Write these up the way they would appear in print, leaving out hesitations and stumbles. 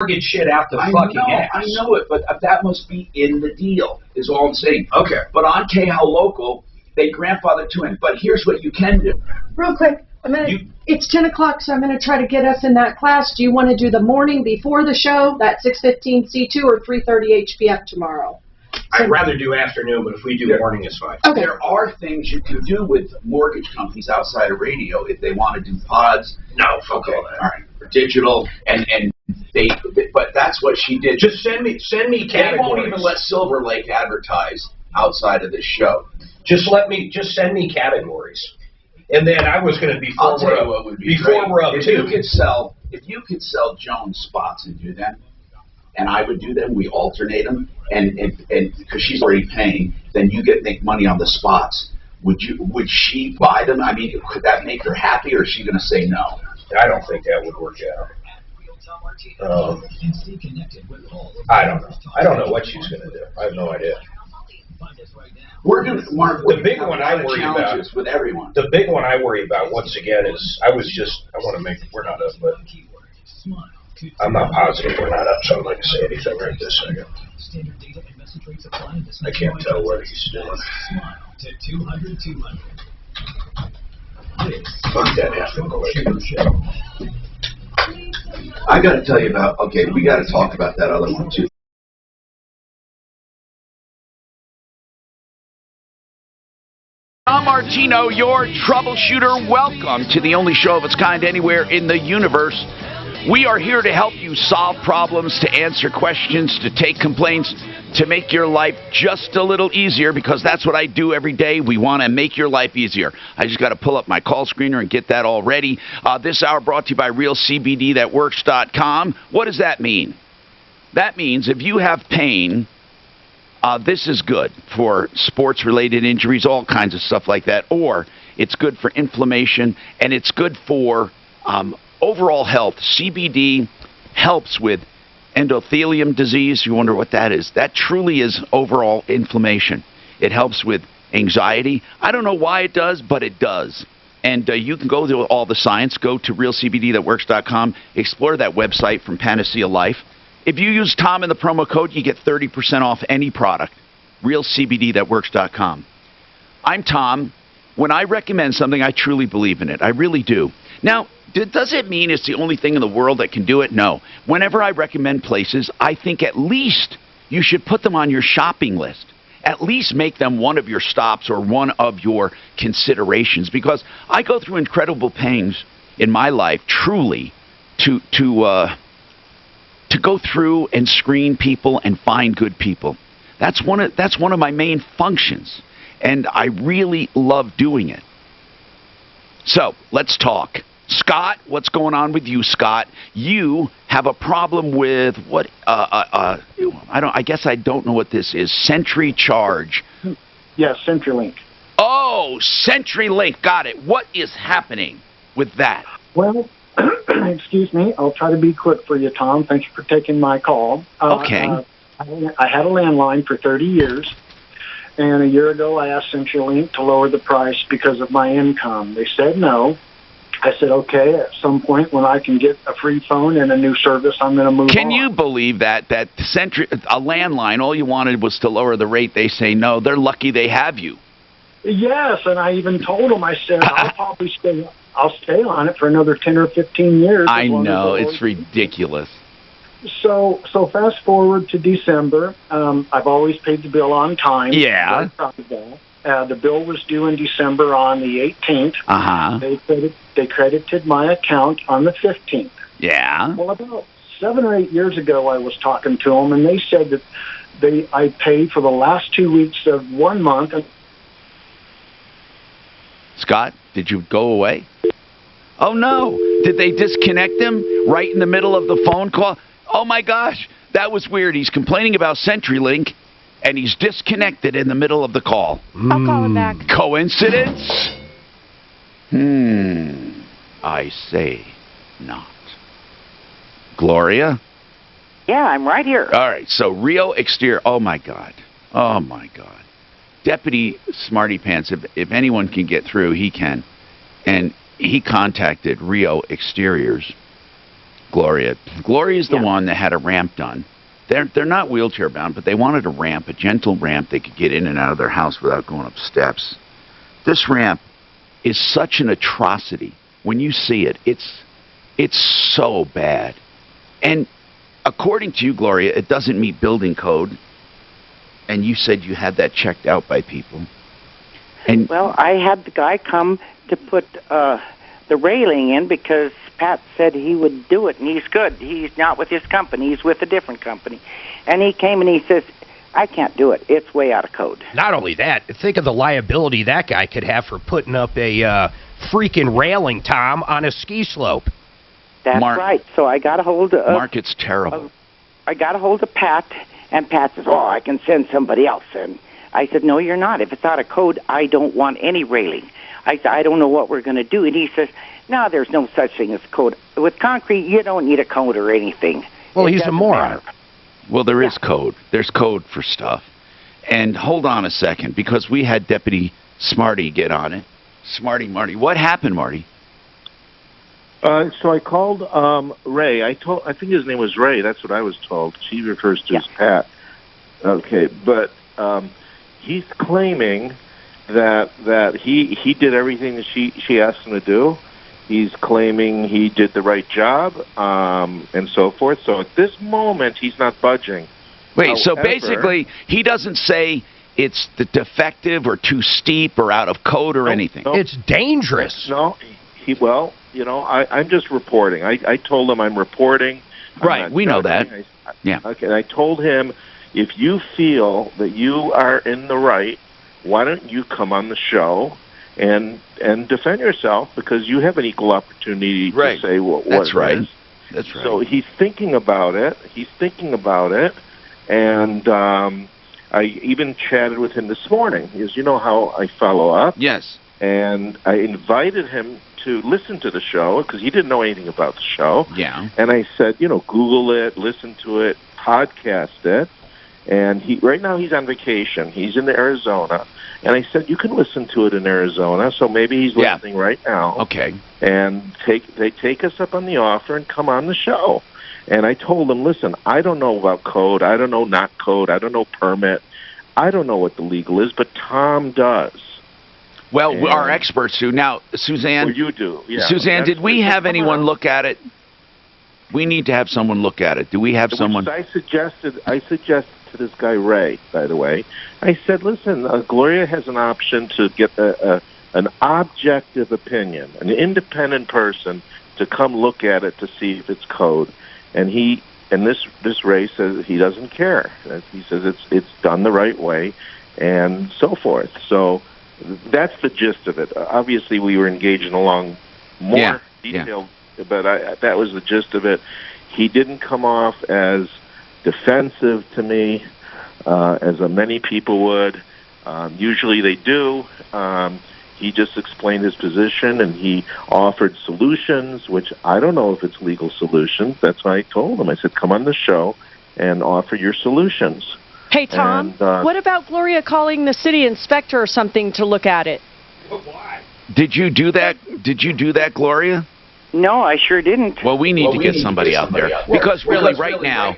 mortgage shit out the I fucking know, ass. I know it, but that must be in the deal, is all I'm saying. Okay. But on KHL Local, they grandfather to him. But here's what you can do. Real quick, it's 10 o'clock, so I'm going to try to get us in that class. Do you want to do the morning before the show, that 6:15 C2, or 3:30 HPF tomorrow? I'd rather do afternoon, but if we do morning, it's fine. Okay. There are things you can do with mortgage companies outside of radio if they want to do pods. No, fuck all that. All right. Or digital, and but that's what she did. Just send me categories. They won't even let Silver Lake advertise outside of this show. Just send me categories. And then I was going to I'll tell you what would be before great. we're up if to. you could sell Joan spots and do them, and I would do them, we alternate them, and because she's already paying, then you make money on the spots. Would she buy them? I mean, could that make her happy, or is she going to say no? I don't think that would work out. I don't know. I don't know what she's going to do. I have no idea. We're going to, Mark, the big one I worry about with everyone. The big one I worry about once again is I want to make, we're not up, but I'm not positive we're not up, so I'm not going to say anything right this second. I can't tell what he's doing. Fuck that Aspen. I got to tell you about, okay, we got to talk about that other one too. Tom Martino, your troubleshooter. Welcome to the only show of its kind anywhere in the universe. We are here to help you solve problems, to answer questions, to take complaints, to make your life just a little easier, because that's what I do every day. We want to make your life easier. I just got to pull up my call screener and get that all ready. This hour brought to you by RealCBDThatWorks.com. What does that mean? That means if you have pain, this is good for sports-related injuries, all kinds of stuff like that, or it's good for inflammation, and it's good for overall health. CBD helps with endothelium disease. You wonder what that is. That truly is overall inflammation. It helps with anxiety. I don't know why it does, but it does. And you can go to all the science. Go to RealCBDThatWorks.com. Explore that website from Panacea Life. If you use Tom in the promo code, you get 30% off any product. RealCBDThatWorks.com. I'm Tom. When I recommend something, I truly believe in it. I really do. Now, does it mean it's the only thing in the world that can do it? No. Whenever I recommend places, I think at least you should put them on your shopping list. At least make them one of your stops or one of your considerations, because I go through incredible pains in my life, truly, to go through and screen people and find good people. That's one of my main functions, and I really love doing it. So let's talk. Scott, what's going on with you, Scott? You have a problem with what? I guess I don't know what this is. Sentry Charge. Yes, CenturyLink. Oh, CenturyLink. Got it. What is happening with that? Well, excuse me. I'll try to be quick for you, Tom. Thank you for taking my call. Okay. I had a landline for 30 years, and a year ago I asked CenturyLink to lower the price because of my income. They said no. I said, okay, at some point when I can get a free phone and a new service, I'm going to move on. Can you believe that a landline, all you wanted was to lower the rate? They say no. They're lucky they have you. Yes, and I even told them, I said, I'll stay on it for another 10 or 15 years. I know, it's ridiculous. So fast forward to December. I've always paid the bill on time. Yeah. The bill was due in December on the 18th. Uh-huh. They credited my account on the 15th. Yeah. Well, about 7 or 8 years ago, I was talking to them, and they said that I paid for the last 2 weeks of 1 month. Scott, did you go away? Oh, no. Did they disconnect him right in the middle of the phone call? Oh, my gosh. That was weird. He's complaining about CenturyLink, and he's disconnected in the middle of the call. I'll call him back. Coincidence? I say not. Gloria? Yeah, I'm right here. All right, so Rio Exterior. Oh, my God. Oh, my God. Deputy Smarty Pants, if anyone can get through, he can. And he contacted Rio Exteriors. Gloria. Gloria's the one that had a ramp done. They're not wheelchair bound, but they wanted a ramp, a gentle ramp they could get in and out of their house without going up steps. This ramp is such an atrocity. When you see it, it's so bad. And according to you, Gloria, it doesn't meet building code. And you said you had that checked out by people. And Well, I had the guy come to put the railing in because Pat said he would do it, and he's good. He's not with his company. He's with a different company. And he came and he says, I can't do it. It's way out of code. Not only that, think of the liability that guy could have for putting up a freaking railing, Tom, on a ski slope. That's right. So I got a hold of... Mark, it's terrible. I got a hold of Pat, and Pat says, I can send somebody else. And I said, no, you're not. If it's out of code, I don't want any railing. I said, I don't know what we're going to do. And he says, no, there's no such thing as code. With concrete, you don't need a code or anything. Well, he's a moron. Well, there is code. There's code for stuff. And hold on a second, because we had Deputy Smarty get on it. Smarty Marty. What happened, Marty? So I called Ray. I think his name was Ray. That's what I was told. She refers to as Pat. Okay, but he's claiming that he did everything that she asked him to do. He's claiming he did the right job, and so forth. So at this moment, he's not budging. Wait, However, so basically, he doesn't say it's defective or too steep or out of code or anything. No, it's dangerous. No, I'm just reporting. I told him I'm reporting. Right, we know that. Yeah. Okay, and I told him, if you feel that you are in the right, why don't you come on the show and defend yourself, because you have an equal opportunity to say what That's it right. is. That's right. So he's thinking about it. And I even chatted with him this morning, because you know how I follow up. Yes. And I invited him to listen to the show, because he didn't know anything about the show. Yeah. And I said, Google it, listen to it, podcast it. And right now he's on vacation. He's in Arizona. And I said, you can listen to it in Arizona. So maybe he's listening right now. Okay. And they take us up on the offer and come on the show. And I told him, listen, I don't know about code. I don't know not code. I don't know permit. I don't know what the legal is, but Tom does. Well, our experts do. Now, Suzanne. Well, you do. Yeah. Suzanne, did we have anyone look at it? We need to have someone look at it. Do we have someone? I suggested to this guy, Ray, by the way. I said, listen, Gloria has an option to get an objective opinion, an independent person to come look at it to see if it's code. And this Ray says he doesn't care. He says it's done the right way, and so forth. So that's the gist of it. Obviously, we were engaging along more detail, but that was the gist of it. He didn't come off as defensive to me, as many people would. Usually they do. He just explained his position, and he offered solutions, which I don't know if it's legal solutions. That's why I told him. I said, come on the show and offer your solutions. Hey, Tom, what about Gloria calling the city inspector or something to look at it? Did you do that? Gloria? No, I sure didn't. Well, we need to get somebody out there. Because really, right now,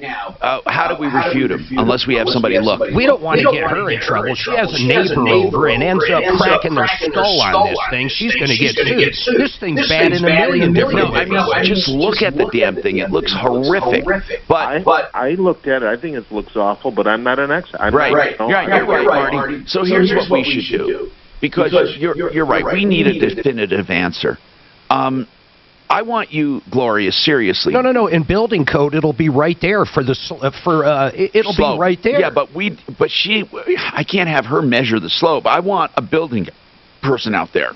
how do we refute him unless we have somebody look? We don't want to get her in trouble. She has a neighbor over and ends up cracking their skull on this thing. She's going to get sued. This thing's bad in a million different ways. I mean, just look at the damn thing. It looks horrific. But I looked at it. I think it looks awful, but I'm not an expert. Right, Marty. So here's what we should do. Because you're right. We need a definitive answer. I want you, Gloria, seriously. No. In building code, it'll be right there it'll be right there. Yeah, but I can't have her measure the slope. I want a building person out there.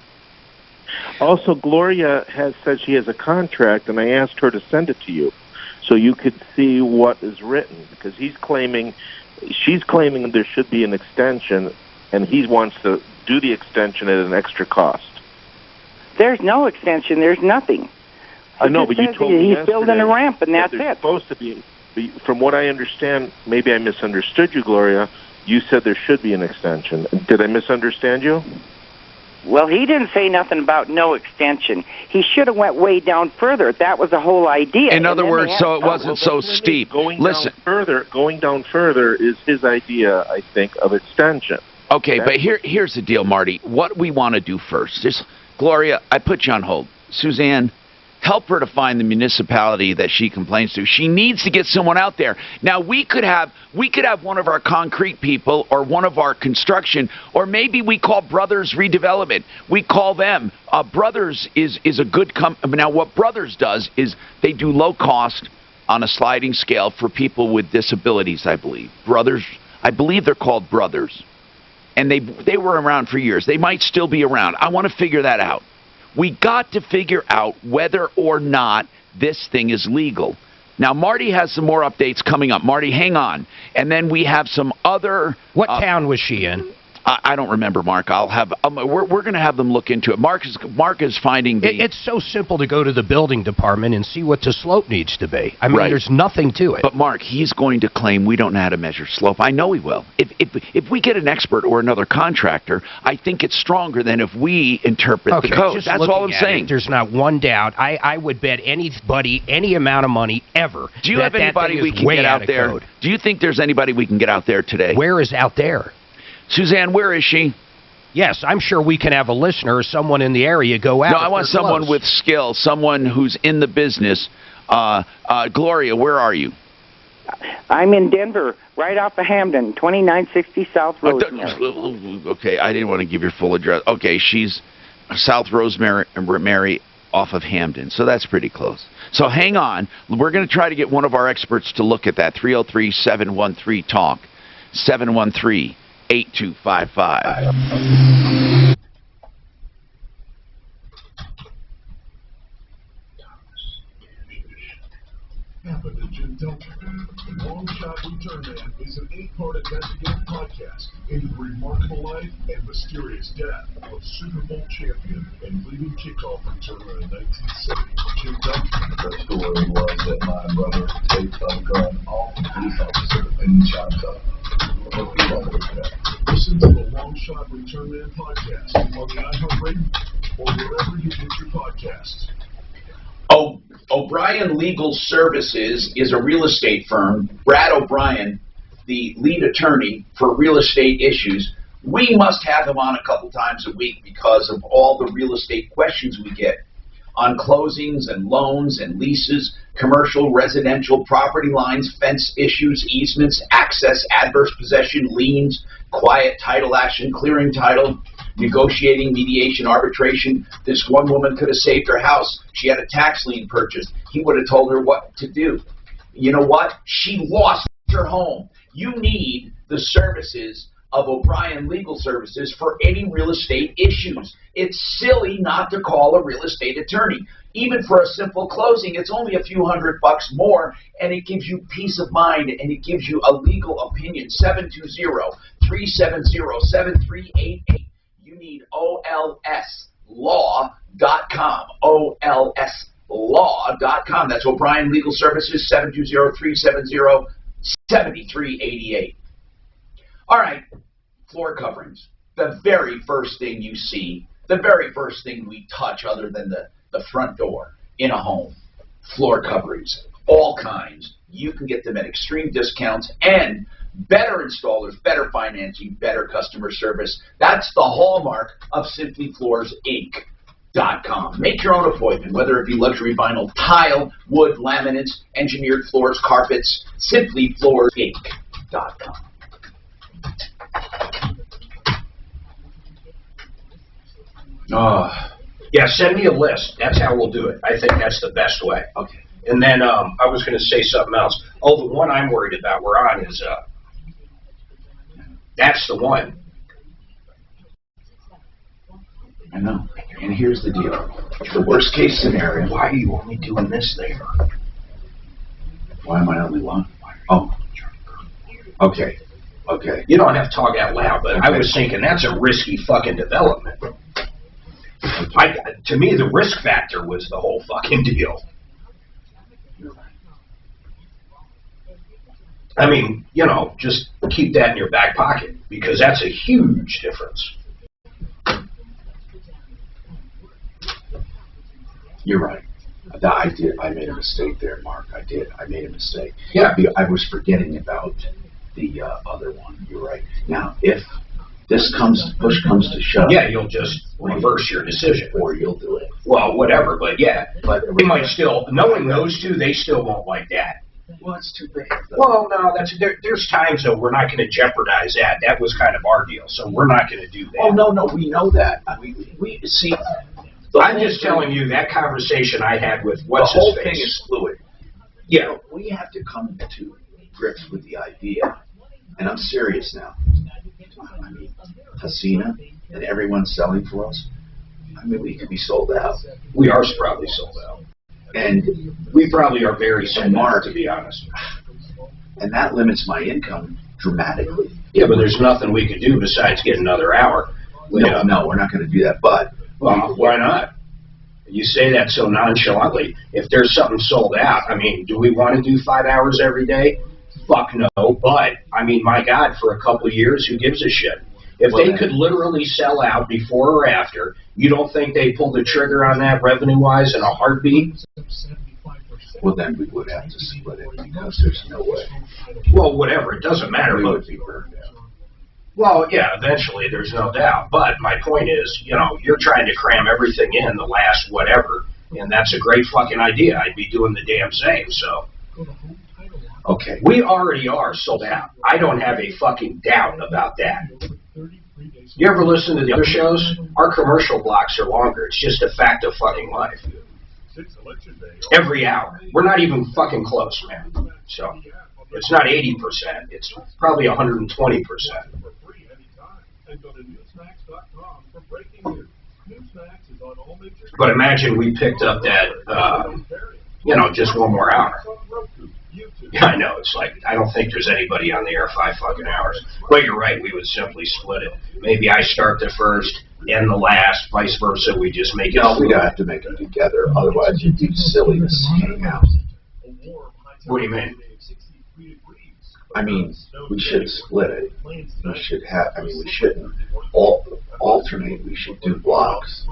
Also, Gloria has said she has a contract, and I asked her to send it to you, so you could see what is written, because she's claiming there should be an extension, and he wants to do the extension at an extra cost. There's no extension. There's nothing. I know, but you told me he's building a ramp, and that's it. Supposed to be, from what I understand, maybe I misunderstood you, Gloria. You said there should be an extension. Did I misunderstand you? Well, he didn't say nothing about no extension. He should have went way down further. That was the whole idea. In other words, so it wasn't so steep. Going down further is his idea, I think, of extension. Okay, but here's the deal, Marty. What we want to do first is, Gloria, I put you on hold. Suzanne, help her to find the municipality that she complains to. She needs to get someone out there. Now, we could have one of our concrete people or one of our construction, or maybe we call Brothers Redevelopment. We call them. Brothers is a good company. Now, what Brothers does is they do low cost on a sliding scale for people with disabilities, I believe. Brothers, I believe they're called Brothers. And they were around for years. They might still be around. I want to figure that out. We got to figure out whether or not this thing is legal. Now, Marty has some more updates coming up. Marty, hang on. And then we have some other... What town was she in? I don't remember, Mark. I'll have. We're going to have them look into it. Mark is finding the. It's so simple to go to the building department and see what the slope needs to be. I mean, there's nothing to it. But Mark, he's going to claim we don't know how to measure slope. I know he will. If we get an expert or another contractor, I think it's stronger than if we interpret the code. That's all I'm saying. There's not one doubt. I would bet anybody any amount of money ever. Do you have anybody we can get out there? Code. Do you think there's anybody we can get out there today? Where is out there? Suzanne, where is she? Yes, I'm sure we can have a listener or someone in the area go out. No, I want someone with skill, someone who's in the business. Gloria, where are you? I'm in Denver, right off of Hamden, 2960 South Rosemary. Okay, I didn't want to give your full address. Okay, she's South Rosemary off of Hamden, so that's pretty close. So hang on. We're going to try to get one of our experts to look at that. 303-713-TALK, 713-8255. Long Shot Return Man is an 8-part investigative podcast into the remarkable life and mysterious death of Super Bowl champion and leading kickoff returner in 1970, Jim Duncan. The story was that my brother takes a gun off the police officer and chops up. Listen to the Long Shot Return Man podcast on the iHeartRadio or wherever you get your podcasts. O'Brien Legal Services is a real estate firm. Brad O'Brien, the lead attorney for real estate issues. We must have him on a couple times a week because of all the real estate questions we get on closings and loans and leases, commercial, residential, property lines, fence issues, easements, access, adverse possession, liens, quiet title action, clearing title, negotiating, mediation, arbitration. This one woman could have saved her house. She had a tax lien purchased. He would have told her what to do. You know what? She lost her home. You need the services of O'Brien Legal Services for any real estate issues. It's silly not to call a real estate attorney. Even for a simple closing, it's only a few $100 more, and it gives you peace of mind, and it gives you a legal opinion. 720-370-7388. You need olslaw.com. olslaw.com. That's O'Brien Legal Services, 720-370-7388. All right, floor coverings. The very first thing you see, the very first thing we touch other than the front door in a home, floor coverings, all kinds. You can get them at extreme discounts and better installers, better financing, better customer service. That's the hallmark of SimplyFloorsInc.com. Make your own appointment, whether it be luxury vinyl, tile, wood, laminates, engineered floors, carpets, SimplyFloorsInc.com. Yeah, send me a list. That's how we'll do it. I think that's the best way. Okay. And then I was going to say something else. Oh, the one I'm worried about we're on is, that's the one. I know. And here's the deal. The worst case scenario. Why are you only doing this there? Why am I only one? Oh. Okay. Okay. You don't have to talk out loud, but okay. I was thinking that's a risky fucking development. To me, the risk factor was the whole fucking deal. I mean, you know, just keep that in your back pocket because that's a huge difference. You're right. I did. I made a mistake there, Mark. I did. I made a mistake. Yeah. I was forgetting about the other one. You're right. Now, if push comes to shove. Yeah, you'll just reverse your decision. Or you'll do it. Well, whatever, but yeah. But they might still, knowing those two, they still won't like that. Well, it's too bad. Well, no, there's times, though, we're not going to jeopardize that. That was kind of our deal, so we're not going to do that. Oh, no, we know that. I mean, we see... I'm just telling you, that conversation I had with what's his face. The whole thing is fluid. Yeah. You know, we have to come to grips with the idea, and I'm serious now. I mean, Hasina and everyone selling for us, I mean, we could be sold out. We are probably sold out. And we probably are very smart, to be honest. And that limits my income dramatically. Yeah, but there's nothing we could do besides get another hour. No, we're not going to do that. But why not? You say that so nonchalantly. If there's something sold out, I mean, do we want to do 5 hours every day? Fuck no. But, I mean, my God, for a couple of years, who gives a shit? If they could literally sell out before or after, you don't think they pulled the trigger on that revenue-wise in a heartbeat? Well, then we would have to split it because there's no way. Well, whatever. It doesn't matter. We would be burned out. Well, yeah, eventually, there's no doubt. But my point is, you know, you're trying to cram everything in the last whatever, and that's a great fucking idea. I'd be doing the damn same, so. Okay. We already are sold out. I don't have a fucking doubt about that. You ever listen to the other shows? Our commercial blocks are longer. It's just a fact of fucking life. Every hour. We're not even fucking close, man. So, it's not 80%. It's probably 120%. But imagine we picked up that, you know, just one more hour. Yeah, I know. It's like, I don't think there's anybody on the air 5 fucking hours. But you're right, we would simply split it. Maybe I start the first, end the last, vice versa. We just make it. No, we don't have to make them together. Otherwise, you'd be silly to hang out. What do you mean? I mean, we should split it. We should have, I mean, we shouldn't alternate. We should do blocks.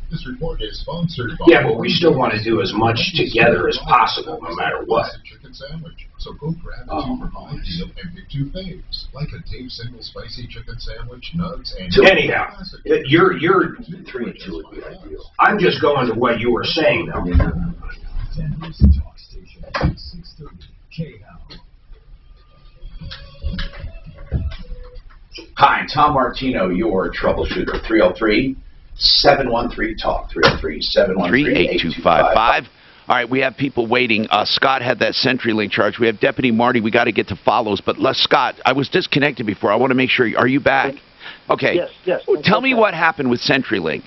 This report is sponsored by... Yeah, but we still want to do as much together as possible, no matter what. Chicken sandwich. So go grab a 2 for $5 deal and pick 2 faves, like a Dave single spicy chicken sandwich, nuts, and... Anyhow, you're 3 and 2 would be ideal. I'm just going to what you were saying, though. Hi, Tom Martino, your troubleshooter. 303-713-TALK. 303-713-8255. All right, we have people waiting. Scott had that CenturyLink charge. We have Deputy Marty. We got to get to follows. But Scott, I was disconnected before. I want to make sure. Are you back? Okay. Yes. Tell me what happened with CenturyLink.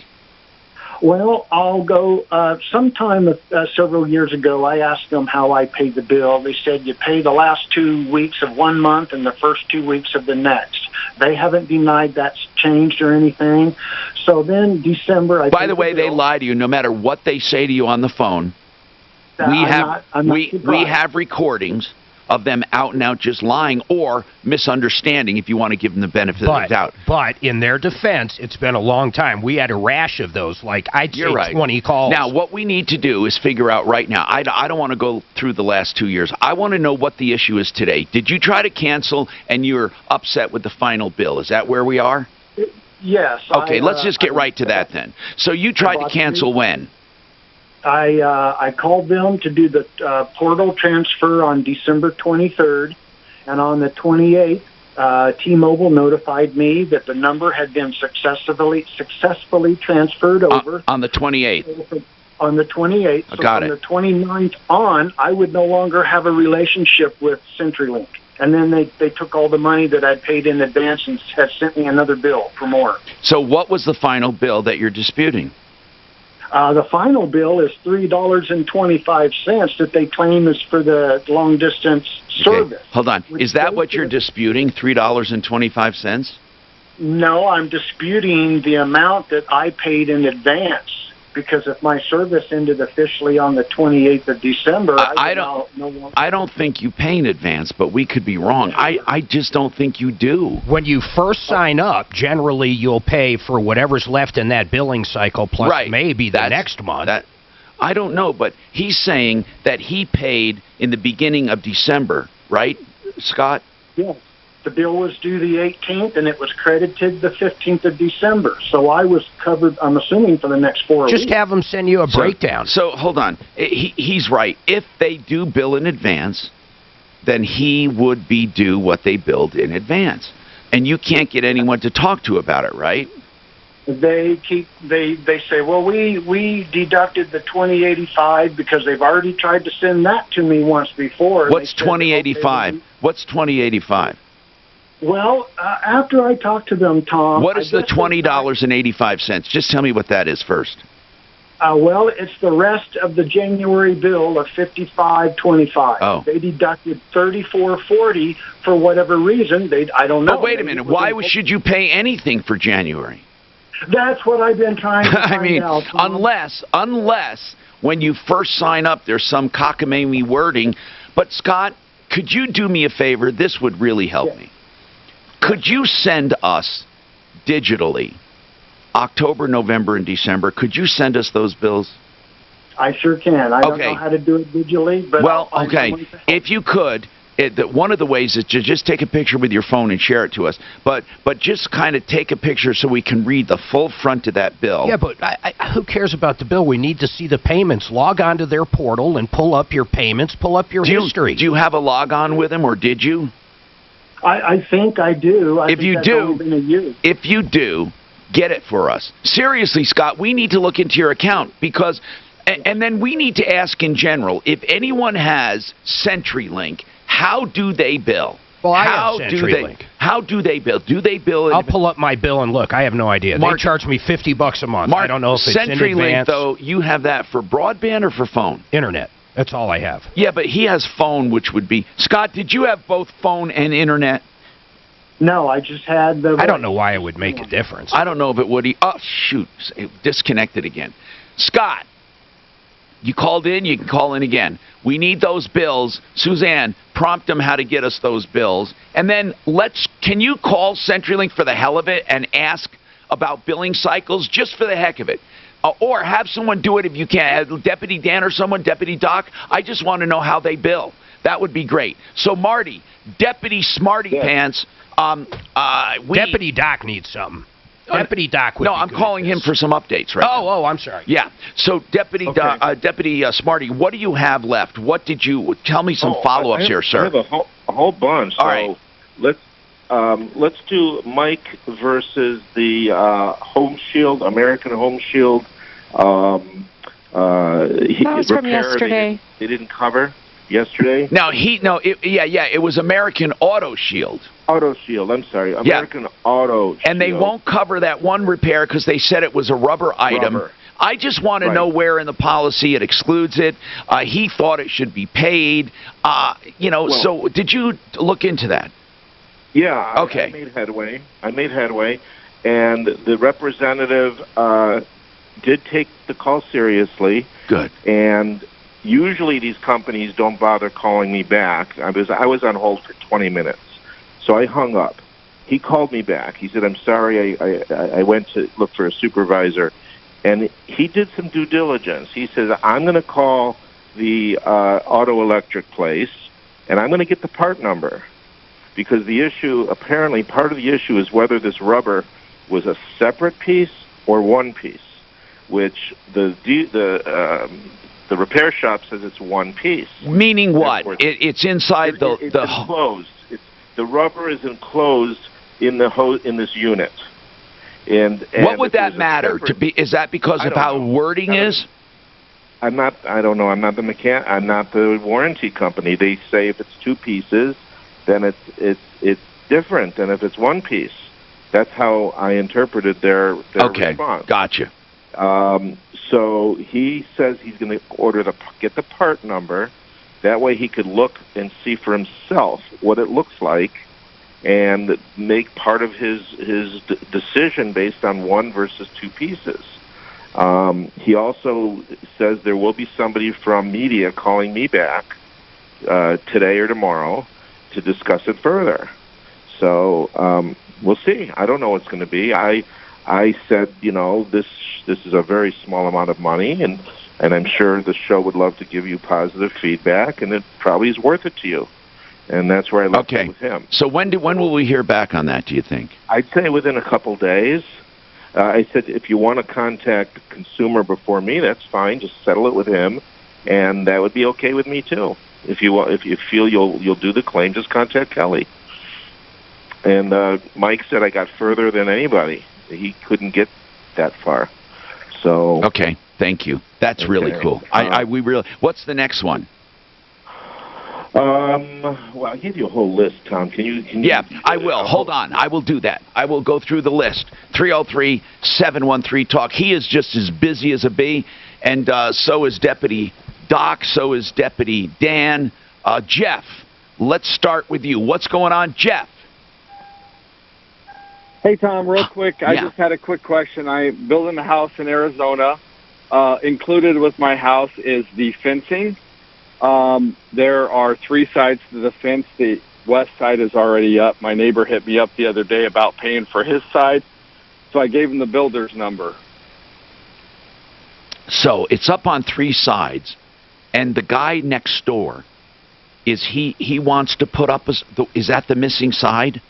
Well, I'll go, sometime several years ago, I asked them how I paid the bill. They said you pay the last 2 weeks of 1 month and the first 2 weeks of the next. They haven't denied that's changed or anything. So then December... By the way, they lie to you no matter what they say to you on the phone. We have recordings of them out and out just lying or misunderstanding, if you want to give them the benefit of the doubt. But in their defense, it's been a long time. We had a rash of those, like I'd say 20 calls. Now, what we need to do is figure out right now. I don't want to go through the last 2 years. I want to know what the issue is today. Did you try to cancel and you're upset with the final bill? Is that where we are? Yes. Okay, let's just get right to that then. So you tried to cancel when? I called them to do the portal transfer on December 23rd, and on the 28th, T-Mobile notified me that the number had been successfully transferred over. On the 28th? On the 28th. So got it. From the 29th on, I would no longer have a relationship with CenturyLink. And then they took all the money that I'd paid in advance and have sent me another bill for more. So what was the final bill that you're disputing? The final bill is $3.25 that they claim is for the long-distance service. Hold on. Is that what you're disputing, $3.25? No, I'm disputing the amount that I paid in advance. Because if my service ended officially on the 28th of December, I don't think you pay in advance, but we could be wrong. I just don't think you do. When you first sign up, generally you'll pay for whatever's left in that billing cycle plus maybe the next month. I don't know, but he's saying that he paid in the beginning of December, right, Scott? Yes. The bill was due the 18th, and it was credited the 15th of December. So I was covered, I'm assuming, for the next 4 weeks. Just have them send you a breakdown. So hold on. He's right. If they do bill in advance, then he would be due what they billed in advance. And you can't get anyone to talk to about it, right? They say, well, we deducted the 2085 because they've already tried to send that to me once before. What's 2085? What's 2085? Well, after I talked to them, Tom. What is the $20.85? Just tell me what that is first. Well, it's the rest of the January bill of $55.25. Oh. They deducted $34.40 for whatever reason. I don't know. But wait a minute. Why should you pay anything for January? That's what I've been trying to find out. Unless when you first sign up, there's some cockamamie wording. But Scott, could you do me a favor? This would really help me. Could you send us digitally October, November, and December? Could you send us those bills? I sure can. I don't know how to do it digitally, but if you could. One of the ways is to just take a picture with your phone and share it to us. But just kind of take a picture so we can read the full front of that bill. Yeah, but who cares about the bill? We need to see the payments. Log on to their portal and pull up your payments, pull up your history. Do you have a log on with them, or did you? I think I do. If you do, get it for us. Seriously, Scott, we need to look into your account because, and then we need to ask in general, if anyone has CenturyLink, how do they bill? Well, I have CenturyLink. How do they bill? Do they bill? I'll pull up my bill and look. I have no idea. They charge me $50 a month. Mark, I don't know if it's in advance. CenturyLink, though, you have that for broadband or for phone? Internet. That's all I have. Yeah, but he has phone, which would be... Scott, did you have both phone and internet? No, I just had the... I don't know why it would make a difference. I don't know if it would... Oh, shoot. It disconnected again. Scott, you called in. You can call in again. We need those bills. Suzanne, prompt them how to get us those bills. And then can you call CenturyLink for the hell of it and ask about billing cycles just for the heck of it? Or have someone do it if you can. Deputy Dan or someone, Deputy Doc. I just want to know how they bill. That would be great. So, Marty, Deputy Smarty Pants. Deputy Doc needs something. Deputy Doc would be I'm calling him for some updates right now. Oh, I'm sorry. Yeah. So, Deputy Smarty, what do you have left? What did you... Tell me some follow-ups here, sir. I have a whole bunch. All right. Let's do Mike versus the Home Shield, American Home Shield. That was from yesterday. They didn't cover yesterday. It was American Auto Shield. Auto Shield, I'm sorry. American Auto Shield. And they won't cover that one repair because they said it was a rubber item. I just want to know where in the policy it excludes it. He thought it should be paid. So did you look into that? Yeah. Okay. I made headway. And the representative did take the call seriously. Good. And usually these companies don't bother calling me back. I was on hold for 20 minutes. So I hung up. He called me back. He said, I'm sorry, I went to look for a supervisor. And he did some due diligence. He says, I'm going to call the auto electric place, and I'm going to get the part number. Because the issue, apparently part of the issue is whether this rubber was a separate piece or one piece, which the repair shop says it's one piece. Meaning what? It's inside it's enclosed. The rubber is enclosed in this unit. And what would that matter? Is that because of how wording is? I don't know. I'm not the mechanic. I'm not the warranty company. They say if it's two pieces, then it's different than if it's one piece. That's how I interpreted their response. Gotcha. So he says he's going to get the part number. That way he could look and see for himself what it looks like and make part of his decision based on one versus two pieces. He also says there will be somebody from media calling me back today or tomorrow to discuss it further. So we'll see. I don't know what it's going to be. I said, this is a very small amount of money, and And I'm sure the show would love to give you positive feedback, and it probably is worth it to you. And that's where I left it with him. So when will we hear back on that, do you think? I'd say within a couple days. I said, if you want to contact the consumer before me, that's fine. Just settle it with him, and that would be okay with me too. If you feel you'll do the claim, just contact Kelly. And Mike said I got further than anybody. He couldn't get that far. So okay, thank you. That's really cool. What's the next one? Well, I gave you a whole list, Tom. Can you Yeah, I will. Hold on. I will do that. I will go through the list. 303-713-TALK. He is just as busy as a bee, and so is Deputy Doc, so is Deputy Dan. Jeff, let's start with you. What's going on, Jeff? Hey, Tom, real quick. I just had a quick question. I'm building a house in Arizona. Included with my house is the fencing. There are 3 sides to the fence. The west side is already up. My neighbor hit me up the other day about paying for his side, so I gave him the builder's number. So it's up on 3 sides, and the guy next door, he wants to put up is that the missing side?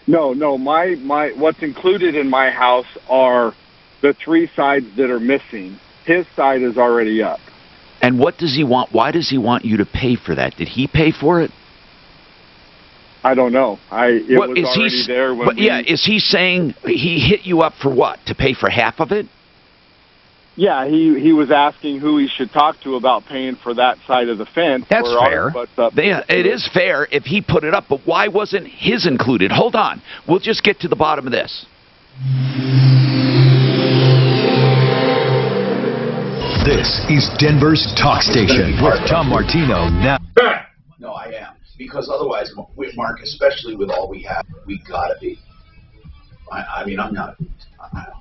No. My what's included in my house are the 3 sides that are missing. His side is already up. And what does he want? Why does he want you to pay for that? Did he pay for it? I don't know. It was already there when is he saying he hit you up for what? To pay for half of it? Yeah, he was asking who he should talk to about paying for that side of the fence. That's fair. It is fair if he put it up, but why wasn't his included? Hold on. We'll just get to the bottom of this. This is Denver's talk station with Tom Martino now. No, I am. Because otherwise, with Mark, especially with all we have, we gotta be. I mean, I'm not.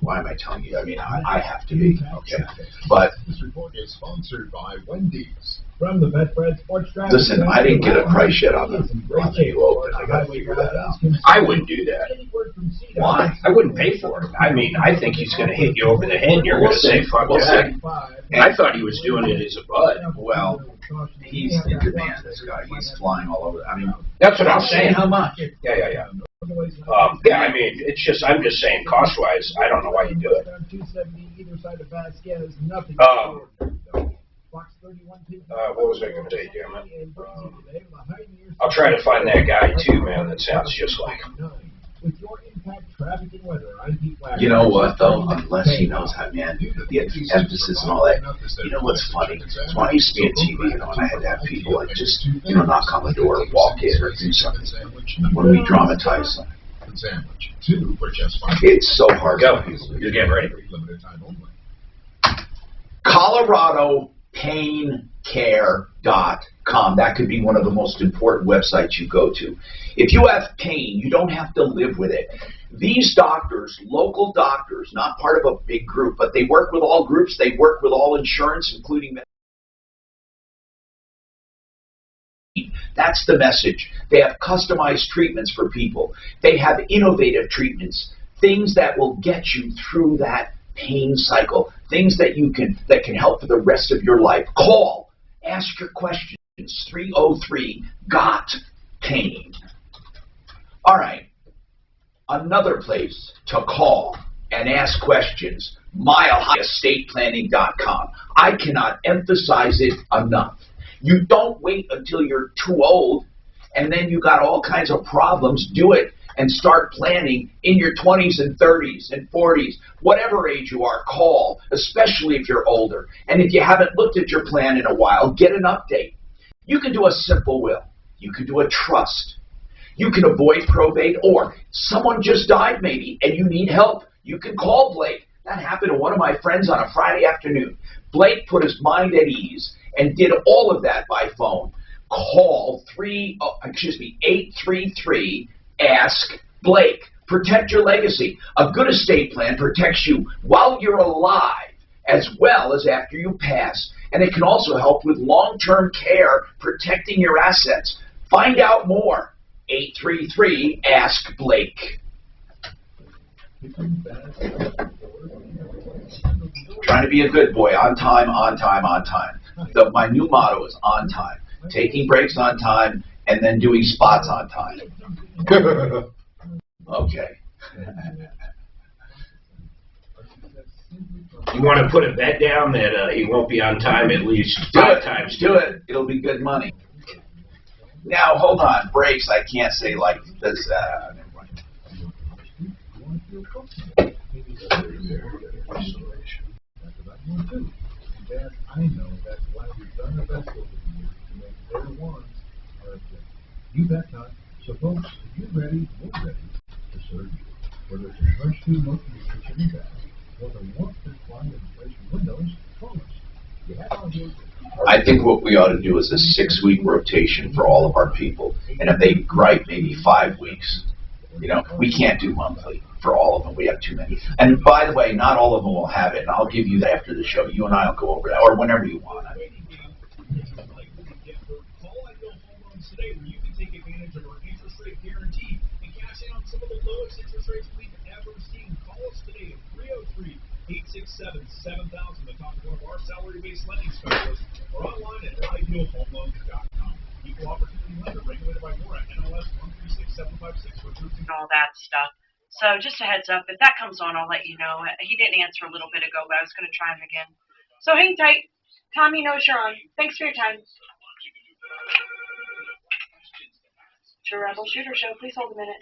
Why am I telling you? I mean, I have to be. Okay. But this report is sponsored by Wendy's. From the Betfred Sports Draft. Listen, I didn't get a price yet on the new open. I gotta figure that out. I wouldn't do that. Why? I wouldn't pay for it. I mean, I think he's going to hit you over the head. And you're going to say, "Fuck that." I thought he was doing it as a bud. Well, he's in demand. This guy, he's flying all over. I mean, that's what I'm saying. How much? Yeah. I mean, I'm just saying, cost-wise, I don't know why you do it. What was I going to say, damn it? I'll try to find that guy, too, man, that sounds just like him. You know what, though? Unless he knows how, man, the emphasis and all that. You know what's funny? When I used to be on TV, and I had to have people like just, knock on the door, walk in, or do something. When we dramatize something, it's so hard. Go. You're getting ready. Colorado PainCare.com. That could be one of the most important websites you go to. If you have pain, you don't have to live with it. These doctors, local doctors, not part of a big group, but they work with all groups. They work with all insurance, including that's the message. They have customized treatments for people. They have innovative treatments, things that will get you through that pain cycle, things that can help for the rest of your life. Call, ask your questions. 303-GOT-PAIN. All right, another place to call and ask questions, milehighestatePlanning.com. I cannot emphasize it enough. You don't wait until you're too old and then you got all kinds of problems. Do it and start planning in your 20s and 30s and 40s. Whatever age you are, call, especially if you're older. And if you haven't looked at your plan in a while, get an update. You can do a simple will. You can do a trust. You can avoid probate, or someone just died maybe and you need help. You can call Blake. That happened to one of my friends on a Friday afternoon. Blake put his mind at ease and did all of that by phone. Call 833-ASK-BLAKE. Protect your legacy. A good estate plan protects you while you're alive as well as after you pass. And it can also help with long-term care, protecting your assets. Find out more. 833-ASK-BLAKE. Trying to be a good boy, on time, on time, on time. My new motto is on time. Taking breaks on time, and then doing spots on time. Okay. You want to put a bet down that he won't be on time at least 5 times? Do it. It'll be good money. Now, hold on. Breaks, I can't say like this. I know that's why we've done our best over the years to make their ones our objective. You bet not. So folks, if you're ready, we're ready to serve you. Whether it's a fresh food look in your kitchen and bath, or the warmth and quiet of the place your windows, call us. You have our work. I think what we ought to do is a 6-week rotation for all of our people. And if they gripe, maybe 5 weeks. You know, we can't do monthly for all of them. We have too many. And by the way, not all of them will have it. And I'll give you that after the show. You and I will go over that, or whenever you want. I mean. Today, where you can take advantage of our interest rate guarantee and cash in on some of the lowest interest rates we've ever seen. Call us today at 303-867-7000 to talk to one of our salary-based lending specialists, or online at idealhomeloans.com. Equal opportunity lender regulated by Mourning, NLS 136756. All that stuff. So just a heads up, if that comes on, I'll let you know. He didn't answer a little bit ago, but I was going to try him again. So hang tight. Tommy knows you're on. Thanks for your time. Troubleshooter show. Please hold a minute.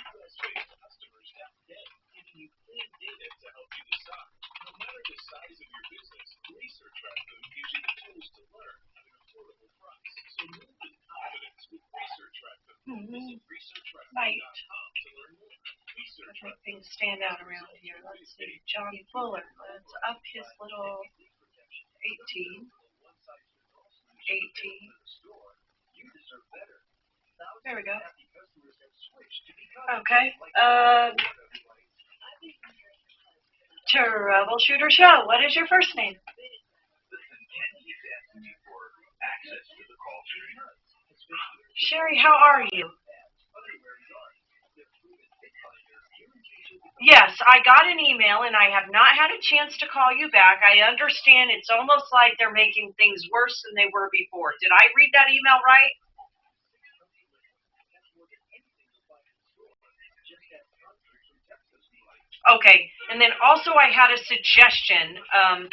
Right. Let's make things stand out around here. Let's see. John Fuller. Let's up his little 18. 18. There we go. Okay. Troubleshooter show. What is your first name? Sherry, how are you? Yes, I got an email and I have not had a chance to call you back. I understand it's almost like they're making things worse than they were before. Did I read that email right? Okay, and then also I had a suggestion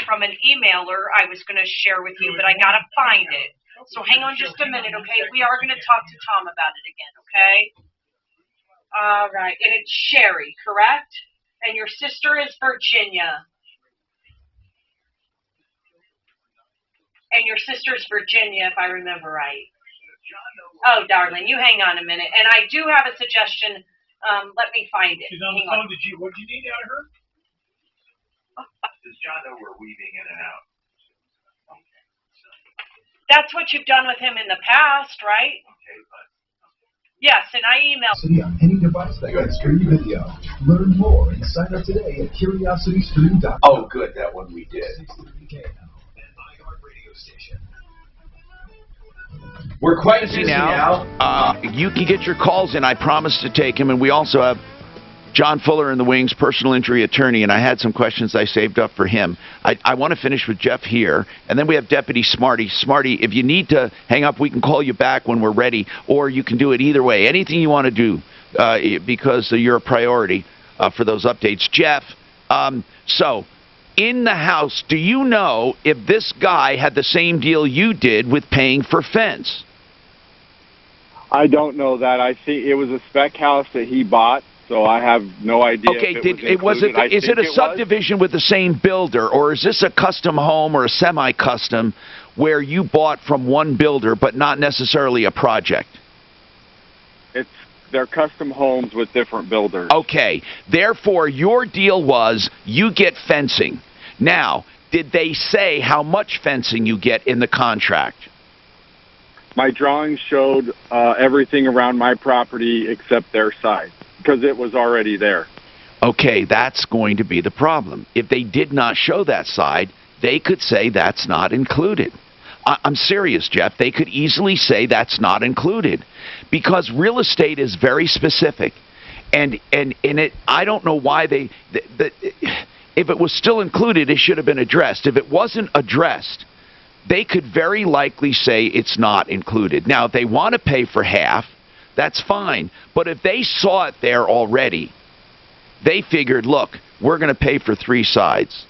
from an emailer I was going to share with you, but I got to find it. So hang on just a minute, okay? We are going to talk to Tom about it again, okay? All right, and it's Sherry, correct? And your sister is Virginia. And your sister's Virginia, if I remember right. Oh, darling, you hang on a minute. And I do have a suggestion. Let me find it. She's on the phone. What did you need out of her? Does John know we're weaving in and out? That's what you've done with him in the past, right? Okay, but... Yes, and I emailed. On any device that can stream video. Learn more and sign up today at curiositystream.com. Oh, good. That one we did. We're quite busy now. You can get your calls in. I promise to take them. And we also have John Fuller in the wings, personal injury attorney, and I had some questions I saved up for him. I want to finish with Jeff here, and then we have Deputy Smarty. Smarty, if you need to hang up, we can call you back when we're ready, or you can do it either way. Anything you want to do, because you're a priority for those updates. Jeff, so in the house, do you know if this guy had the same deal you did with paying for fence? I don't know that. I see it was a spec house that he bought. So I have no idea. Okay, is it a subdivision with the same builder, or is this a custom home or a semi-custom where you bought from one builder but not necessarily a project? They're custom homes with different builders. Okay, therefore your deal was you get fencing. Now, did they say how much fencing you get in the contract? My drawings showed everything around my property except their side, because it was already there. Okay, that's going to be the problem. If they did not show that side, they could say that's not included. I'm serious, Jeff. They could easily say that's not included because real estate is very specific. And it, I don't know why If it was still included, it should have been addressed. If it wasn't addressed, they could very likely say it's not included. Now, if they want to pay for half, that's fine. But if they saw it there already, they figured, look, we're going to pay for 3 sides.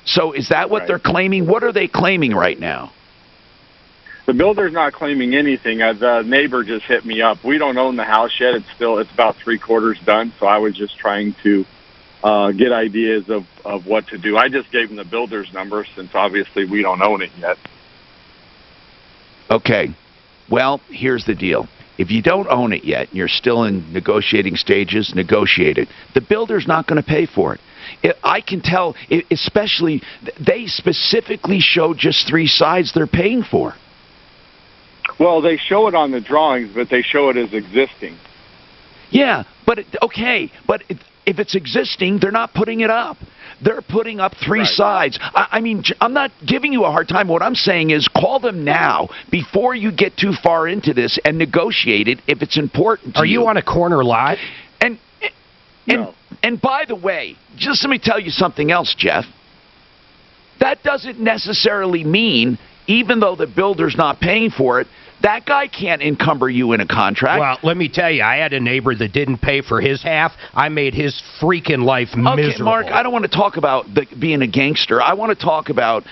So is that what they're claiming? What are they claiming right now? The builder's not claiming anything. The neighbor just hit me up. We don't own the house yet. It's about 3/4 done. So I was just trying to get ideas of what to do. I just gave him the builder's number since obviously we don't own it yet. Okay. Well, here's the deal. If you don't own it yet and you're still in negotiating stages, negotiate it. The builder's not going to pay for it. I can tell, especially, they specifically show just 3 sides they're paying for. Well, they show it on the drawings, but they show it as existing. Yeah, but if it's existing, they're not putting it up. They're putting up 3 sides. I mean, I'm not giving you a hard time. What I'm saying is call them now before you get too far into this and negotiate it if it's important to you. Are you on a corner lot? And by the way, just let me tell you something else, Jeff. That doesn't necessarily mean, even though the builder's not paying for it, that guy can't encumber you in a contract. Well, let me tell you, I had a neighbor that didn't pay for his half. I made his freaking life miserable. Okay, Mark, I don't want to talk about being a gangster. I want to talk about...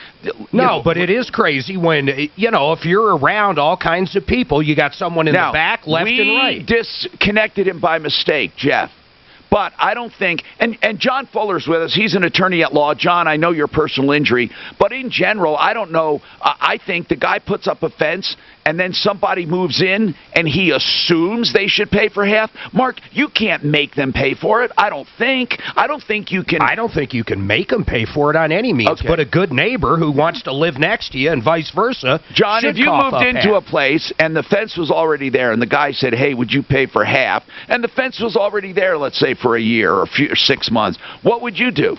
but it is crazy when, if you're around all kinds of people, you got someone in the back, left and right. We disconnected him by mistake, Jeff. But I don't think, and John Fuller's with us. He's an attorney at law. John, I know your personal injury, but in general, I don't know. I think the guy puts up a fence, and then somebody moves in, and he assumes they should pay for half. Mark, you can't make them pay for it. I don't think you can. I don't think you can make them pay for it on any means. Okay. But a good neighbor who wants to live next to you and vice versa. John, if you moved into a place and the fence was already there, and the guy said, "Hey, would you pay for half?" and the fence was already there, let's say for a year or 6 months, what would you do?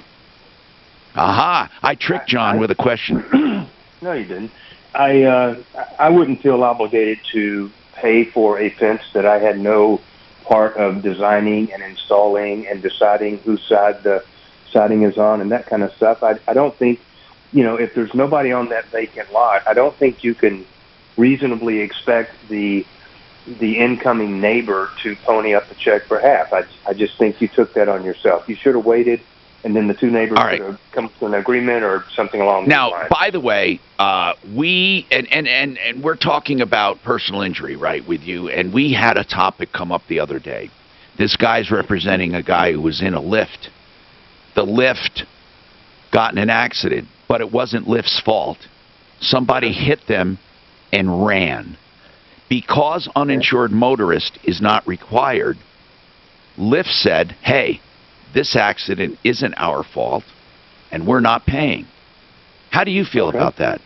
Aha! I tricked John with a question. No, you didn't. I wouldn't feel obligated to pay for a fence that I had no part of designing and installing and deciding whose side the siding is on and that kind of stuff. I don't think, if there's nobody on that vacant lot, I don't think you can reasonably expect the incoming neighbor to pony up the check for half. I just think you took that on yourself. You should have waited, and then the 2 neighbors could have come to an agreement or something along those lines. Now, by the way, we and we're talking about personal injury, right, with you, and we had a topic come up the other day. This guy's representing a guy who was in a lift. The lift got in an accident, but it wasn't lift's fault. Somebody hit them and ran. Because uninsured motorist is not required, Lyft said, hey, this accident isn't our fault, and we're not paying. How do you feel about that?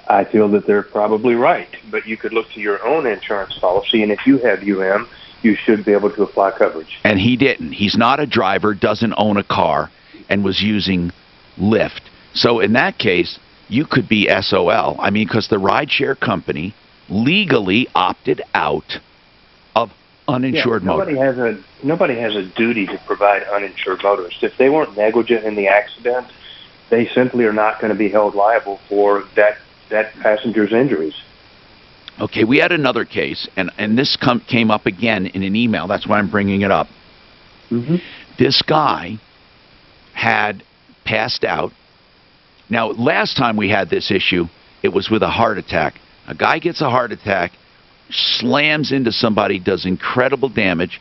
I feel that they're probably right, but you could look to your own insurance policy, and if you have UM, you should be able to apply coverage. And he didn't. He's not a driver, doesn't own a car, and was using Lyft. So in that case, you could be SOL. I mean, because the rideshare company legally opted out of uninsured motorists. Nobody has a duty to provide uninsured motorists. If they weren't negligent in the accident, they simply are not going to be held liable for that passenger's injuries. Okay, we had another case, and this came up again in an email. That's why I'm bringing it up. Mm-hmm. This guy had passed out. Now, last time we had this issue, it was with a heart attack. A guy gets a heart attack, slams into somebody, does incredible damage,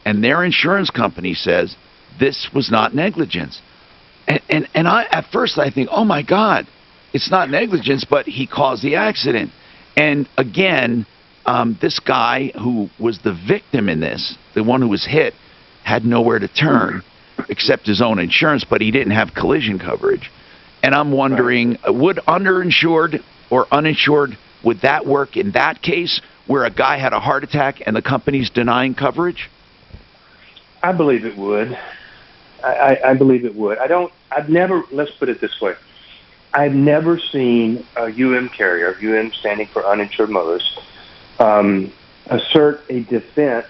and their insurance company says this was not negligence. And I, at first I think, oh my God, it's not negligence, but he caused the accident. And again, this guy who was the victim in this, the one who was hit, had nowhere to turn except his own insurance, but he didn't have collision coverage. And I'm wondering, would underinsured or uninsured, would that work in that case where a guy had a heart attack and the company's denying coverage? I believe it would. I believe it would. Let's put it this way. I've never seen a UM carrier, UM standing for uninsured motorists, assert a defense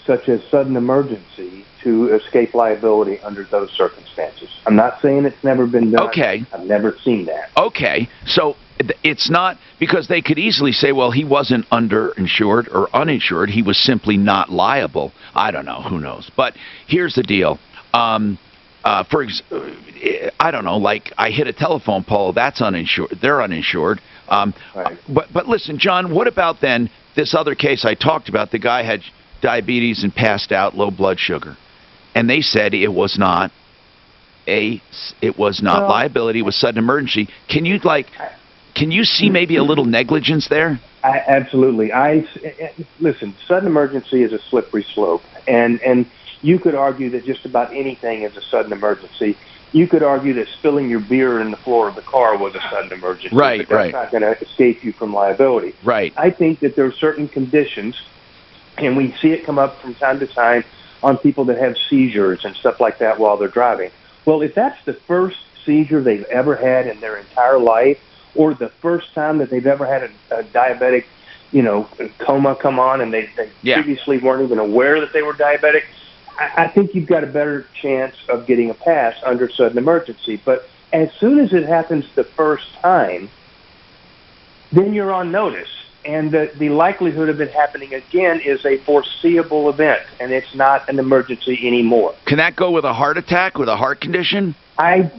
such as sudden emergency, to escape liability under those circumstances. I'm not saying it's never been done. Okay. I've never seen that. Okay. So it's not, because they could easily say, well, he wasn't underinsured or uninsured. He was simply not liable. I don't know. Who knows? But here's the deal. I don't know, like I hit a telephone pole, that's uninsured. They're uninsured. Right. But listen, John, what about then this other case I talked about? The guy had diabetes and passed out, low blood sugar. And they said it was not liability, it was sudden emergency. Can you see maybe a little negligence there? Absolutely. Listen, sudden emergency is a slippery slope, and you could argue that just about anything is a sudden emergency. You could argue that spilling your beer in the floor of the car was a sudden emergency. Right, but that's not going to escape you from liability. Right. I think that there are certain conditions, and we see it come up from time to time on people that have seizures and stuff like that while they're driving. Well, if that's the first seizure they've ever had in their entire life, or the first time that they've ever had a diabetic, coma come on, and they previously weren't even aware that they were diabetic, I think you've got a better chance of getting a pass under sudden emergency. But as soon as it happens the first time, then you're on notice. And the likelihood of it happening again is a foreseeable event, and it's not an emergency anymore. Can that go with a heart attack, with a heart condition? I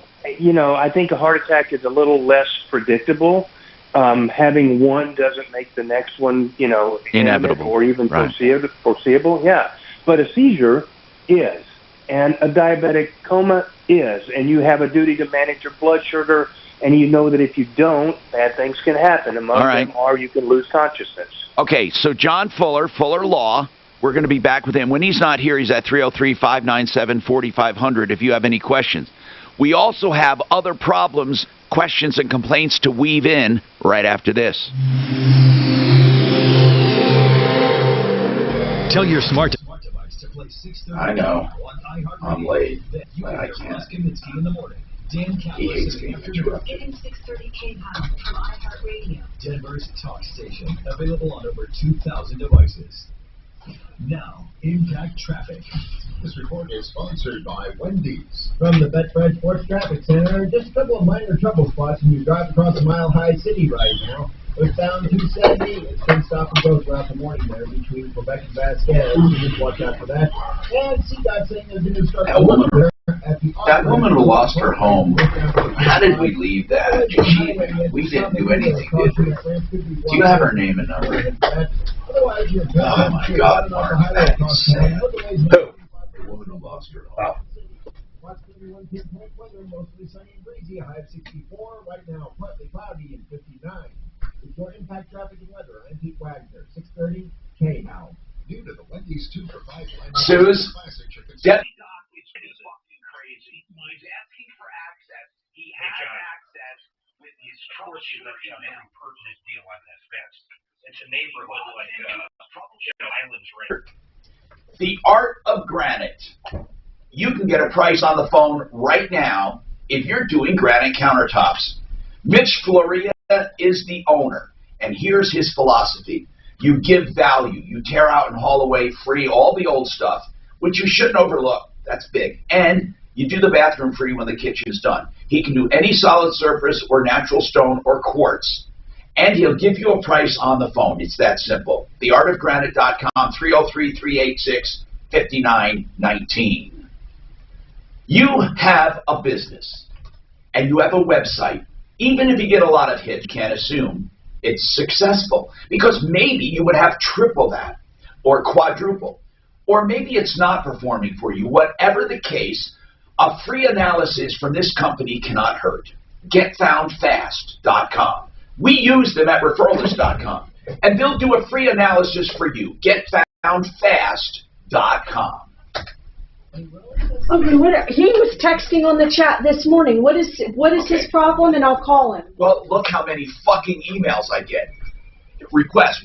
think a heart attack is a little less predictable. Having one doesn't make the next one, inevitable or even right. foreseeable. Yeah, but a seizure is, and a diabetic coma is, and you have a duty to manage your blood sugar. And you know that if you don't, bad things can happen. Among them are you can lose consciousness. Okay, so John Fuller Law, we're going to be back with him. When he's not here, he's at 303-597-4500 if you have any questions. We also have other problems, questions, and complaints to weave in right after this. Tell your smart device. I know. I'm late, but I can't. He hates being interrupted. Getting 630 K-Power from iHeartRadio. Denver's talk station, available on over 2,000 devices. Now, impact traffic. This report is sponsored by Wendy's. From the Betfred Sports Traffic Center, just a couple of minor trouble spots when you drive across a mile-high city right now. Westbound 270, it's been stop and go throughout the morning there between Quebec and Vasquez. So just watch out for that. And CDOT saying there's a new start. That woman who lost her home, how did we leave that? We didn't do anything, did we? Do you have her name and number? Oh my God, Mark, that is sad. Who? The woman who lost her home. Mostly sunny and breezy, a high of 64. Right now, partly cloudy and 59. With your impact traffic and weather, I'm Pete Wagner, 630 K now. New to the Wendy's 2 for $5. Suze, Deputy Doc is fucking crazy. He's asking for access. He has access with his troubleshooter. An impertinent deal on this fence. It's a neighborhood like Islands River. The Art of Granite. You can get a price on the phone right now if you're doing granite countertops. Mitch Floria is the owner, and here's his philosophy. You give value. You tear out and haul away free all the old stuff, which you shouldn't overlook. That's big. And you do the bathroom free when the kitchen's done. He can do any solid surface or natural stone or quartz. And he'll give you a price on the phone. It's that simple. TheArtOfGranite.com, 303-386-5919. You have a business, and you have a website. Even if you get a lot of hits, you can't assume it's successful, because maybe you would have triple that or quadruple, or maybe it's not performing for you. Whatever the case, a free analysis from this company cannot hurt. GetFoundFast.com. We use them at Referralist.com, and they'll do a free analysis for you. GetFoundFast.com. Okay, he was texting on the chat this morning. What is his problem? And I'll call him. Well, look how many fucking emails I get. Request.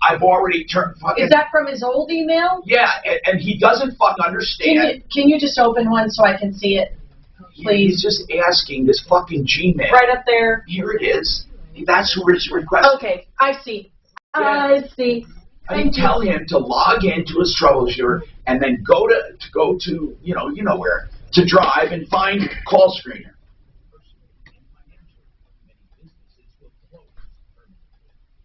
I've already turned fucking... Is that from his old email? Yeah, and he doesn't fucking understand. Can you just open one so I can see it? Please. He's just asking this fucking Gmail. Right up there. Here it is. That's who his request. Okay, I see. Yeah. I see. I tell him to log into his Troubleshooter and then go to you know where, to Drive and find Call Screener.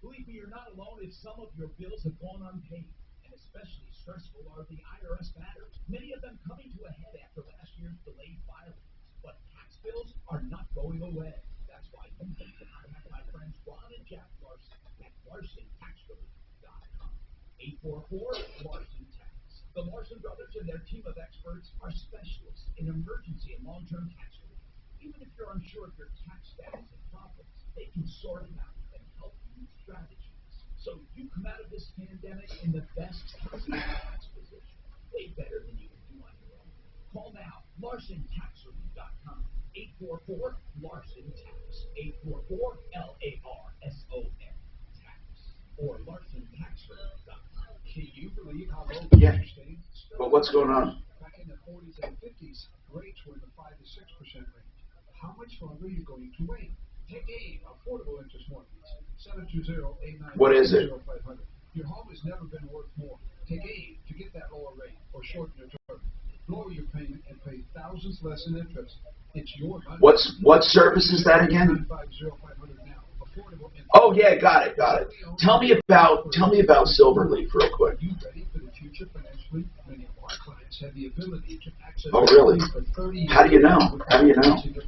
Believe me, you're not alone if some of your bills have gone unpaid, and especially stressful are the IRS matters. Many of them coming to a head after last year's delayed filings. But tax bills are not going away. That's why you need to contact my friends Ron and Jack Larson at LarsonTaxRelief.com. 844-LARSON Tax. The Larson brothers and their team of experts are specialists in emergency and long-term tax relief. Even if you're unsure of your tax status and problems, they can sort them out and help you with strategies. So you come out of this pandemic in the best possible tax position. Way better than you can do on your own. Call now, LarsonTaxRelief.com. 844-LARSON Tax. 844-LARSON Tax. Or LarsonTaxRelief.com. Can you believe how low Yeah. But what's going on? Back in the 40s and 50s, rates were in the 5 to 6% range. How much longer are you going to wait? Take AIM, affordable interest mortgage. 720-890-0500. What is it? Your home has never been worth more. Take AIM to get that lower rate or shorten your term. Lower your payment and pay thousands less in interest. It's your money. What service is that again? 950-500 now. Affordable interest. Oh yeah, got it. Tell me about Silverleaf real quick. You ready for the future financially? Many of our clients have the ability to access. Oh really? How do you know?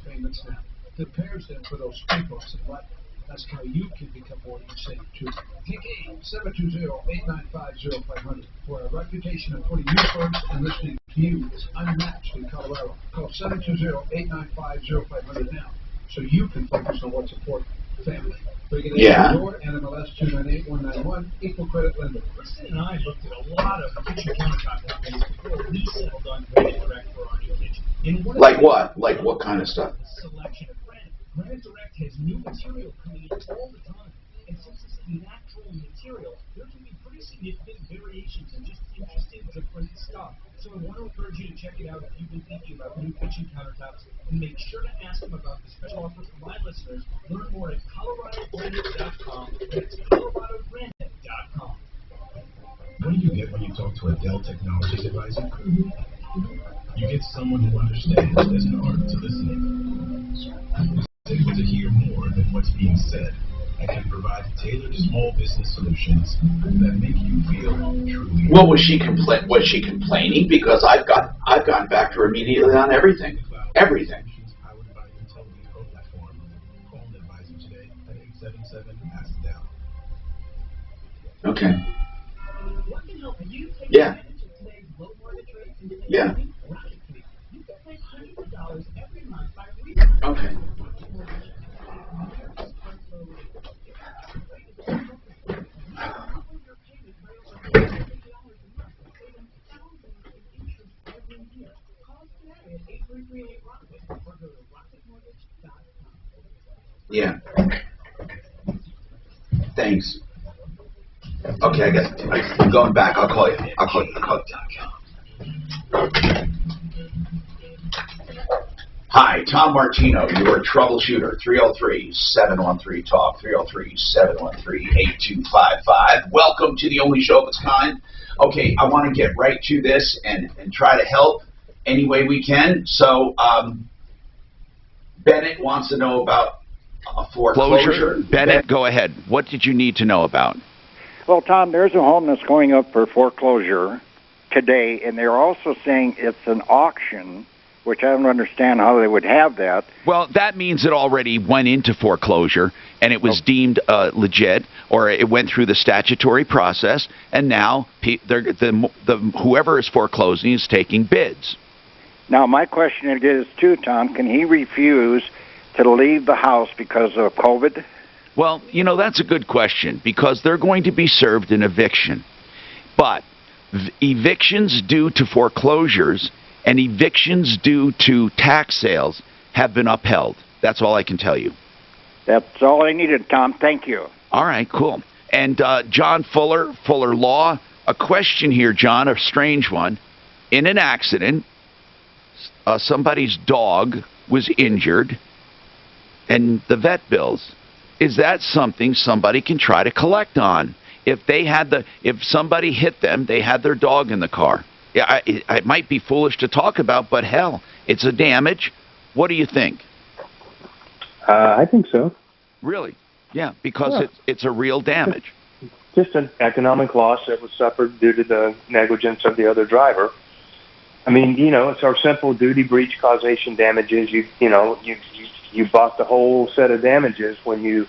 Payments now. Prepares them for those speed-bumps in life. That's how you can become more safe too. Take AIM 720-895-0500, where our reputation of putting you first and listening to you is unmatched in Colorado. Call 720-895-0500 now, so you can focus on what's important. Family. Yeah. NMLS 298191, equal credit lender. Kristen and I looked at a lot of kitchen countertop companies before we settled on Granite Direct for our new kitchen. Like what? Like what kind of stuff? Selection of Granite Direct has new material coming in all the time, and since it's a natural material, there can be pretty significant variations in just interesting different stuff. So I want to encourage you to check it out if you've been thinking about new kitchen countertops, and make sure to ask them about the special offer for my listeners. Learn more at ColoradoGranite.com. That's ColoradoGranite.com. What do you get when you talk to a Dell Technologies advisor? You get someone who understands there's an art to listening. Who's able to hear more than what's being said, and can provide tailored small business solutions that make you feel truly. What was she complaining? Because I've gone back to her immediately on everything. Everything. Powered by Intelligent Pro Platform. Call an advisor today at 877-ASK-DELL. Okay. Yeah. Yeah. Okay. Yeah. Thanks. Okay, I'm going back. I'll call you. Hi, Tom Martino, your troubleshooter, 303-713-TALK, 303-713-8255. Welcome to the only show of its kind. Okay, I want to get right to this and try to help any way we can. So, Bennett wants to know about foreclosure. Bennett, go ahead. What did you need to know about? Well, Tom, there's a home that's going up for foreclosure today, and they're also saying it's an auction, which I don't understand how they would have that. Well, that means it already went into foreclosure, and it was deemed legit, or it went through the statutory process, and now whoever is foreclosing is taking bids. Now, my question is, too, Tom, can he refuse to leave the house because of COVID? Well, that's a good question, because they're going to be served an eviction. But evictions due to foreclosures and evictions due to tax sales have been upheld. That's all I can tell you. That's all I needed, Tom. Thank you. All right, cool. And John Fuller Law, a question here, John, a strange one. In an accident, somebody's dog was injured, and the vet bills. Is that something somebody can try to collect on? if somebody hit them, they had their dog in the car. Yeah, it might be foolish to talk about, but hell, it's a damage. What do you think? I think so. Really? Yeah, because it's a real damage. Just an economic loss that was suffered due to the negligence of the other driver. I mean, it's our simple duty breach causation damages. You bought the whole set of damages when you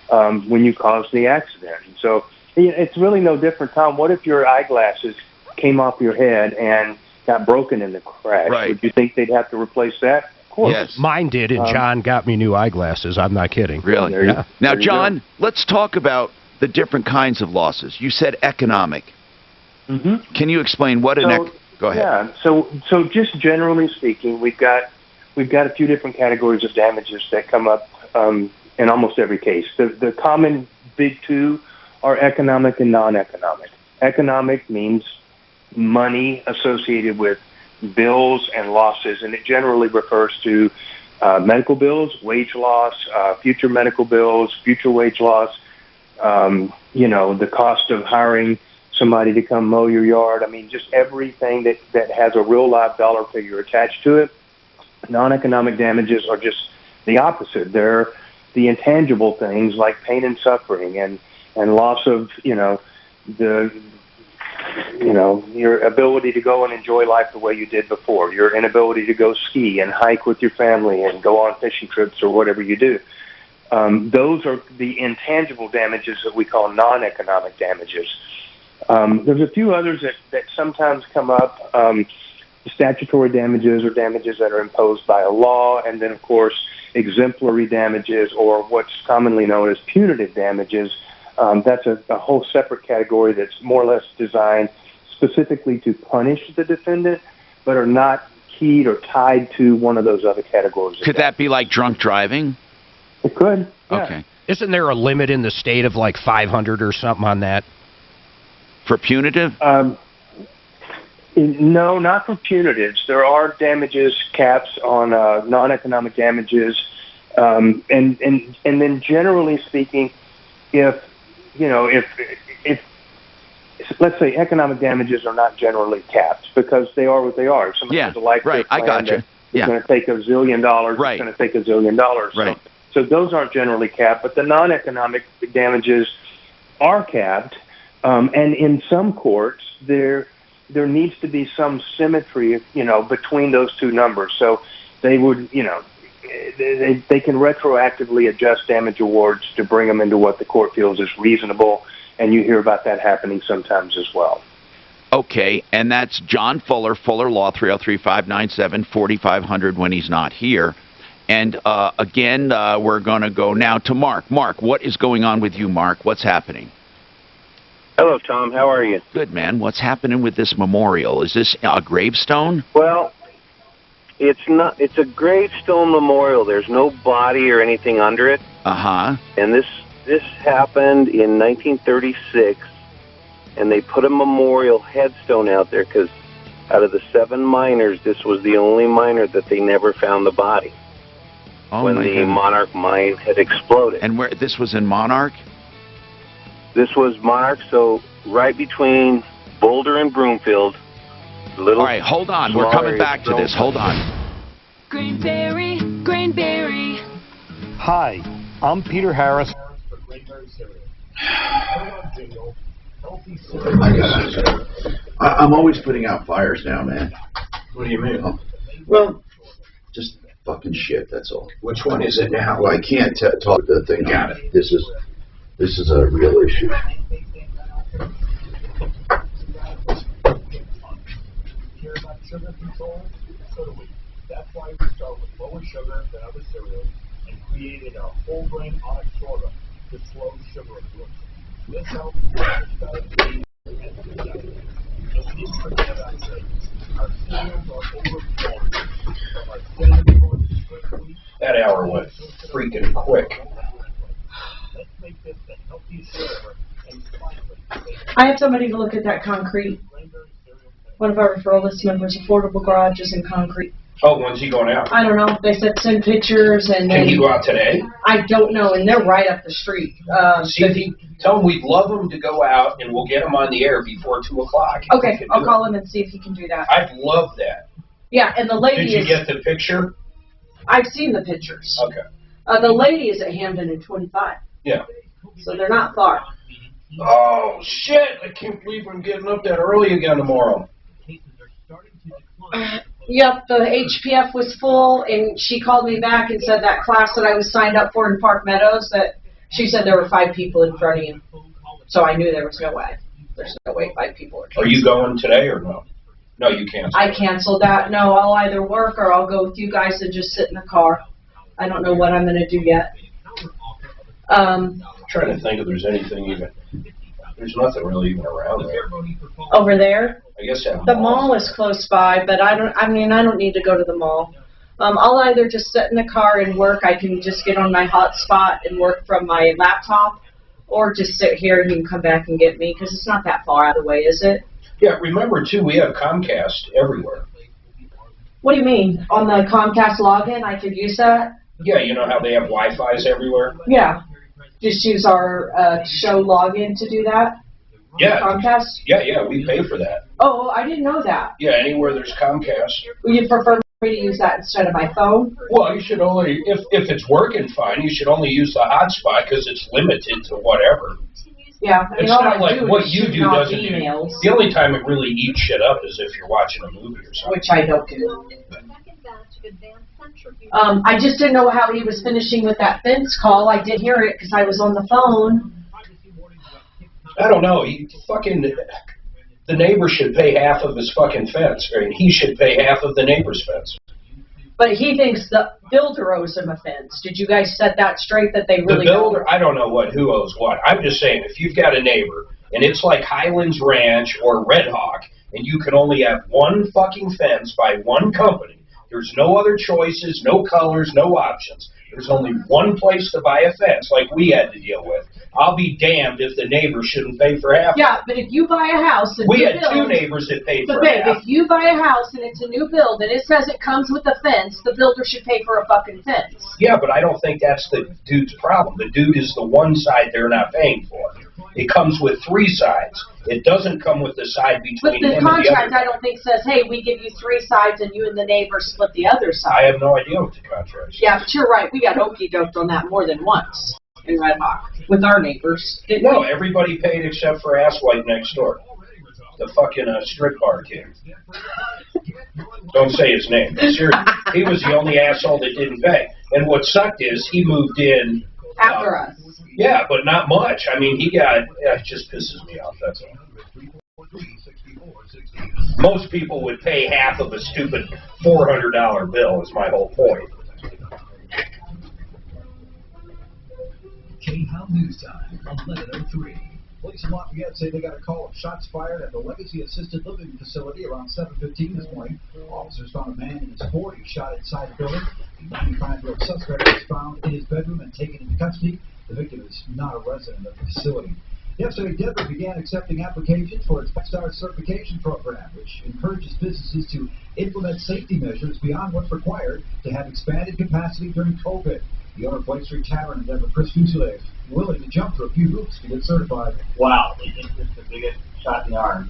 caused the accident. So it's really no different, Tom. What if your eyeglasses came off your head and got broken in the crash? Right. Would you think they'd have to replace that? Of course. Yes. Mine did, and John got me new eyeglasses. I'm not kidding. Really? Yeah. Now, John, let's talk about the different kinds of losses. You said economic. Mm-hmm. Can you explain what go ahead. Yeah. So just generally speaking, we've got a few different categories of damages that come up in almost every case. The common big two are economic and non-economic. Economic means money associated with bills and losses, and it generally refers to medical bills, wage loss, future medical bills, future wage loss, the cost of hiring somebody to come mow your yard. I mean, just everything that has a real live dollar figure attached to it. Non-economic damages are just the opposite. They're the intangible things like pain and suffering and loss of, your ability to go and enjoy life the way you did before, your inability to go ski and hike with your family and go on fishing trips or whatever you do. Those are the intangible damages that we call non-economic damages. There's a few others that sometimes come up. Statutory damages or damages that are imposed by a law, and then, of course, exemplary damages or what's commonly known as punitive damages. That's a whole separate category that's more or less designed specifically to punish the defendant, but are not keyed or tied to one of those other categories. Could that be like drunk driving? It could. Yeah. Okay. Isn't there a limit in the state of like 500 or something on that? For punitive? No, not for punitives. There are damages caps on non-economic damages, and then generally speaking, if let's say economic damages are not generally capped because they are what they are. If somebody has a life care plan that is going to take $1 zillion, it's going to take $1 zillion. Right. So those aren't generally capped, but the non-economic damages are capped, and in some courts there needs to be some symmetry, between those two numbers. So they would, they can retroactively adjust damage awards to bring them into what the court feels is reasonable, and you hear about that happening sometimes as well. Okay, and that's John Fuller, Fuller Law, 303-597-4500 when he's not here. And again, we're going to go now to Mark. Mark, what is going on with you, Mark? What's happening? Hello, Tom. How are you? Good, man. What's happening with this memorial? Is this a gravestone? Well, it's not. It's a gravestone memorial. There's no body or anything under it. Uh-huh. And this happened in 1936, and they put a memorial headstone out there because out of the 7 miners, this was the only miner that they never found the body when the Monarch mine had exploded. And where this was in Monarch? This was Monarch, so right between Boulder and Broomfield. All right, hold on. We're coming back to this. Hold on. Grainberry, Grainberry. Hi, I'm Peter Harris. I'm always putting out fires now, man. What do you mean? Well, just fucking shit, that's all. Which one is it now? Well, I can't talk the thing. Got it. This is a real issue. Sugar control? So do we. That's why we start with lower sugar than other cereals and created a whole grain onyx sorghum to slow sugar absorption. This helps diabetes and digestion. So we need to forget about cereals. Our cereals are overflowing from our standard corn to spring wheat. That hour went freaking quick. Let's make this the healthiest cereal and finally. I have somebody to look at that concrete. One of our referral list members, affordable garages and concrete. Oh, when's he going out? I don't know. They said send pictures and then... Can he go out today? I don't know, and they're right up the street. Tell him we'd love him to go out, and we'll get him on the air before 2 o'clock. Okay, I'll call him and see if he can do that. I'd love that. Yeah, and the lady Did you get the picture? I've seen the pictures. Okay. The lady is at Hamden in 25. Yeah. So they're not far. Oh, shit! I can't believe I'm getting up that early again tomorrow. Yep, the HPF was full, and she called me back and said that class that I was signed up for in Park Meadows, that she said there were 5 people in front of you. So I knew there was no way. There's no way 5 people are canceled. Are you going today or no? No, you canceled. I canceled that. No, I'll either work or I'll go with you guys and just sit in the car. I don't know what I'm going to do yet. I'm trying to think if there's anything even. There's nothing really even around there. Over there? I guess that the mall is close by, but I don't need to go to the mall. I'll either just sit in the car and work. I can just get on my hotspot and work from my laptop, or just sit here and you can come back and get me, because it's not that far out of the way, is it? Yeah, remember, too, we have Comcast everywhere. What do you mean? On the Comcast login, I could use that? Yeah, you know how they have Wi-Fi's everywhere? Yeah. Just use our show login to do that? Yeah. Comcast? Yeah, we pay for that. Oh, I didn't know that. Yeah, anywhere there's Comcast. Would you prefer me to use that instead of my phone? Well, you should only, if it's working fine, you should only use the hotspot because it's limited to whatever. Yeah, it's not like what you do doesn't do. The only time it really eats shit up is if you're watching a movie or something. Which I don't do. I just didn't know how he was finishing with that fence call. I did hear it because I was on the phone. I don't know. The neighbor should pay half of his fucking fence, or he should pay half of the neighbor's fence. But he thinks the builder owes him a fence. Did you guys set that straight that they really The builder, I don't know who owes what. I'm just saying, if you've got a neighbor, and it's like Highlands Ranch or Red Hawk, and you can only have one fucking fence by one company, there's no other choices, no colors, no options. There's only one place to buy a fence, like we had to deal with. I'll be damned if the neighbor shouldn't pay for half. Yeah, but if you buy a house and we had 2 neighbors that paid for half. half. If you buy a house and it's a new build and it says it comes with a fence, the builder should pay for a fucking fence. Yeah, but I don't think that's the dude's problem. The dude is the one side they're not paying for. It comes with 3 sides. It doesn't come with the side between him and the other. But the contract, I don't think, says, hey, we give you 3 sides and you and the neighbor split the other side. I have no idea what the contract says. Yeah, but you're right. We got okey-doked on that more than once in Red Hawk with our neighbors. No, everybody paid except for Asswipe next door. The fucking strip bar kid. Don't say his name. Seriously, he was the only asshole that didn't pay. And what sucked is he moved in after us. Yeah, but not much. I mean, it just pisses me off, that's all. Most people would pay half of a stupid $400 bill, is my whole point. K-How News Time, 11:03. Police in Lafayette say they got a call of shots fired at the Legacy Assisted Living Facility around 7:15 this morning. Officers found a man in his 40s shot inside the building. The 95-year-old suspect was found in his bedroom and taken into custody. The victim is not a resident of the facility. Yesterday, Denver began accepting applications for its Backstar certification program, which encourages businesses to implement safety measures beyond what's required to have expanded capacity during COVID. The owner of Blake Street Tavern in Denver, Chris Fuselier, is willing to jump through a few hoops to get certified. Wow, it's the biggest shot in the arm.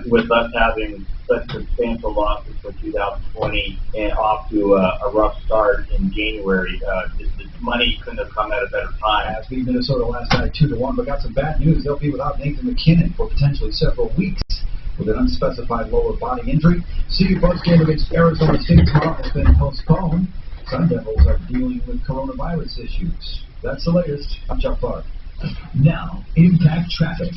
With us having such substantial losses for 2020 and off to a rough start in January, the money couldn't have come at a better time. As beat Minnesota last night 2-1, but got some bad news. They'll be without Nathan McKinnon for potentially several weeks with an unspecified lower body injury. CU Bucks game against Arizona State tomorrow has been postponed. Sun Devils are dealing with coronavirus issues. That's the latest. I'm Chuck Clark. Now, Impact Traffic.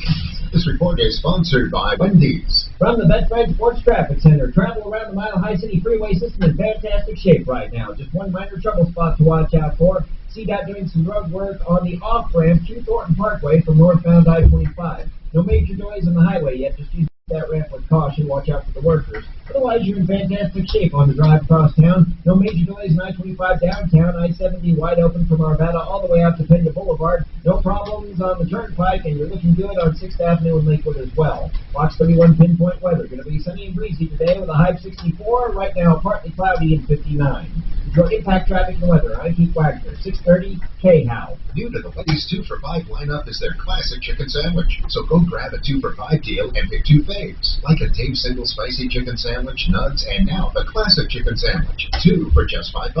This report is sponsored by Wendy's. From the Medpay Sports Traffic Center, travel around the Mile High City Freeway system in fantastic shape right now. Just one minor trouble spot to watch out for. CDOT doing some road work on the off-ramp to Thornton Parkway from northbound I-25. No major noise on the highway yet. Just use that ramp with caution. Watch out for the workers. But Otherwise, you're in fantastic shape on the drive across town. No major delays on I-25 downtown, I-70 wide open from Arvada all the way out to Pena Boulevard. No problems on the Turnpike, and you're looking good on 6th Avenue in Lakewood as well. Watch 31 pinpoint weather. Going to be sunny and breezy today with a high of 64. Right now, partly cloudy and 59. Your impact traffic and weather. I'm Keith Wagner, 630 K-How. New to the Wendy's 2 for $5 lineup is their classic chicken sandwich. So go grab a 2 for $5 deal and pick 2 faves, like a Dave's Single Spicy Chicken Sandwich, nuts, and now the classic chicken sandwich. 2 for just $5.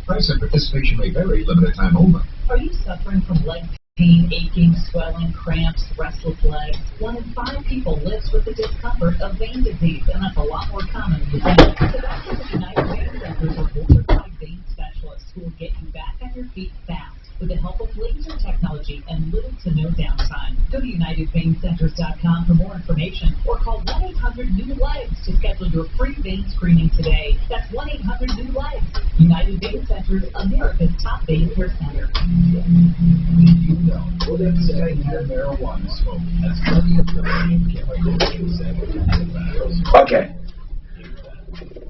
Price and participation may vary, limited time only. Are you suffering from leg pain, aching, swelling, cramps, restless legs? 1 in 5 people lives with the discomfort of vein disease, and that's a lot more common than you think. So that's why the United Vein Centers are board-certified vein specialists who will get you back on your feet fast with the help of laser technology and little to no downtime. Go to UnitedVeinCenters.com for more information or call 1-800-NEW-LEGS to schedule your free vein screening today. That's 1-800-NEW-LEGS. United Vein Centers, America's top vein care center. You know, that secondhand marijuana smoke has plenty of chemicals in Okay.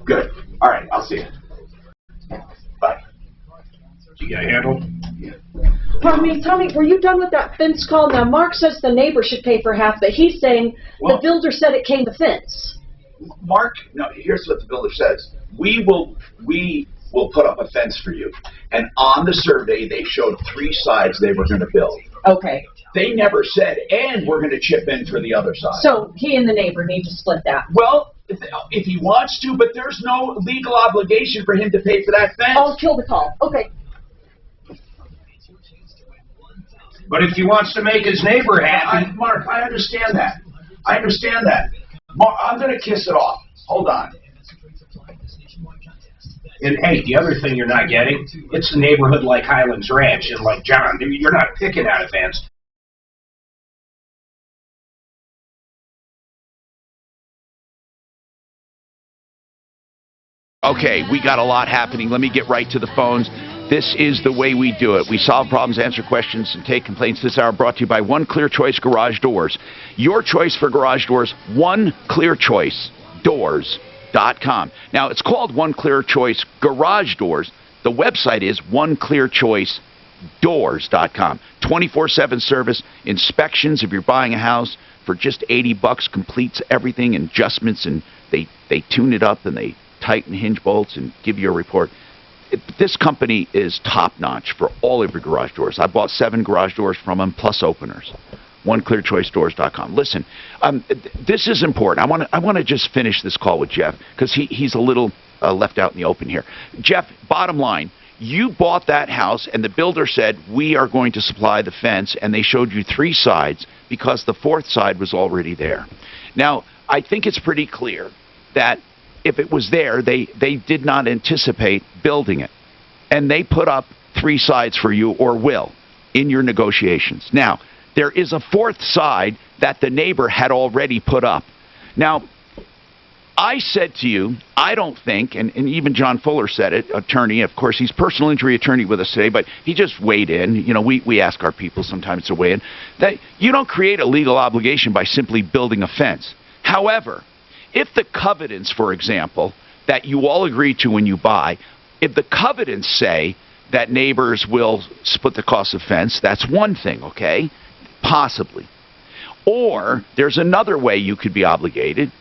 Good. All right, I'll see you. Bye. You got a handle? Tommy, were you done with that fence call? Now, Mark says the neighbor should pay for half, but he's saying the builder said it came to fence. Mark, no, here's what the builder says. We will put up a fence for you. And on the survey, they showed 3 sides they were going to build. Okay. They never said, and we're going to chip in for the other side. So he and the neighbor need to split that. Well, if he wants to, but there's no legal obligation for him to pay for that fence. I'll kill the call. Okay. But if he wants to make his neighbor happy... Mark, I understand that. I understand that. Mark, I'm going to kiss it off. Hold on. And hey, the other thing you're not getting, it's a neighborhood like Highlands Ranch and like John. You're not picking out a fence. Okay, we got a lot happening. Let me get right to the phones. This is the way we do it. We solve problems, answer questions, and take complaints. This hour brought to you by One Clear Choice Garage Doors. Your choice for garage doors, One Clear Choice Doors.com. Now, it's called One Clear Choice Garage Doors. The website is oneclearchoicedoors.com. 24/7 service, inspections if you're buying a house for just $80, completes everything, adjustments, and they tune it up and they tighten hinge bolts and give you a report. This company is top-notch for all of your garage doors. I bought 7 garage doors from them, plus openers. OneClearChoiceDoors.com. Listen, this is important. I want to just finish this call with Jeff, because he's a little left out in the open here. Jeff, bottom line, you bought that house, and the builder said, we are going to supply the fence, and they showed you 3 sides, because the 4th side was already there. Now, I think it's pretty clear that if it was there, they did not anticipate building it. And they put up 3 sides for you, or will, in your negotiations. Now, there is a 4th side that the neighbor had already put up. Now, I said to you, I don't think, and even John Fuller said it, attorney, of course, he's personal injury attorney with us today, but he just weighed in. You know, we ask our people sometimes to weigh in. That you don't create a legal obligation by simply building a fence. However, if the covenants, for example, that you all agree to when you buy, if the covenants say that neighbors will split the cost of fence, that's one thing, okay? Possibly. Or there's another way you could be obligated.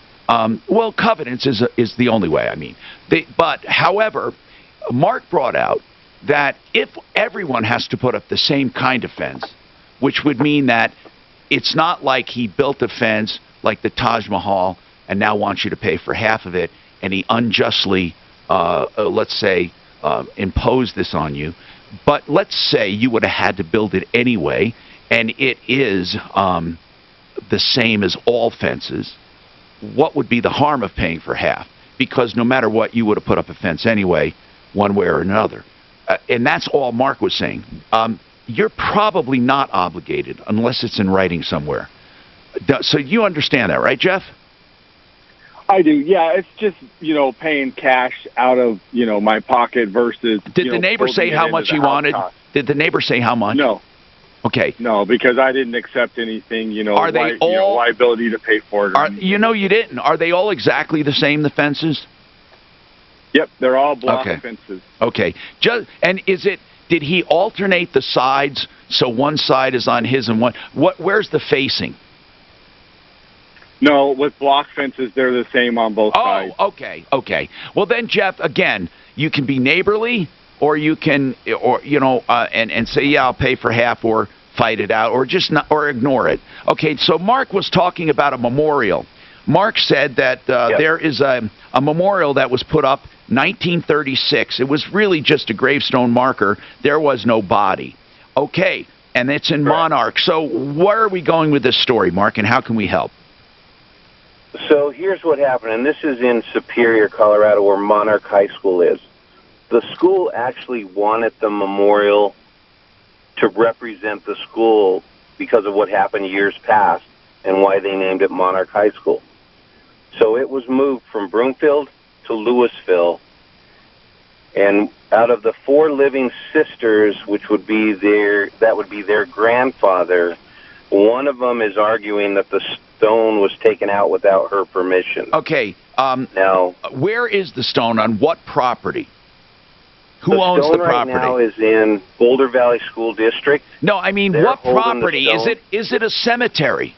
Well, covenants is the only way, I mean. But, however, Mark brought out that if everyone has to put up the same kind of fence, which would mean that it's not like he built a fence like the Taj Mahal and now wants you to pay for half of it, and he unjustly, let's say, imposed this on you. But let's say you would have had to build it anyway, and it is the same as all fences. What would be the harm of paying for half? Because no matter what, you would have put up a fence anyway, one way or another. And that's all Mark was saying. You're probably not obligated unless it's in writing somewhere. So you understand that, right, Jeff? I do, yeah. It's just, paying cash out of, my pocket versus... Did the neighbor say how much he wanted? Did the neighbor say how much? No. Okay. No, because I didn't accept anything, Are they all liability to pay for it. You didn't. Are they all exactly the same, the fences? Yep, they're all block fences. Okay. Did he alternate the sides so one side is on his and one? Where's the facing? No, with block fences, they're the same on both sides. Oh, okay. Well, then, Jeff, again, you can be neighborly, or you can, and say, yeah, I'll pay for half, or fight it out, or just not, or ignore it. Okay, so Mark was talking about a memorial. Mark said that there is a memorial that was put up 1936. It was really just a gravestone marker. There was no body. Okay, and it's in Monarch. So where are we going with this story, Mark, and how can we help? So here's what happened, and this is in Superior, Colorado, where Monarch High School is. The school actually wanted the memorial to represent the school because of what happened years past and why they named it Monarch High School. So it was moved from Broomfield to Louisville, and out of the 4 living sisters, which would be their grandfather, one of them is arguing that the stone was taken out without her permission. Okay. Now, where is the stone? On what property? Who owns the property? The stone right now is in Boulder Valley School District. No, I mean, what property? Is it a cemetery?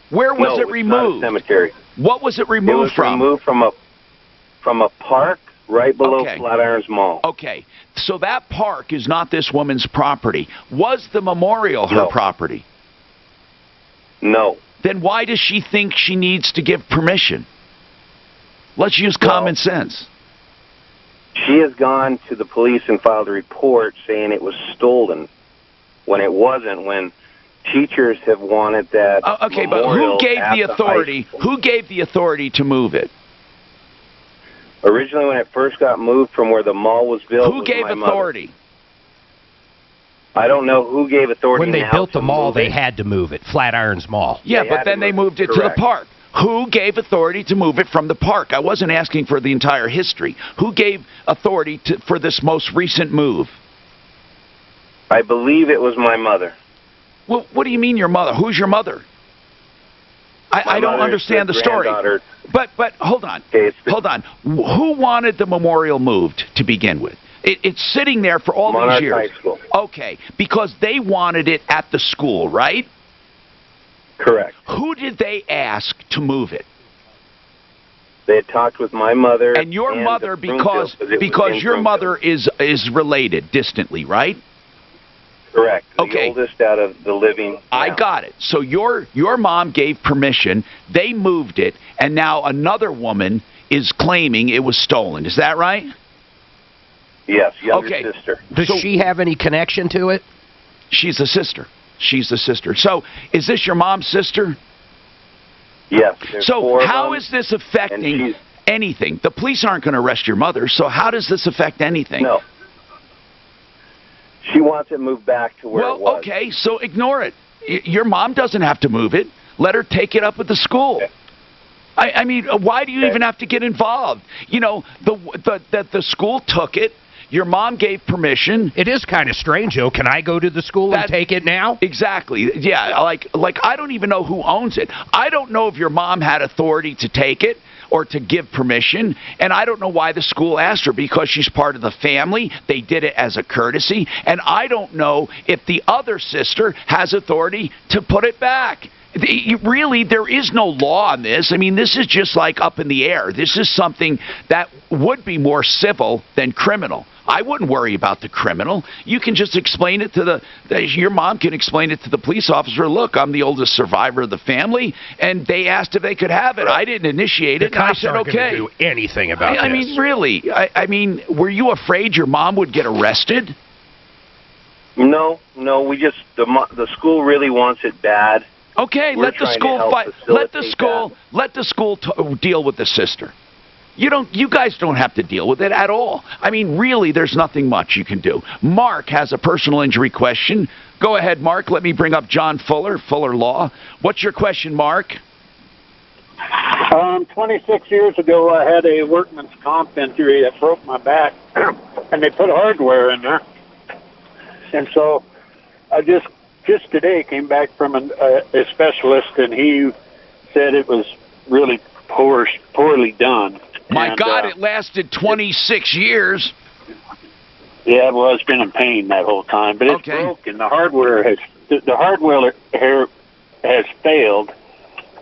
Where was it removed? No, it's not a cemetery. What was it removed from? It was removed from a park right below Flatirons Mall. Okay. So that park is not this woman's property. Was the memorial her property? No. Then why does she think she needs to give permission? Let's use common sense. She has gone to the police and filed a report saying it was stolen when it wasn't, when teachers have wanted that okay, but who gave the authority? Who gave the authority to move it? Originally, when it first got moved from where the mall was built, who gave authority? I don't know who gave authority. When they built the mall, they had to move it. Flatirons Mall. Yeah, but then they moved it to the park. Who gave authority to move it from the park? I wasn't asking for the entire history. Who gave authority for this most recent move? I believe it was my mother. Well, what do you mean your mother? Who's your mother? I don't understand the story. But hold on. Hold on. Who wanted the memorial moved to begin with? It's sitting there for all these years. High School. Okay, because they wanted it at the school, right? Correct. Who did they ask to move it? They had talked with my mother. And your mother, because your mother is related distantly, right? Correct. Okay. The oldest out of the living. I got it. So your mom gave permission, they moved it, and now another woman is claiming it was stolen. Is that right? Yes, younger sister. Does she have any connection to it? She's a sister. She's a sister. So is this your mom's sister? Yes. So how is this affecting anything? The police aren't going to arrest your mother, so how does this affect anything? No. She wants it moved back to where it was. Well, okay, so ignore it. Your mom doesn't have to move it. Let her take it up with the school. Okay. I mean, why do you even have to get involved? You know, the school took it. Your mom gave permission. It is kind of strange, though. Can I go to the school and take it now? Exactly. Yeah, like I don't even know who owns it. I don't know if your mom had authority to take it or to give permission, and I don't know why the school asked her, because she's part of the family. They did it as a courtesy, and I don't know if the other sister has authority to put it back. Really, there is no law on this. I mean, this is just like up in the air. This is something that would be more civil than criminal. I wouldn't worry about the criminal. You can just explain it to your mom can explain it to the police officer. Look, I'm the oldest survivor of the family, and they asked if they could have it. I didn't initiate it, and I said okay. The cops aren't going to do anything about this. I mean, really. I mean, were you afraid your mom would get arrested? No. We just the school really wants it bad. Okay, let the school fight. Let the school deal with the sister. You guys don't have to deal with it at all. I mean, really, there's nothing much you can do. Mark has a personal injury question. Go ahead, Mark. Let me bring up John Fuller, Fuller Law. What's your question, Mark? 26 years ago, I had a workman's comp injury that broke my back, and they put hardware in there. And so I just today came back from a specialist, and he said it was really poorly done. My God, it lasted 26 years. Yeah, well, it's been in pain that whole time, but it's broken. The hardware has failed,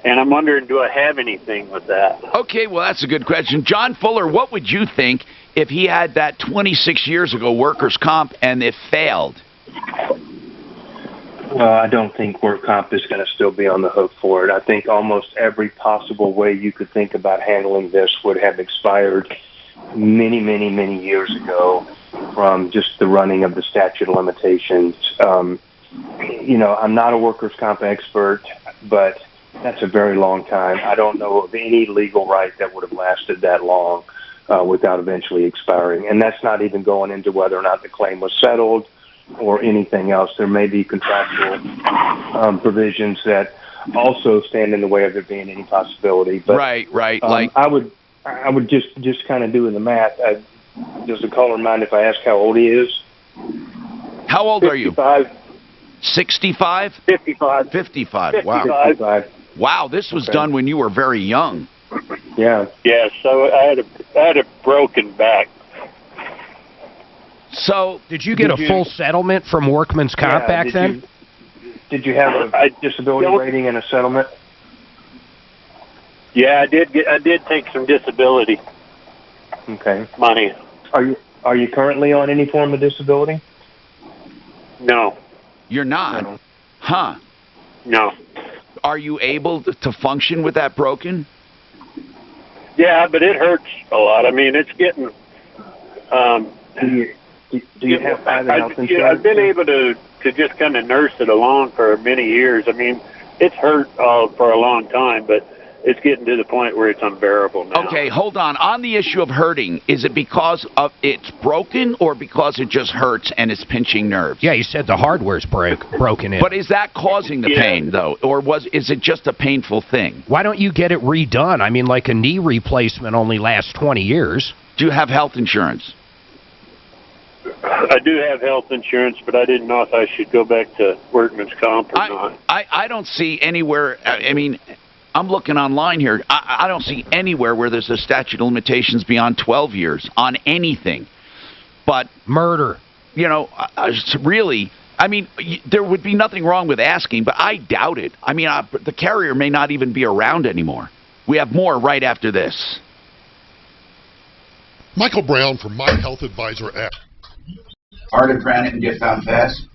and I'm wondering, do I have anything with that? Okay, well, that's a good question. John Fuller, what would you think if he had that 26 years ago workers' comp and it failed? Well, I don't think work comp is going to still be on the hook for it. I think almost every possible way you could think about handling this would have expired many, many, many years ago from just the running of the statute of limitations. You know, I'm not a workers' comp expert, but that's a very long time. I don't know of any legal right that would have lasted that long without eventually expiring. And that's not even going into whether or not the claim was settled or anything else. There may be contractual provisions that also stand in the way of there being any possibility. But, right. I would just kind of doing the math. Does the caller mind if I ask how old he is? How old are you? 65. 55. 55. Wow. 55. Wow, this was done when you were very young. Yeah. Yeah. So I had a broken back. So did you get a full settlement from Workman's Comp back then? Did you have a disability rating and a settlement? Yeah, I did take some disability. Okay. Money. Are you currently on any form of disability? No. You're not? No. Huh. No. Are you able to function with that broken? Yeah, but it hurts a lot. I mean, it's getting... Do you have private health insurance? I've been able to just kind of nurse it along for many years. I mean, it's hurt for a long time, but it's getting to the point where it's unbearable now. Okay, hold on. On the issue of hurting, is it because of it's broken or because it just hurts and it's pinching nerves? Yeah, you said the hardware's broken in. But is that causing the pain, though? Or is it just a painful thing? Why don't you get it redone? I mean, like a knee replacement only lasts 20 years. Do you have health insurance? I do have health insurance, but I didn't know if I should go back to Workman's Comp or not. I don't see anywhere, I mean, I'm looking online here. I don't see anywhere where there's a statute of limitations beyond 12 years on anything. But murder, you know, really, I mean, there would be nothing wrong with asking, but I doubt it. I mean, the carrier may not even be around anymore. We have more right after this. Michael Brown from My Health Advisor app. Hard to grant it and get found fast.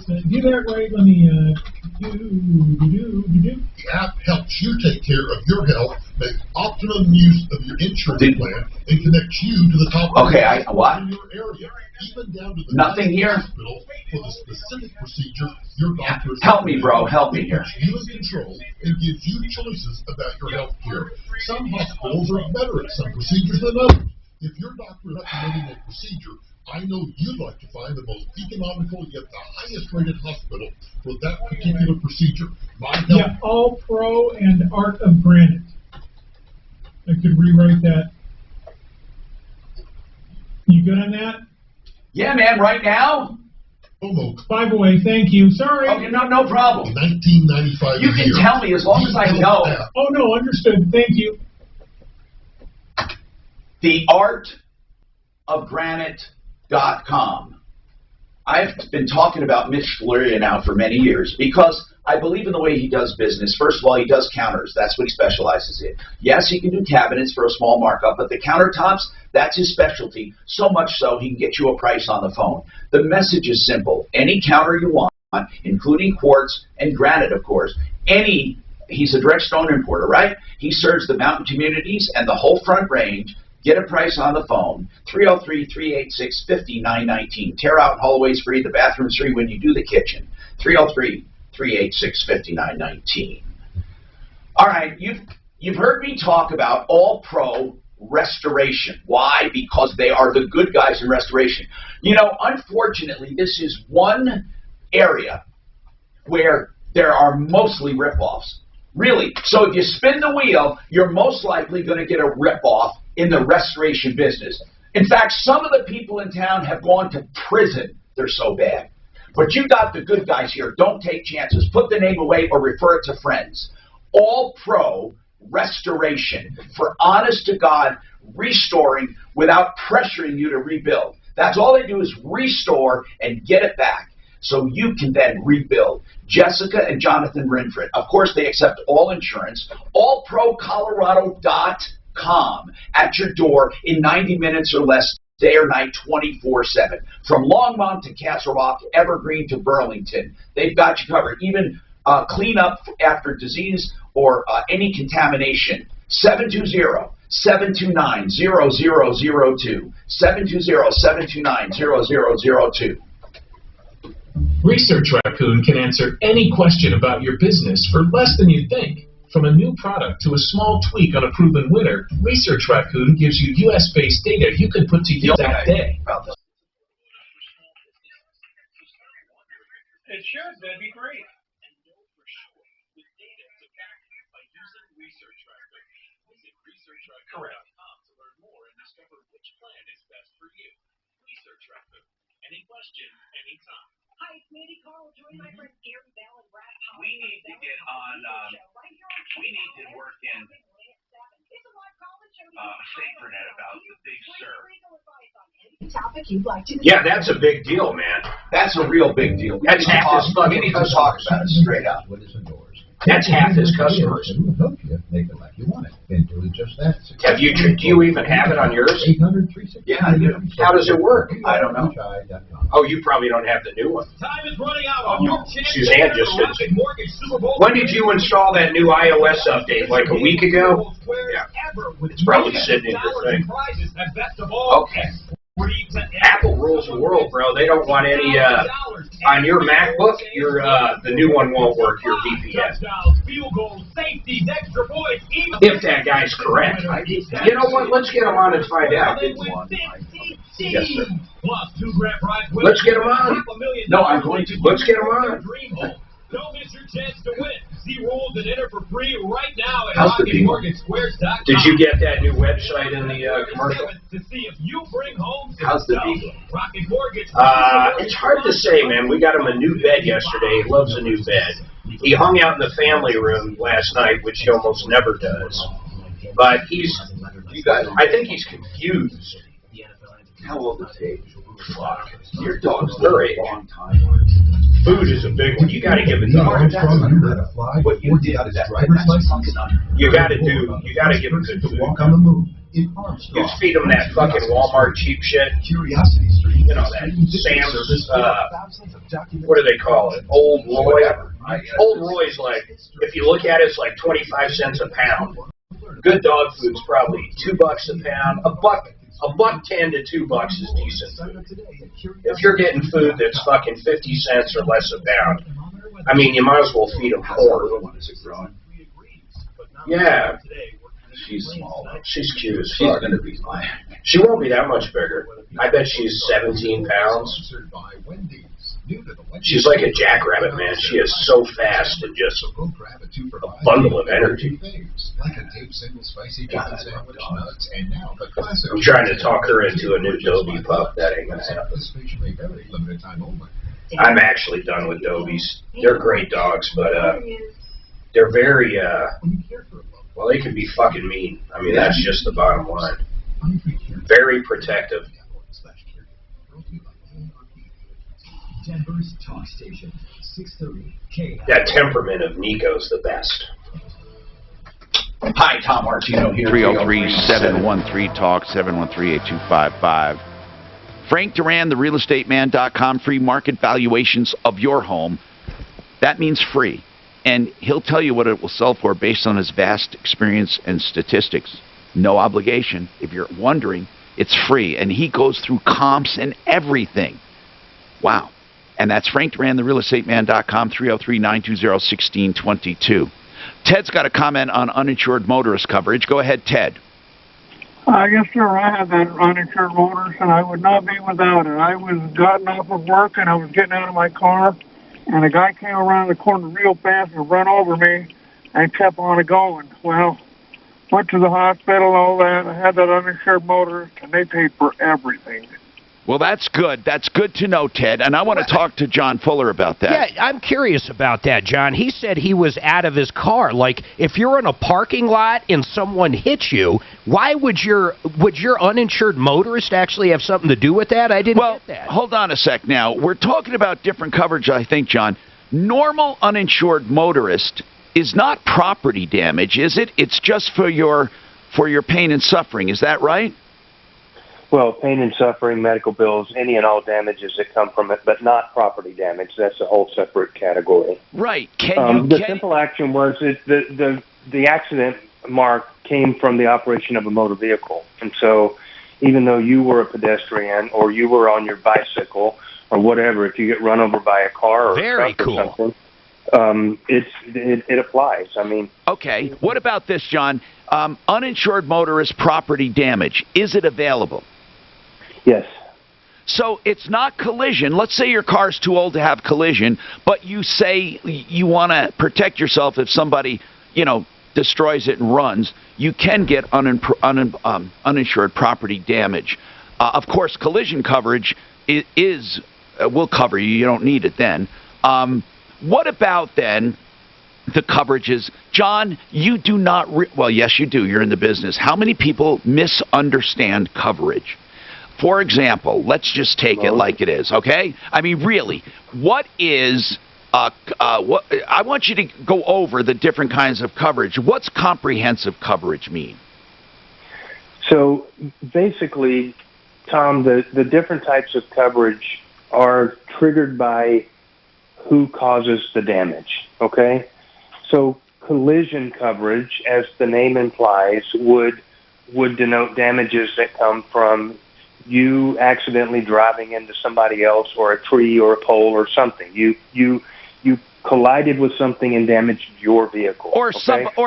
Do that right. Let me do. The app helps you take care of your health, make optimum use of your insurance plan, and connects you to the top what? in your area, even down to the nothing here. Hospital for the specific procedure your doctor. Help me, bro. Help me here. You in control and gives you choices about your health care. Some hospitals are better at some procedures than others. If your doctor is recommending a procedure, I know you'd like to find the most economical yet the highest rated hospital for that particular procedure. Yeah, All Pro and Art of Granite. I could rewrite that. You good on that? Yeah, man, right now? By the way, thank you. Sorry. Okay, no problem. 1995. You can tell me as long as I know. Oh, no, understood. Thank you. TheArtOfGranite.com. I've been talking about Mitch Floria now for many years because I believe in the way he does business. First of all, he does counters. That's what he specializes in. Yes, he can do cabinets for a small markup, but the countertops, that's his specialty, so much so he can get you a price on the phone. The message is simple. Any counter you want, including quartz and granite, of course, he's a direct stone importer, right? He serves the mountain communities and the whole Front Range. Get a price on the phone, 303-386-5919. Tear out hallways free, the bathroom's free when you do the kitchen. 303-386-5919. All right, you've heard me talk about All Pro Restoration. Why? Because they are the good guys in restoration. You know, unfortunately, this is one area where there are mostly ripoffs. Really. So if you spin the wheel, you're most likely going to get a ripoff in the restoration business. In fact, some of the people in town have gone to prison. They're so bad. But you got the good guys here. Don't take chances. Put the name away or refer it to friends. All Pro Restoration for honest-to-God restoring without pressuring you to rebuild. That's all they do is restore and get it back so you can then rebuild. Jessica and Jonathan Rinfred. Of course, they accept all insurance. AllProColorado.com at your door in 90 minutes or less, day or night, 24/7. From Longmont to Castle Rock, Evergreen to Burlington, they've got you covered. Even clean up after disease or any contamination. 720-729-0002. 720-729-0002. Research Raccoon can answer any question about your business for less than you think. From a new product to a small tweak on a proven winner, Research Raccoon gives you US-based data you can put to use that day. It should. That'd be great. Correct. To learn more and discover which plan is best for you. Research Raccoon. Any question, anytime. Hi, it's Mandy Carl. Join my friend Gary Bell and Brad. We need to get on, we need to work in SaferNet about the Big Sur. Topic you'd like to Yeah, that's a big deal, man. That's a real big deal. That's half his We need to talk about it straight up. That's half his customers. Make it like you want it. And do just that. Do you even have it on yours? 800-360. Yeah, I do. How does it work? I don't know. Oh, you probably don't have the new one. Time is running out on your chance. Suzanne just did. Mortgage Super Bowl. When did you install that new iOS update? Like a week ago? Yeah. It's probably sitting in your thing. Okay. Apple rules the world, bro. They don't want any, on your MacBook, the new one won't work, your VPN. If that guy's correct. You know what? Let's get him on and find out. Yes, sir. Let's get him on. No, I'm going to. Let's get him on. Don't miss your chance to win. See rules and enter for free right now at RocketMortgageSquares.com. Did you get that new website in the commercial? To see if you bring home how's the Beagle? Rocket Mortgage. It's hard to say, man. We got him a new bed yesterday. He loves a new bed. He hung out in the family room last night, which he almost never does. But I think he's confused. How old is he? Fuck. Your dog's very long time. Food is a big one. You got to give a dog. What you did is that you got to give him good food. Walk on the move. You feed them that fucking Walmart cheap shit. Curiosity Street. You know, that Sam's, what do they call it? Old Roy. Old Roy's like, if you look at it, it's like 25 cents a pound. Good dog food's probably $2 a pound. $1.10 to $2 is decent. If you're getting food that's fucking 50 cents or less a pound, I mean, you might as well feed them corn. Yeah. She's small. She's cute as She's fuck. going to be fine. She won't be that much bigger. I bet she's 17 pounds. She's like a jackrabbit, man. She is so fast and just a bundle of energy. I'm trying to talk her into a new Dobie pup. That ain't gonna happen. I'm actually done with Dobies. They're great dogs, but they're very well, they can be fucking mean. I mean, that's just the bottom line. Very protective. Denver's Talk Station, 630 K. That temperament of Nico's the best. Hi, Tom Martino here. 303-713-TALK, 713-8255. Frank Duran, therealestateman.com, free market valuations of your home. That means free. And he'll tell you what it will sell for based on his vast experience and statistics. No obligation. If you're wondering, it's free. And he goes through comps and everything. Wow. And that's Frank Duran, therealestateman.com, 303-920-1622. Ted's got a comment on uninsured motorist coverage. Go ahead, Ted. Yes, sir. I have that uninsured motorist, and I would not be without it. I was gotten off of work, and I was getting out of my car, and a guy came around the corner real fast and run over me and kept on going. Well, went to the hospital and all that. I had that uninsured motorist, and they paid for everything. Well, that's good. That's good to know, Ted. And I want to talk to John Fuller about that. Yeah, I'm curious about that, John. He said he was out of his car. Like, if you're in a parking lot and someone hits you, why would your uninsured motorist actually have something to do with that? I didn't get that. Hold on a sec now. We're talking about different coverage, I think, John. Normal uninsured motorist is not property damage, is it? It's just for your pain and suffering. Is that right? Well, pain and suffering, medical bills, any and all damages that come from it, but not property damage. That's a whole separate category. Right. The simple action was that the accident, Mark, came from the operation of a motor vehicle. And so even though you were a pedestrian or you were on your bicycle or whatever, if you get run over by a car or Very truck cool. or something, it applies. I mean, okay. What about this, John? Uninsured motorist property damage. Is it available? Yes. So it's not collision. Let's say your car's too old to have collision, but you say you want to protect yourself if somebody, destroys it and runs. You can get uninsured property damage. Of course, collision coverage will cover you. You don't need it then. What about then the coverages? John, you do not... well, yes, you do. You're in the business. How many people misunderstand coverage? For example, let's just take it like it is, okay? I mean, really, what is... I want you to go over the different kinds of coverage. What's comprehensive coverage mean? So basically, Tom, the different types of coverage are triggered by who causes the damage, okay? So collision coverage, as the name implies, would denote damages that come from you accidentally driving into somebody else or a tree or a pole or something. You collided with something and damaged your vehicle. Or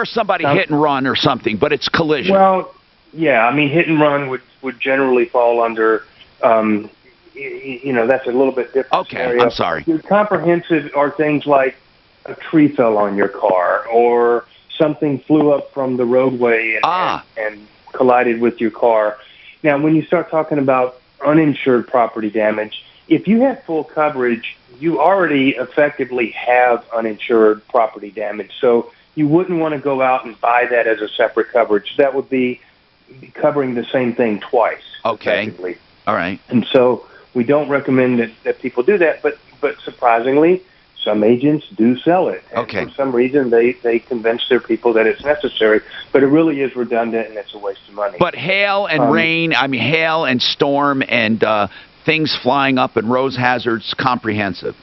somebody hit and run or something, but it's collision. Well, yeah, I mean, hit and run would generally fall under, that's a little bit different scenario. I'm sorry. Comprehensive are things like a tree fell on your car or something flew up from the roadway and collided with your car. Now, when you start talking about uninsured property damage, if you have full coverage, you already effectively have uninsured property damage. So you wouldn't want to go out and buy that as a separate coverage. That would be covering the same thing twice. Okay. All right. And so we don't recommend that people do that, but surprisingly, some agents do sell it. And for some reason, they convince their people that it's necessary, but it really is redundant and it's a waste of money. But hail and rain, hail and storm and things flying up and road hazards, comprehensive.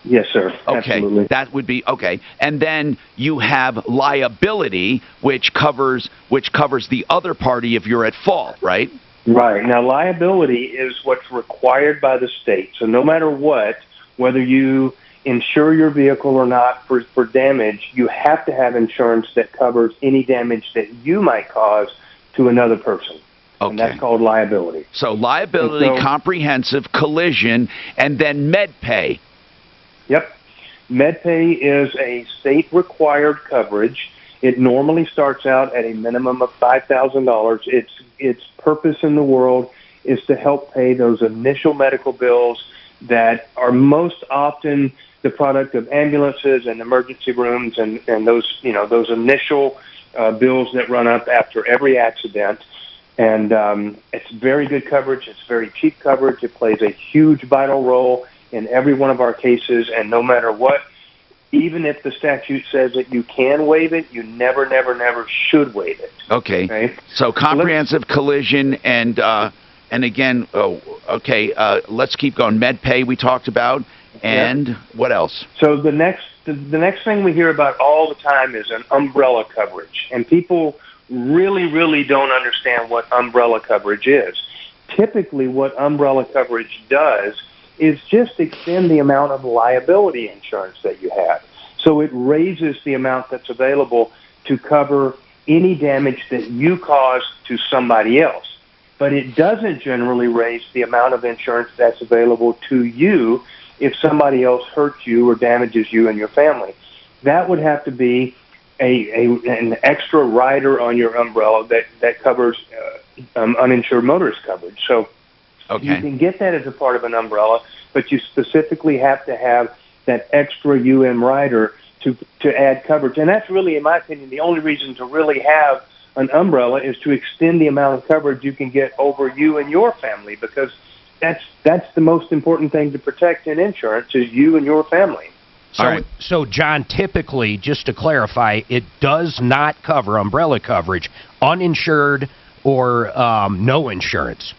Yes, sir. Okay, Absolutely. that would be okay. And then you have liability, which covers the other party if you're at fault, right? Right. Now, liability is what's required by the state. So no matter what, whether you insure your vehicle or not for damage, you have to have insurance that covers any damage that you might cause to another person. Okay. And that's called liability. So liability, comprehensive, collision, and then Medpay. Yep. Medpay is a state-required coverage. It normally starts out at a minimum of $5,000. Its purpose in the world is to help pay those initial medical bills that are most often the product of ambulances and emergency rooms and those initial bills that run up after every accident. And it's very good coverage. It's very cheap coverage. It plays a huge vital role in every one of our cases. And no matter what, even if the statute says that you can waive it, you never, never, never should waive it. Okay. Right? So comprehensive collision and again, let's keep going. Medpay we talked about, and what else? So the next thing we hear about all the time is an umbrella coverage, and people really, really don't understand what umbrella coverage is. Typically, what umbrella coverage does is just extend the amount of liability insurance that you have. So it raises the amount that's available to cover any damage that you cause to somebody else. But it doesn't generally raise the amount of insurance that's available to you if somebody else hurts you or damages you and your family. That would have to be an extra rider on your umbrella that covers uninsured motorist coverage. So you can get that as a part of an umbrella, but you specifically have to have that extra rider to add coverage. And that's really, in my opinion, the only reason to really have an umbrella is to extend the amount of coverage you can get over you and your family, because that's the most important thing to protect in insurance is you and your family. So, John, typically, just to clarify, it does not cover umbrella coverage, uninsured or no insurance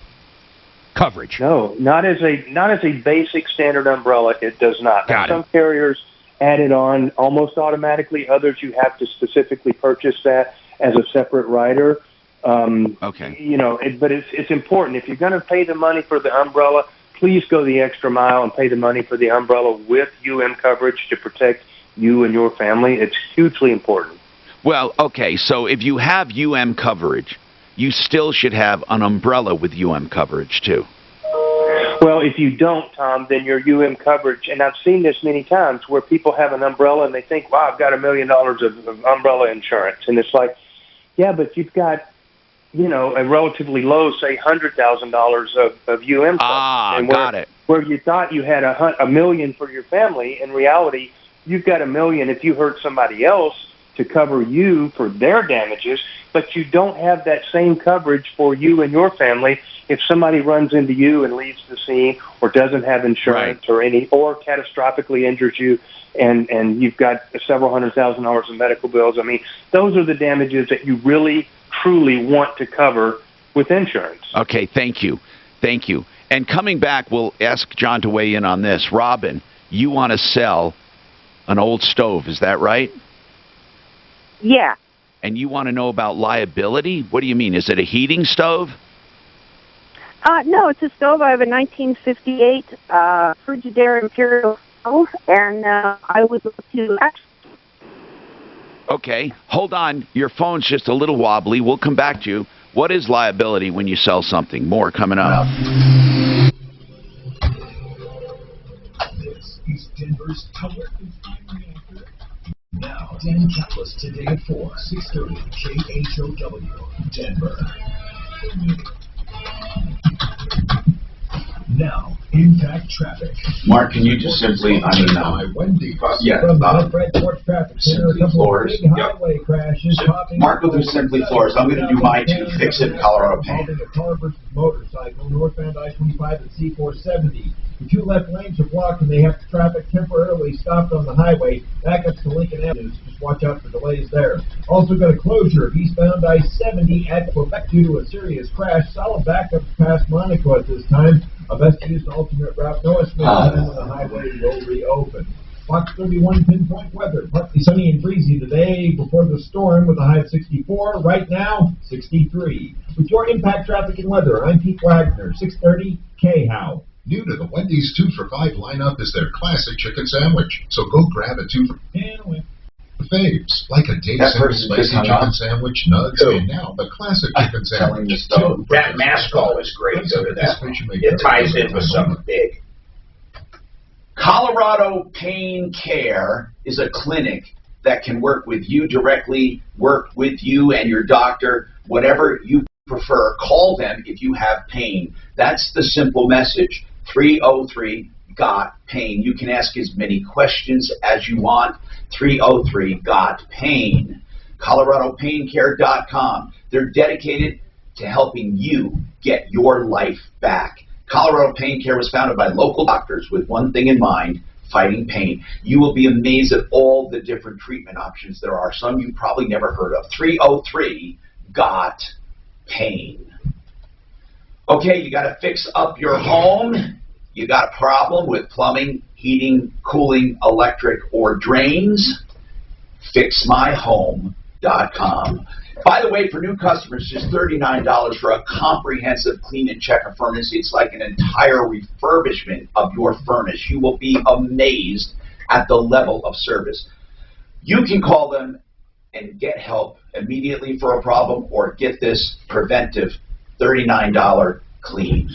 coverage. No, not as a basic standard umbrella. It does not. Some carriers add it on almost automatically. Others, you have to specifically purchase that as a separate rider. You know, but it's important. If you're going to pay the money for the umbrella, please go the extra mile and pay the money for the umbrella with coverage to protect you and your family. It's hugely important. Well, okay, so if you have coverage, you still should have an umbrella with coverage too. Well, if you don't, Tom, then your coverage, and I've seen this many times where people have an umbrella and they think, wow, I've got $1 million of umbrella insurance. And it's like, yeah, but you've got, you know, a relatively low, say, $100,000 of coverage. And got it. Where you thought you had $1 million for your family, in reality, you've got $1 million if you hurt somebody else to cover you for their damages, but you don't have that same coverage for you and your family if somebody runs into you and leaves the scene or doesn't have insurance or catastrophically injures you and you've got several $100,000 of medical bills. I mean, those are the damages that you really, truly want to cover with insurance. Okay, thank you. Thank you. And coming back, we'll ask John to weigh in on this. Robin, you want to sell an old stove, is that right? Yeah. And you want to know about liability? What do you mean? Is it a heating stove? No, it's a stove. I have a 1958 Frigidaire Imperial stove, and I would like to Okay, hold on. Your phone's just a little wobbly. We'll come back to you. What is liability when you sell something? More coming up. This is Denver's Public. Now, Dan Catless today at 4, 6:30, KHOW, Denver. Now, impact traffic. Mark, can you just simply, Wendy. Yeah, Simply Floors. Yep. Mark will do Simply Floors. I'm going to do mine too. Fix It, Colorado Paint. A car versus motorcycle, northbound I-25 and C-470. The two left lanes are blocked and they have traffic temporarily stopped on the highway. Backups to Lincoln Avenue. Just watch out for delays there. Also got a closure of eastbound I-70 at Quebec due to a serious crash. Solid backups past Monaco at this time. A best used alternate route. No estimate time when the highway will reopen. Fox 31 pinpoint weather. Partly sunny and breezy today before the storm with a high of 64. Right now, 63. With your impact traffic and weather, I'm Pete Wagner, 630 K-How. New to the Wendy's 2 for $5 lineup is their classic chicken sandwich. So go grab a 2 for faves, like a Dave Simmons spicy chicken sandwich, nugs, and now the classic chicken sandwich. That mask call is great. Go to that. It ties in with something big. Colorado Pain Care is a clinic that can work with you directly, work with you and your doctor, whatever you prefer. Call them if you have pain. That's the simple message. 303-GOT-PAIN. You can ask as many questions as you want. 303-GOT-PAIN. ColoradoPainCare.com. They're dedicated to helping you get your life back. Colorado Pain Care was founded by local doctors with one thing in mind, fighting pain. You will be amazed at all the different treatment options there are, some you probably never heard of. 303-GOT-PAIN. Okay, you got to fix up your home. You got a problem with plumbing, heating, cooling, electric, or drains? FixMyHome.com. By the way, for new customers, just $39 for a comprehensive clean and check of furnace. It's like an entire refurbishment of your furnace. You will be amazed at the level of service. You can call them and get help immediately for a problem, or get this preventive $39 clean.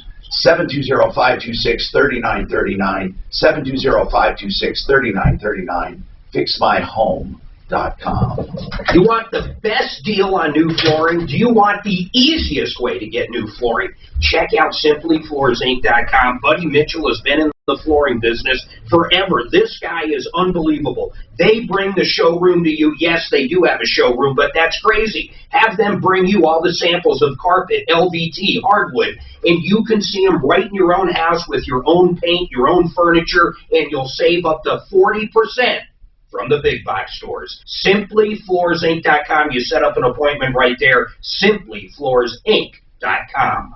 720-526-3939. 720-526-3939. FixMyHome.com. You want the best deal on new flooring? Do you want the easiest way to get new flooring? Check out simplyfloorsinc.com. Buddy Mitchell has been in the flooring business forever. This guy is unbelievable. They bring the showroom to you. Yes, they do have a showroom, but that's crazy. Have them bring you all the samples of carpet, LVT, hardwood, and you can see them right in your own house with your own paint, your own furniture, and you'll save up to 40% from the big box stores. Simplyfloorsinc.com. You set up an appointment right there. Simplyfloorsinc.com.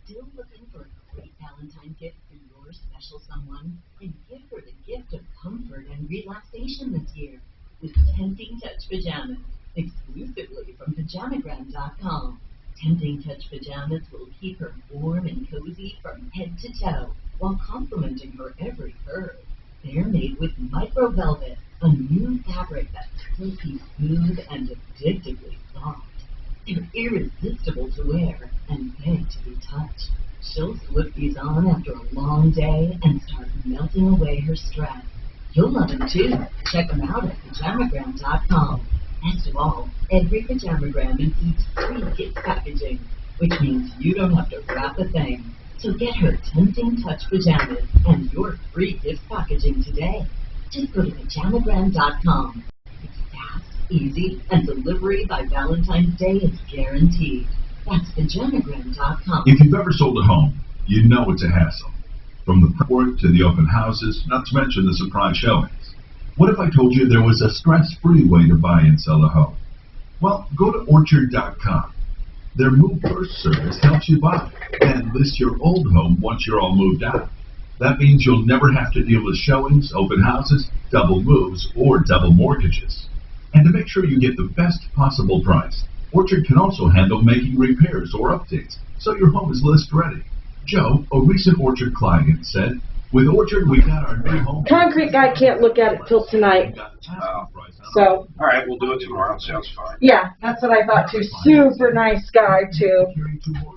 Still looking for a great Valentine gift for your special someone? And give her the gift of comfort and relaxation this year with Tempting Touch Pajamas, exclusively from Pajamagram.com. Tempting Touch Pajamas will keep her warm and cozy from head to toe while complimenting her every curve. They're made with micro-velvet, a new fabric that's silky smooth and addictively soft. They're irresistible to wear and beg to be touched. She'll slip these on after a long day and start melting away her stress. You'll love them too. Check them out at Pajamagram.com. Best of all, every Pajamagram includes free gift packaging, which means you don't have to wrap a thing. So get her Tempting Touch Pajamas and your free gift packaging today. Just go to Pajamagram.com. It's fast, easy, and delivery by Valentine's Day is guaranteed. That's Pajamagram.com. If you've ever sold a home, you know it's a hassle. From the prep work to the open houses, not to mention the surprise showings. What if I told you there was a stress-free way to buy and sell a home? Well, go to Orchard.com. Their Move First service helps you buy and list your old home once you're all moved out. That means you'll never have to deal with showings, open houses, double moves, or double mortgages. And to make sure you get the best possible price, Orchard can also handle making repairs or updates, so your home is list ready. Joe, a recent Orchard client, said, "With Orchard, we got our new home." Concrete guy can't look at it till tonight. So. All right, we'll do it tomorrow. Sounds fine. Yeah, that's what I thought too. Super nice guy too.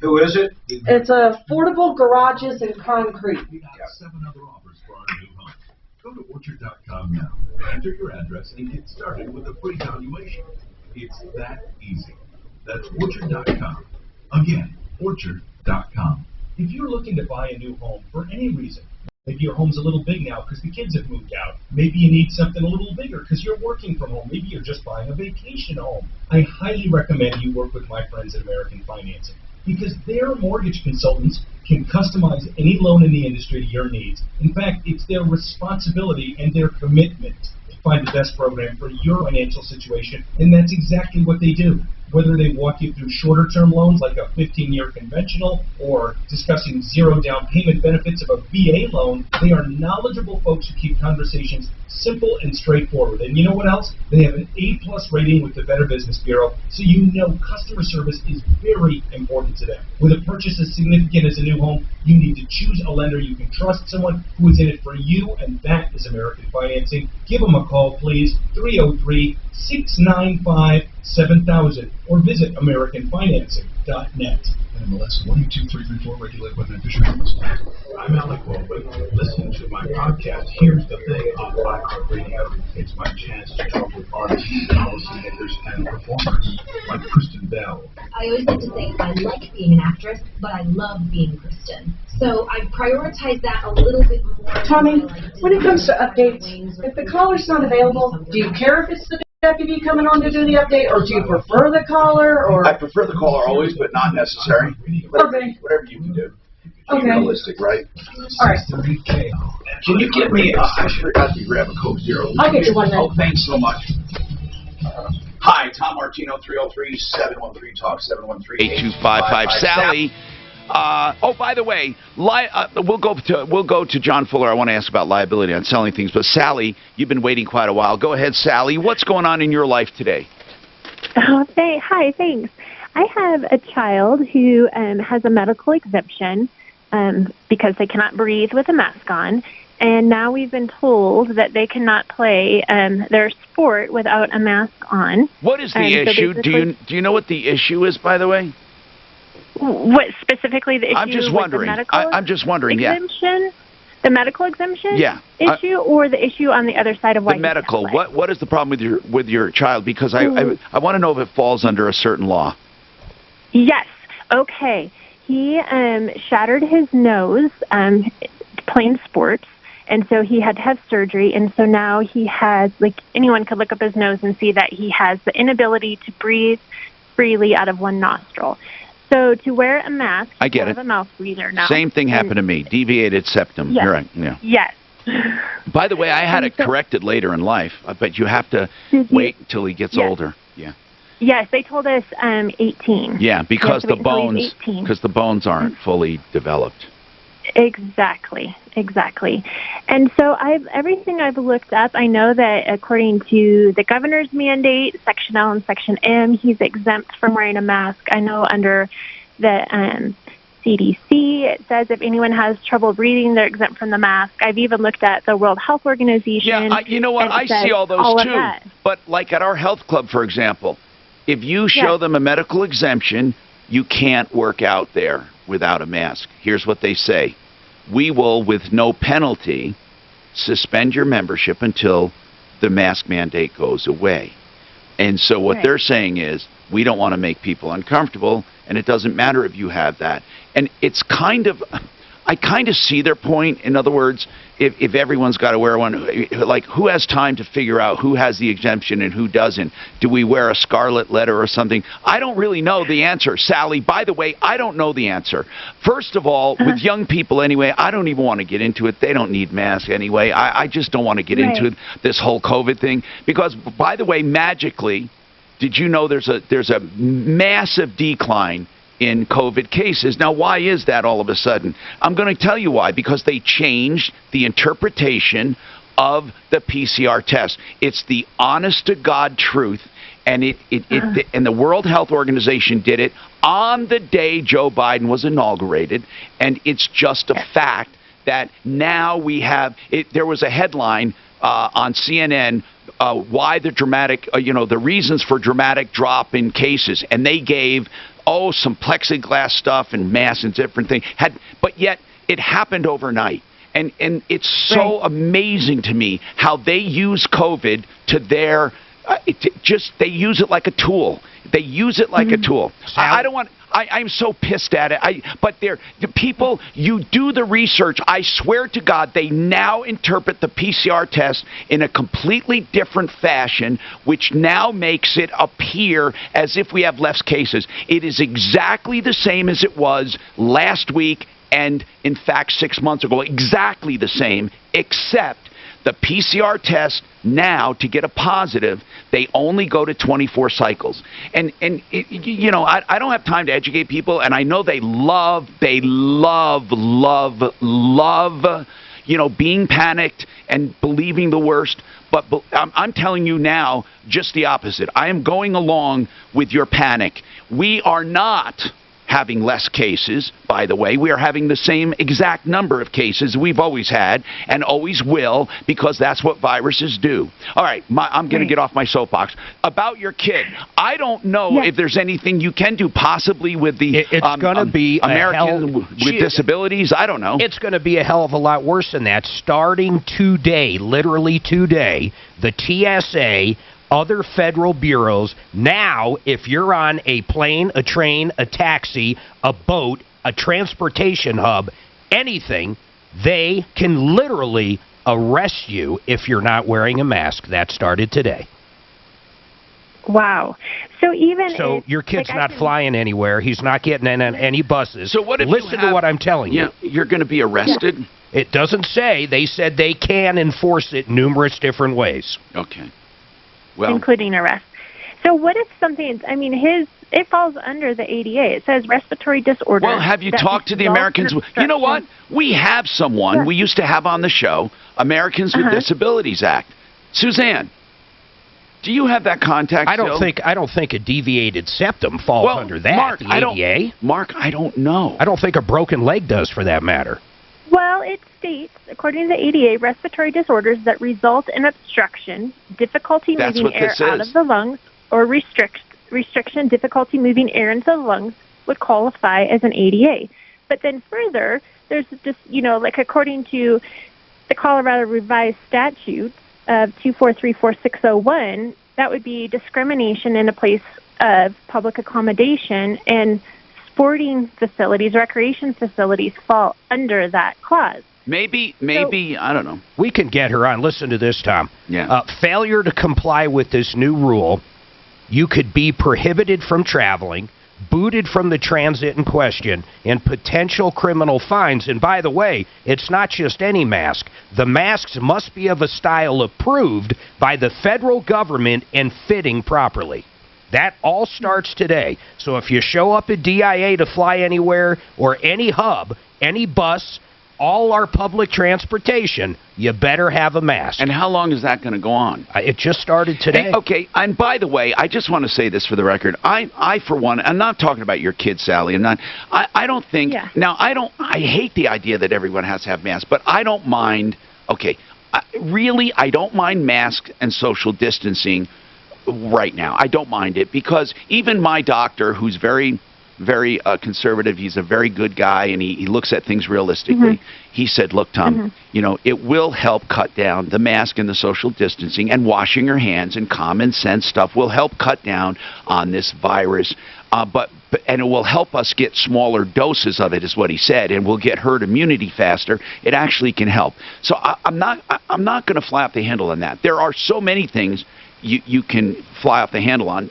Who is it? It's affordable garages and concrete. We got 7 other offers for our new home. Go to Orchard.com now, enter your address, and get started with a free valuation. It's that easy. That's Orchard.com. Again, Orchard.com. If you're looking to buy a new home for any reason, maybe your home's a little big now because the kids have moved out. Maybe you need something a little bigger because you're working from home. Maybe you're just buying a vacation home. I highly recommend you work with my friends at American Financing because their mortgage consultants can customize any loan in the industry to your needs. In fact, it's their responsibility and their commitment to find the best program for your financial situation, and that's exactly what they do. Whether they walk you through shorter-term loans like a 15-year conventional or discussing zero down payment benefits of a VA loan, they are knowledgeable folks who keep conversations simple and straightforward. And you know what else? They have an A+ rating with the Better Business Bureau, so you know customer service is very important to them. With a purchase as significant as a new home, you need to choose a lender you can trust, someone who is in it for you, and that is American Financing. Give them a call, please, 303-695-7000, or visit AmericanFinancing.net. NMLS 122334, regulated by beneficiaries. I'm Alec Baldwin. Listen to my podcast, Here's the Thing, on Blackheart Radio. It's my chance to talk with artists, policymakers, and performers like Kristen Bell. I always like to say I like being an actress, but I love being Kristen. So I prioritize that a little bit more. Tommy, when it comes to updates, if the caller's not available, do you care if it's the deputy coming on to do the update, or do you prefer the caller? Or I prefer the caller always, but not necessary. Okay. Whatever you can do. Okay. Realistic, right? All right. Can you get me? I forgot to grab a Coke Zero. I'll get you one then. Oh, thanks so much. Hi, Tom Martino, 303-713-TALK, 713-8255. Sally. Oh, by the way, we'll go to John Fuller. I want to ask about liability on selling things. But Sally, you've been waiting quite a while. Go ahead, Sally. What's going on in your life today? Hi, thanks. I have a child who has a medical exemption because they cannot breathe with a mask on. And now we've been told that they cannot play their sport without a mask on. What is the issue? Do you know what the issue is, by the way? What specifically the issue I'm just wondering. with the medical I'm just wondering, exemption? The medical exemption Yeah. issue, or the issue on the other side of why The medical. What is the problem with your child? Because I want to know if it falls under a certain law. Yes. Okay. He shattered his nose playing sports, and so he had to have surgery. And so now he has, like, anyone could look up his nose and see that he has the inability to breathe freely out of one nostril. So to wear a mask, I get it. Have a mouth breather now. Same thing happened to me. Deviated septum. Yes. You're right. Yeah. Yes. By the way, I had it corrected later in life, but you have to wait until he gets older. Yeah. Yes, they told us 18. Yeah, because the bones aren't fully developed. Exactly. And so everything I've looked up, I know that according to the governor's mandate, Section L and Section M, he's exempt from wearing a mask. I know under the CDC, it says if anyone has trouble breathing, they're exempt from the mask. I've even looked at the World Health Organization. Yeah, you know what? I see all those too. But like at our health club, for example, if you show them a medical exemption, you can't work out there without a mask. Here's what they say. We will, with no penalty, suspend your membership until the mask mandate goes away. And so what they're saying is, we don't want to make people uncomfortable, and it doesn't matter if you have that. And it's I kind of see their point. In other words, if everyone's got to wear one, like, who has time to figure out who has the exemption and who doesn't? Do we wear a scarlet letter or something? I don't really know the answer, Sally. By the way, I don't know the answer. First of all, with young people anyway, I don't even want to get into it. They don't need masks anyway. I just don't want to get into this whole COVID thing. Because, by the way, magically, did you know there's a massive decline in COVID cases? Now, why is that all of a sudden? I'm going to tell you why. Because they changed the interpretation of the PCR test. It's the honest-to-God truth, and and the World Health Organization did it on the day Joe Biden was inaugurated, and it's just a fact that now we have there was a headline on CNN, why the dramatic, the reasons for dramatic drop in cases, and they gave some plexiglass stuff and masks and different things. But yet it happened overnight. And it's so amazing to me how they use COVID to their they use it like a tool. They use it like a tool. I don't want. I'm so pissed at it. But the people, you do the research. I swear to God, they now interpret the PCR test in a completely different fashion, which now makes it appear as if we have less cases. It is exactly the same as it was last week and, in fact, 6 months ago. Exactly the same, except the PCR test now, to get a positive, they only go to 24 cycles. And I don't have time to educate people, and I know they love, being panicked and believing the worst. But I'm telling you now, just the opposite. I am going along with your panic. We are not having less cases, by the way. We are having the same exact number of cases we've always had and always will, because that's what viruses do. All right, I'm going to get off my soapbox. About your kid, I don't know if there's anything you can do, possibly with the it's going to be American with disabilities. I don't know. It's going to be a hell of a lot worse than that. Starting today, literally today, the TSA, other federal bureaus, now, if you're on a plane, a train, a taxi, a boat, a transportation hub, anything, they can literally arrest you if you're not wearing a mask. That started today. Wow. So your kid's not flying anywhere. He's not getting in any buses. So what if Listen to what I'm telling you. You're going to be arrested? Yeah. It doesn't say. They said they can enforce it numerous different ways. Okay. Well, including arrest. So what if something, it falls under the ADA. It says respiratory disorder. Well, have you talked to the Americans? You know what? We have someone we used to have on the show, Americans with Disabilities Act. Suzanne, do you have that contact? I don't think a deviated septum falls under that. Mark, the ADA. I don't know. I don't think a broken leg does, for that matter. Well, it states, according to the ADA, respiratory disorders that result in obstruction, difficulty moving air out of the lungs, or restriction, difficulty moving air into the lungs would qualify as an ADA. But then further, there's just, like according to the Colorado Revised Statute of 2434601, that would be discrimination in a place of public accommodation, and sporting facilities, recreation facilities fall under that clause. Maybe, I don't know. We can get her on. Listen to this, Tom. Yeah. Failure to comply with this new rule, you could be prohibited from traveling, booted from the transit in question, and potential criminal fines. And by the way, it's not just any mask. The masks must be of a style approved by the federal government and fitting properly. That all starts today. So if you show up at DIA to fly anywhere, or any hub, any bus, all our public transportation, you better have a mask. And how long is that going to go on? It just started today. Hey, okay, and by the way, I just want to say this for the record. I for one, I'm not talking about your kids, Sally. I don't think, now I hate the idea that everyone has to have masks, but I don't mind, I don't mind masks and social distancing right now. I don't mind it, because even my doctor, who's very conservative, he's a very good guy, and he looks at things realistically. He said, look, Tom, it will help cut down the mask and the social distancing, and washing your hands and common sense stuff will help cut down on this virus, and it will help us get smaller doses of it, is what he said, and we'll get herd immunity faster. It actually can help. So I'm not going to fly off the handle on that. There are so many things you can fly off the handle on.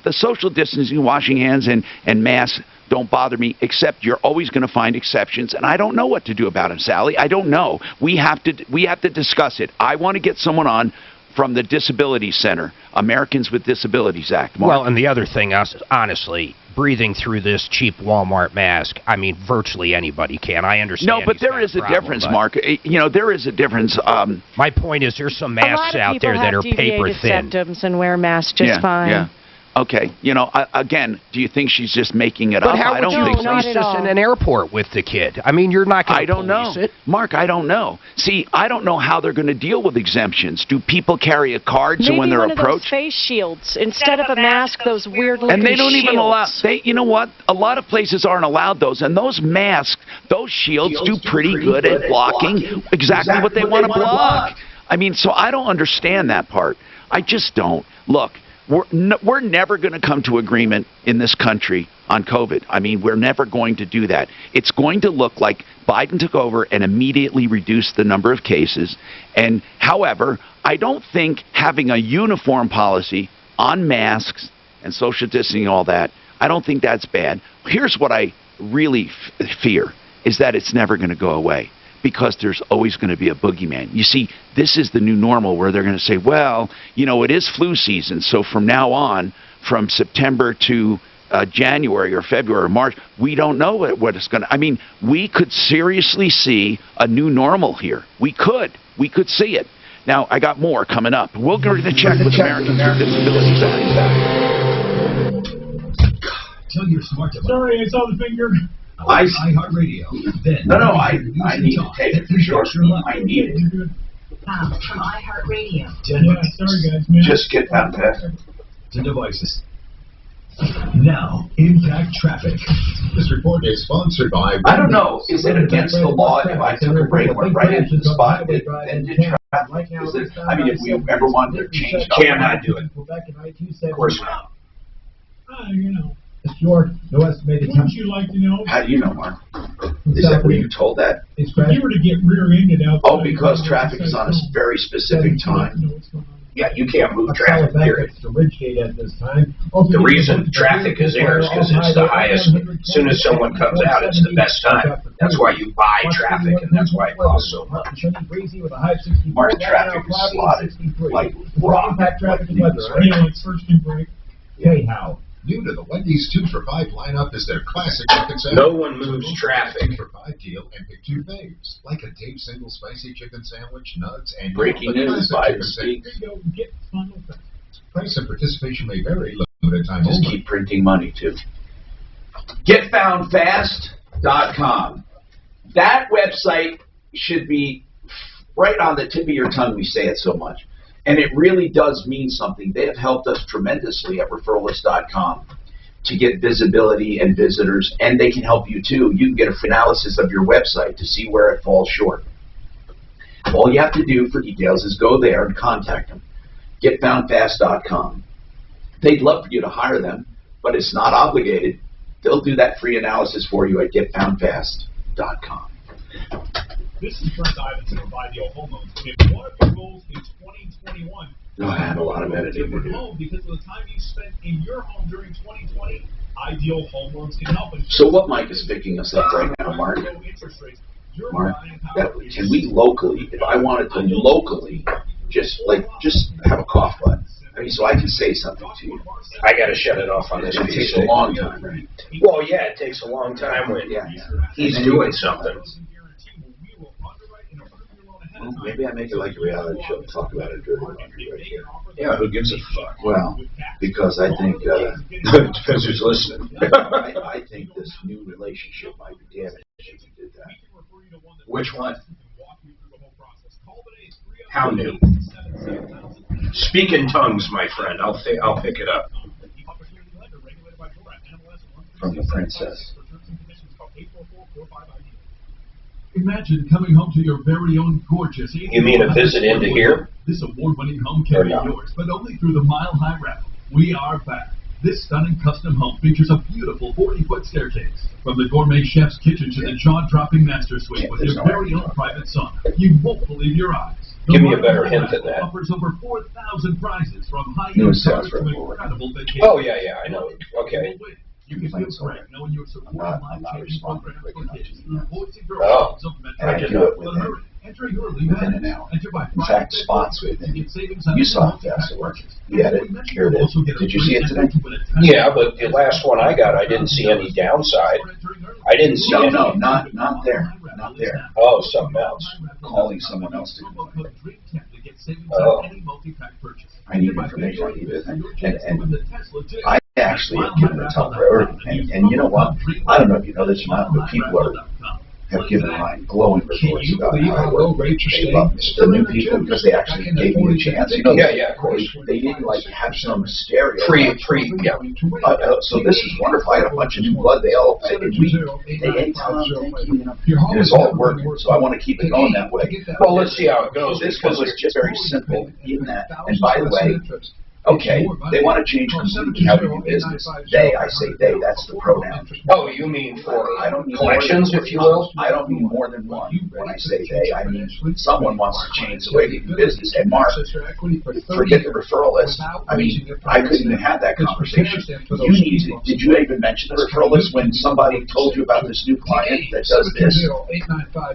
The social distancing, washing hands, and masks don't bother me, except you're always going to find exceptions, and I don't know what to do about them, Sally. I don't know. We have to discuss it. I want to get someone on from the Disabilities Center, Americans with Disabilities Act. Mark. Well, and the other thing, honestly, breathing through this cheap Walmart mask, I mean, virtually anybody can. I understand. No, but there is a difference, Mark. There is a difference. My point is, there's some masks out there that are paper thin. Symptoms and wear masks just fine. Yeah. Okay. Again, do you think she's just making it up? But how would you police this in an airport with the kid? I mean, you're not going to police it. Mark, I don't know. See, I don't know how they're going to deal with exemptions. Do people carry a card so when they're approached? Maybe one of those face shields instead of a mask. Those weird looking shields. And they don't even allow. You know what? A lot of places aren't allowed those, and those masks, those shields do pretty good at blocking exactly what they want to block. I mean, so I don't understand that part. I just don't. Look. We're never going to come to agreement in this country on COVID. I mean, we're never going to do that. It's going to look like Biden took over and immediately reduced the number of cases. And however, I don't think having a uniform policy on masks and social distancing and all that, I don't think that's bad. Here's what I really fear, is that it's never going to go away, because there's always going to be a boogeyman. You see, this is the new normal, where they're going to say, well, it is flu season, so from now on, from September to January or February or March, we don't know what it's going to... I mean, we could seriously see a new normal here. We could see it. Now, I got more coming up. We'll go to the check with Americans with Disabilities Act. Tell your smart device. Sorry, I saw the finger. iHeartRadio. I need to take it for sure. I need it. From iHeartRadio. Sorry, guys. Man. Just get that back. To devices. Now, impact traffic. This report is sponsored by... I don't know. Is it against the law if I took a break, went right into the spot, and did traffic? I mean, if we ever wanted to change... Cannot do it. Of course not. Mr. York, no estimated Wouldn't you like to know? How do you know, Mark? Is that were you told that? If you were to get rear-ended out... Oh, because traffic is on a very specific time. Yeah, you can't move traffic, period. Originate at this time. The reason traffic is there is because it's the highest. As soon as someone comes out, it's the best time. That's why you buy traffic, and that's why it costs so much. Mark, traffic is slotted like rock. Impact traffic and weather, right? It's first and break. Okay, how? New to the Wendy's 2 for $5 lineup is their classic chicken sandwich. No one moves traffic. 2 for $5 deal and pick 2 faves. Like a Dave single spicy chicken sandwich, nuts, and breaking news by Mystique. Price and participation may vary. Limited time Just only. keep printing money too. GetFoundFast.com. That website should be right on the tip of your tongue. We say it so much. And it really does mean something. They have helped us tremendously at referralist.com. to get visibility and visitors, and they can help you too. You can get a free analysis of your website to see where it falls short. All you have to do for details is go there and contact them. GetFoundFast.com. They'd love for you to hire them, but it's not obligated. They'll do that free analysis for you at GetFoundFast.com. This is Brent Ivinson of Ideal Home Loans. If one of your goals in 2021 No, I have a lot of editing to do. home because of the time you spent in your home during 2020, Ideal Home Loans can help. So what Mike is picking us up right now, Mark? Mark, can we locally, if I wanted to locally, just have a cough button, I mean, so I can say something to you. I got to shut it off on this. It takes a long time, right? Well, yeah, it takes a long time when he's doing something. Well, maybe I make it like a reality show and talk about it during the laundry right here. Yeah, who gives a fuck? Well, because I think depends who's listening. I think this new relationship might be damaged if you did that. Which one? How new? Speak in tongues, my friend. I'll pick it up. From the princess. Imagine coming home to your very own gorgeous... You mean a visit into here? This award-winning home can be yours, but only through the Mile High Raffle. We are back. This stunning custom home features a beautiful 40-foot staircase. From the gourmet chef's kitchen to the jaw-dropping master suite with your very own private sauna. You won't believe your eyes. Give me a better hint than that. Offers over 4,000 prizes from high-end cars to incredible vacations. Oh, yeah, I know. Okay. You can feel great knowing you're supporting life-changing programs for kids through Boys and Girls Clubs of Medpay. And I do it within an hour. In fact, spots within. You saw it fast work. You had it. Here it is. Did you see it today? Yeah, but the last one I got, I didn't see any downside. I didn't see any. No, not there. Not there. Oh, something else. Calling someone else to complain. Oh. I need information. I need it. And I actually have given it top priority. And you know what? I don't know if you know this or not, but people have given my glowing reports about how I work. They love the new people because they actually gave me a chance. You know, yeah, of course. They didn't have some stereo. Yeah. So this is wonderful. I had a bunch of new blood. They all said, they ate time. And it's all working. So I want to keep it going that way. Well, let's see how it goes. This one was just very simple in that. And by the way, okay, they want to change completely how we do business. I say they, that's the pronoun. Oh, you mean for collections, if you will? I don't mean more than one. When I say they, I mean someone wants to change the way we do business. And Mark, forget the referral list. I mean, I couldn't even have that conversation. You need to, did you even mention the referral list when somebody told you about this new client that does this?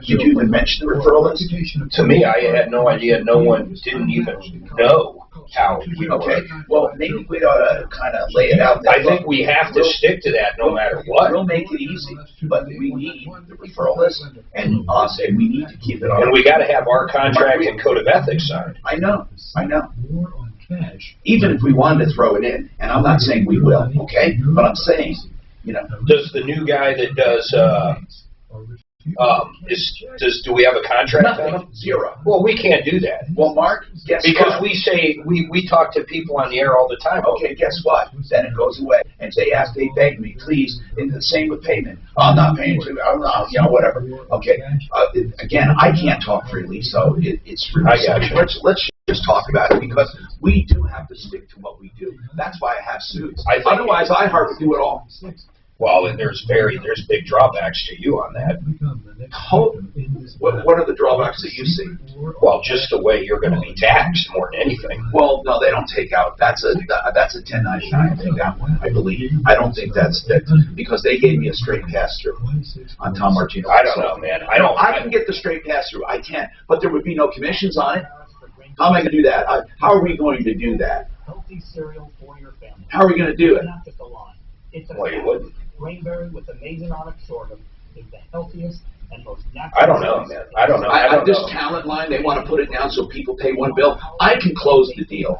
Did you even mention the referral list? To me, I had no idea. No one didn't even know how we work. Okay, well, maybe we ought to kind of lay it out there. I think we have to stick to that no matter what. We'll make it easy, but we need the referral list and us, and we need to keep it on. And we got to have our contract and code of ethics signed. I know. Even if we wanted to throw it in, and I'm not saying we will, okay? But I'm saying, Does the new guy that does, do we have a contract on him? Zero. Well, we can't do that. Well, Mark, guess because what? we say, we talk to people on the air all the time. Okay, guess what? Then it goes away. And they beg me, please, and the same with payment. I'm not paying to, whatever. Okay, again, I can't talk freely, so it's really simple. Let's just talk about it, because we do have to stick to what we do. That's why I have suits. Otherwise, iHeart would do it all. Well, and there's big drawbacks to you on that. What are the drawbacks that you see? Well, just the way you're going to be taxed more than anything. Well, no, they don't take out. That's a 1099 thing, that one, I believe. I don't think that's because they gave me a straight pass-through on Tom Martino. I don't know, man. I can get the straight pass-through. I can, but there would be no commissions on it. How am I going to do that? How are we going to do that? Healthy cereal for your family. How are we going to do it? Well, you wouldn't. Grainberry with amazing onyx sorghum is the healthiest and most natural. I don't know, man. I don't know. This talent line, they want to put it down so people pay one bill. I can close the deal,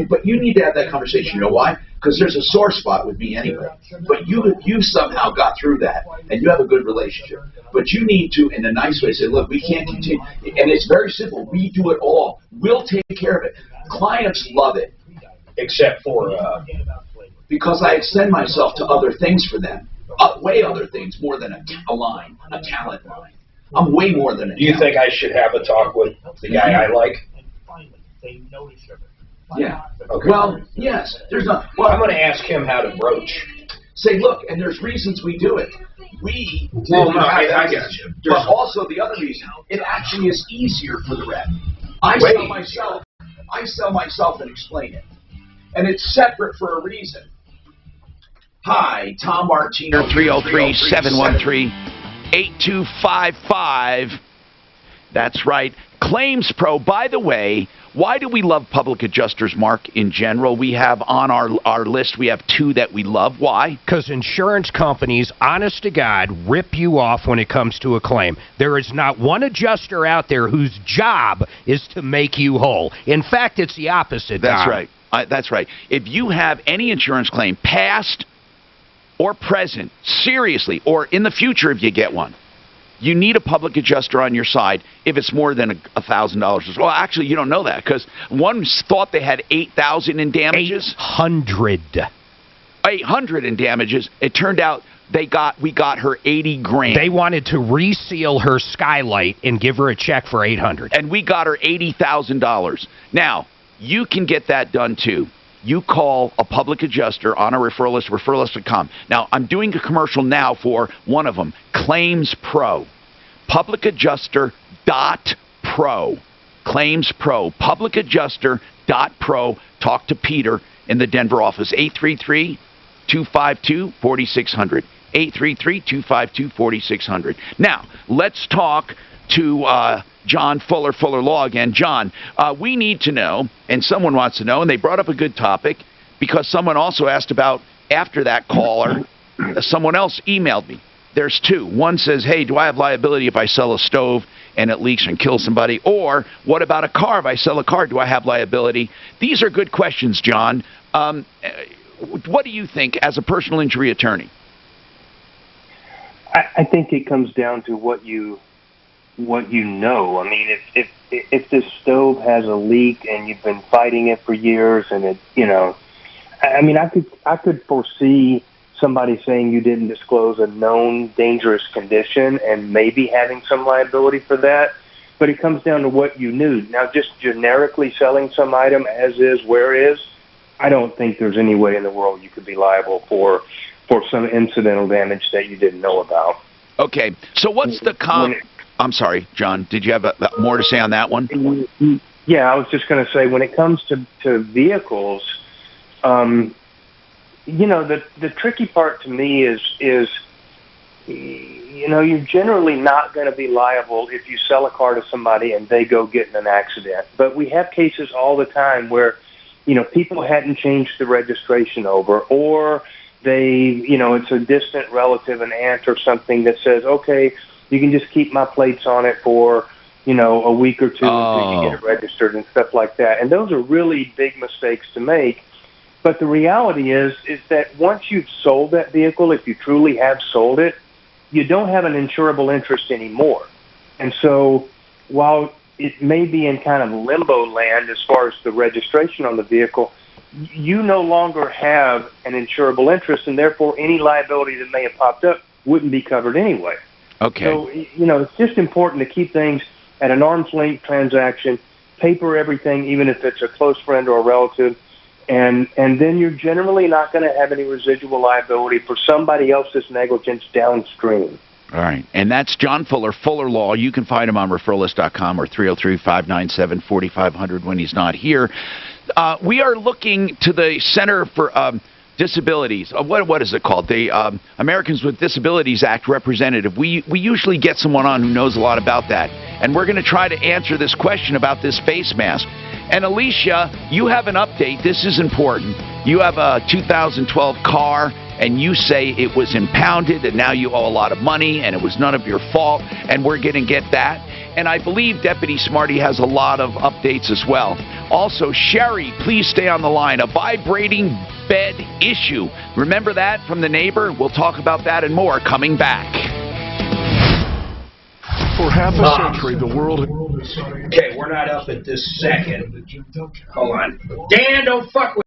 but you need to have that conversation. You know why? Because there's a sore spot with me anyway. But you somehow got through that, and you have a good relationship. But you need to, in a nice way, say, look, we can't continue. And it's very simple. We do it all. We'll take care of it. Clients love it. except for, because I extend myself to other things for them. Way other things, more than a line, a talent line. I'm way more than a Do you think I should have a talk with the guy I like? Yeah. Okay. Well, yes. There's not. Well, I'm going to ask him how to broach. Say, look, and there's reasons we do it. Well, no, I got you. But also the other reason, it actually is easier for the rep. I sell myself and explain it. And it's separate for a reason. Hi, Tom Martino. 303-713-8255. That's right. Claims Pro. By the way, why do we love public adjusters, Mark, in general? We have on our list, we have two that we love. Why? Because insurance companies, honest to God, rip you off when it comes to a claim. There is not one adjuster out there whose job is to make you whole. In fact, it's the opposite. That's right. That's right. If you have any insurance claim, past or present, seriously, or in the future if you get one, you need a public adjuster on your side if it's more than $1,000. Well, actually, you don't know that because one thought they had $8,000 in damages. 800 in damages. It turned out we got her $80,000. They wanted to reseal her skylight and give her a check for $800. And we got her $80,000. Now, you can get that done too. You call a public adjuster on a referral list, referralist.com. Now, I'm doing a commercial now for one of them, Claims Pro. Publicadjuster.pro. Claims Pro. Publicadjuster.pro. Talk to Peter in the Denver office. 833-252-4600. 833-252-4600. Now, let's talk to John Fuller Law again. John, we need to know, and someone wants to know, and they brought up a good topic because someone also asked about, after that caller, someone else emailed me. There's two. One says, hey, do I have liability if I sell a stove and it leaks and kills somebody? Or what about a car? If I sell a car, do I have liability? These are good questions, John. What do you think as a personal injury attorney? I think it comes down to what you know. I mean, if this stove has a leak and you've been fighting it for years, and it, I mean, I could foresee somebody saying you didn't disclose a known dangerous condition and maybe having some liability for that. But it comes down to what you knew. Now, just generically selling some item as is, where is, I don't think there's any way in the world you could be liable for some incidental damage that you didn't know about. Okay, so what's the I'm sorry, John, did you have more to say on that one? Yeah, I was just going to say, when it comes to vehicles, the tricky part to me is you're generally not going to be liable if you sell a car to somebody and they go get in an accident. But we have cases all the time where, people hadn't changed the registration over, or they, it's a distant relative, an aunt or something that says, okay, you can just keep my plates on it for, a week or two until you get it registered and stuff like that. And those are really big mistakes to make. But the reality is that once you've sold that vehicle, if you truly have sold it, you don't have an insurable interest anymore. And so while it may be in kind of limbo land as far as the registration on the vehicle, you no longer have an insurable interest, and therefore any liability that may have popped up wouldn't be covered anyway. Okay. So, it's just important to keep things at an arm's length transaction, paper everything, even if it's a close friend or a relative, and then you're generally not going to have any residual liability for somebody else's negligence downstream. All right. And that's John Fuller Law. You can find him on referralist.com or 303-597-4500 when he's not here. We are looking to the Center for Disabilities. What is it called? The Americans with Disabilities Act representative. We usually get someone on who knows a lot about that. And we're going to try to answer this question about this face mask. And Alicia, you have an update. This is important. You have a 2012 car, and you say it was impounded, and now you owe a lot of money, and it was none of your fault, and we're going to get that. And I believe Deputy Smarty has a lot of updates as well. Also, Sherry, please stay on the line. A vibrating bed issue. Remember that from the neighbor? We'll talk about that and more coming back. For half a century, the world... Okay, we're not up at this second. Hold on. Dan, don't fuck with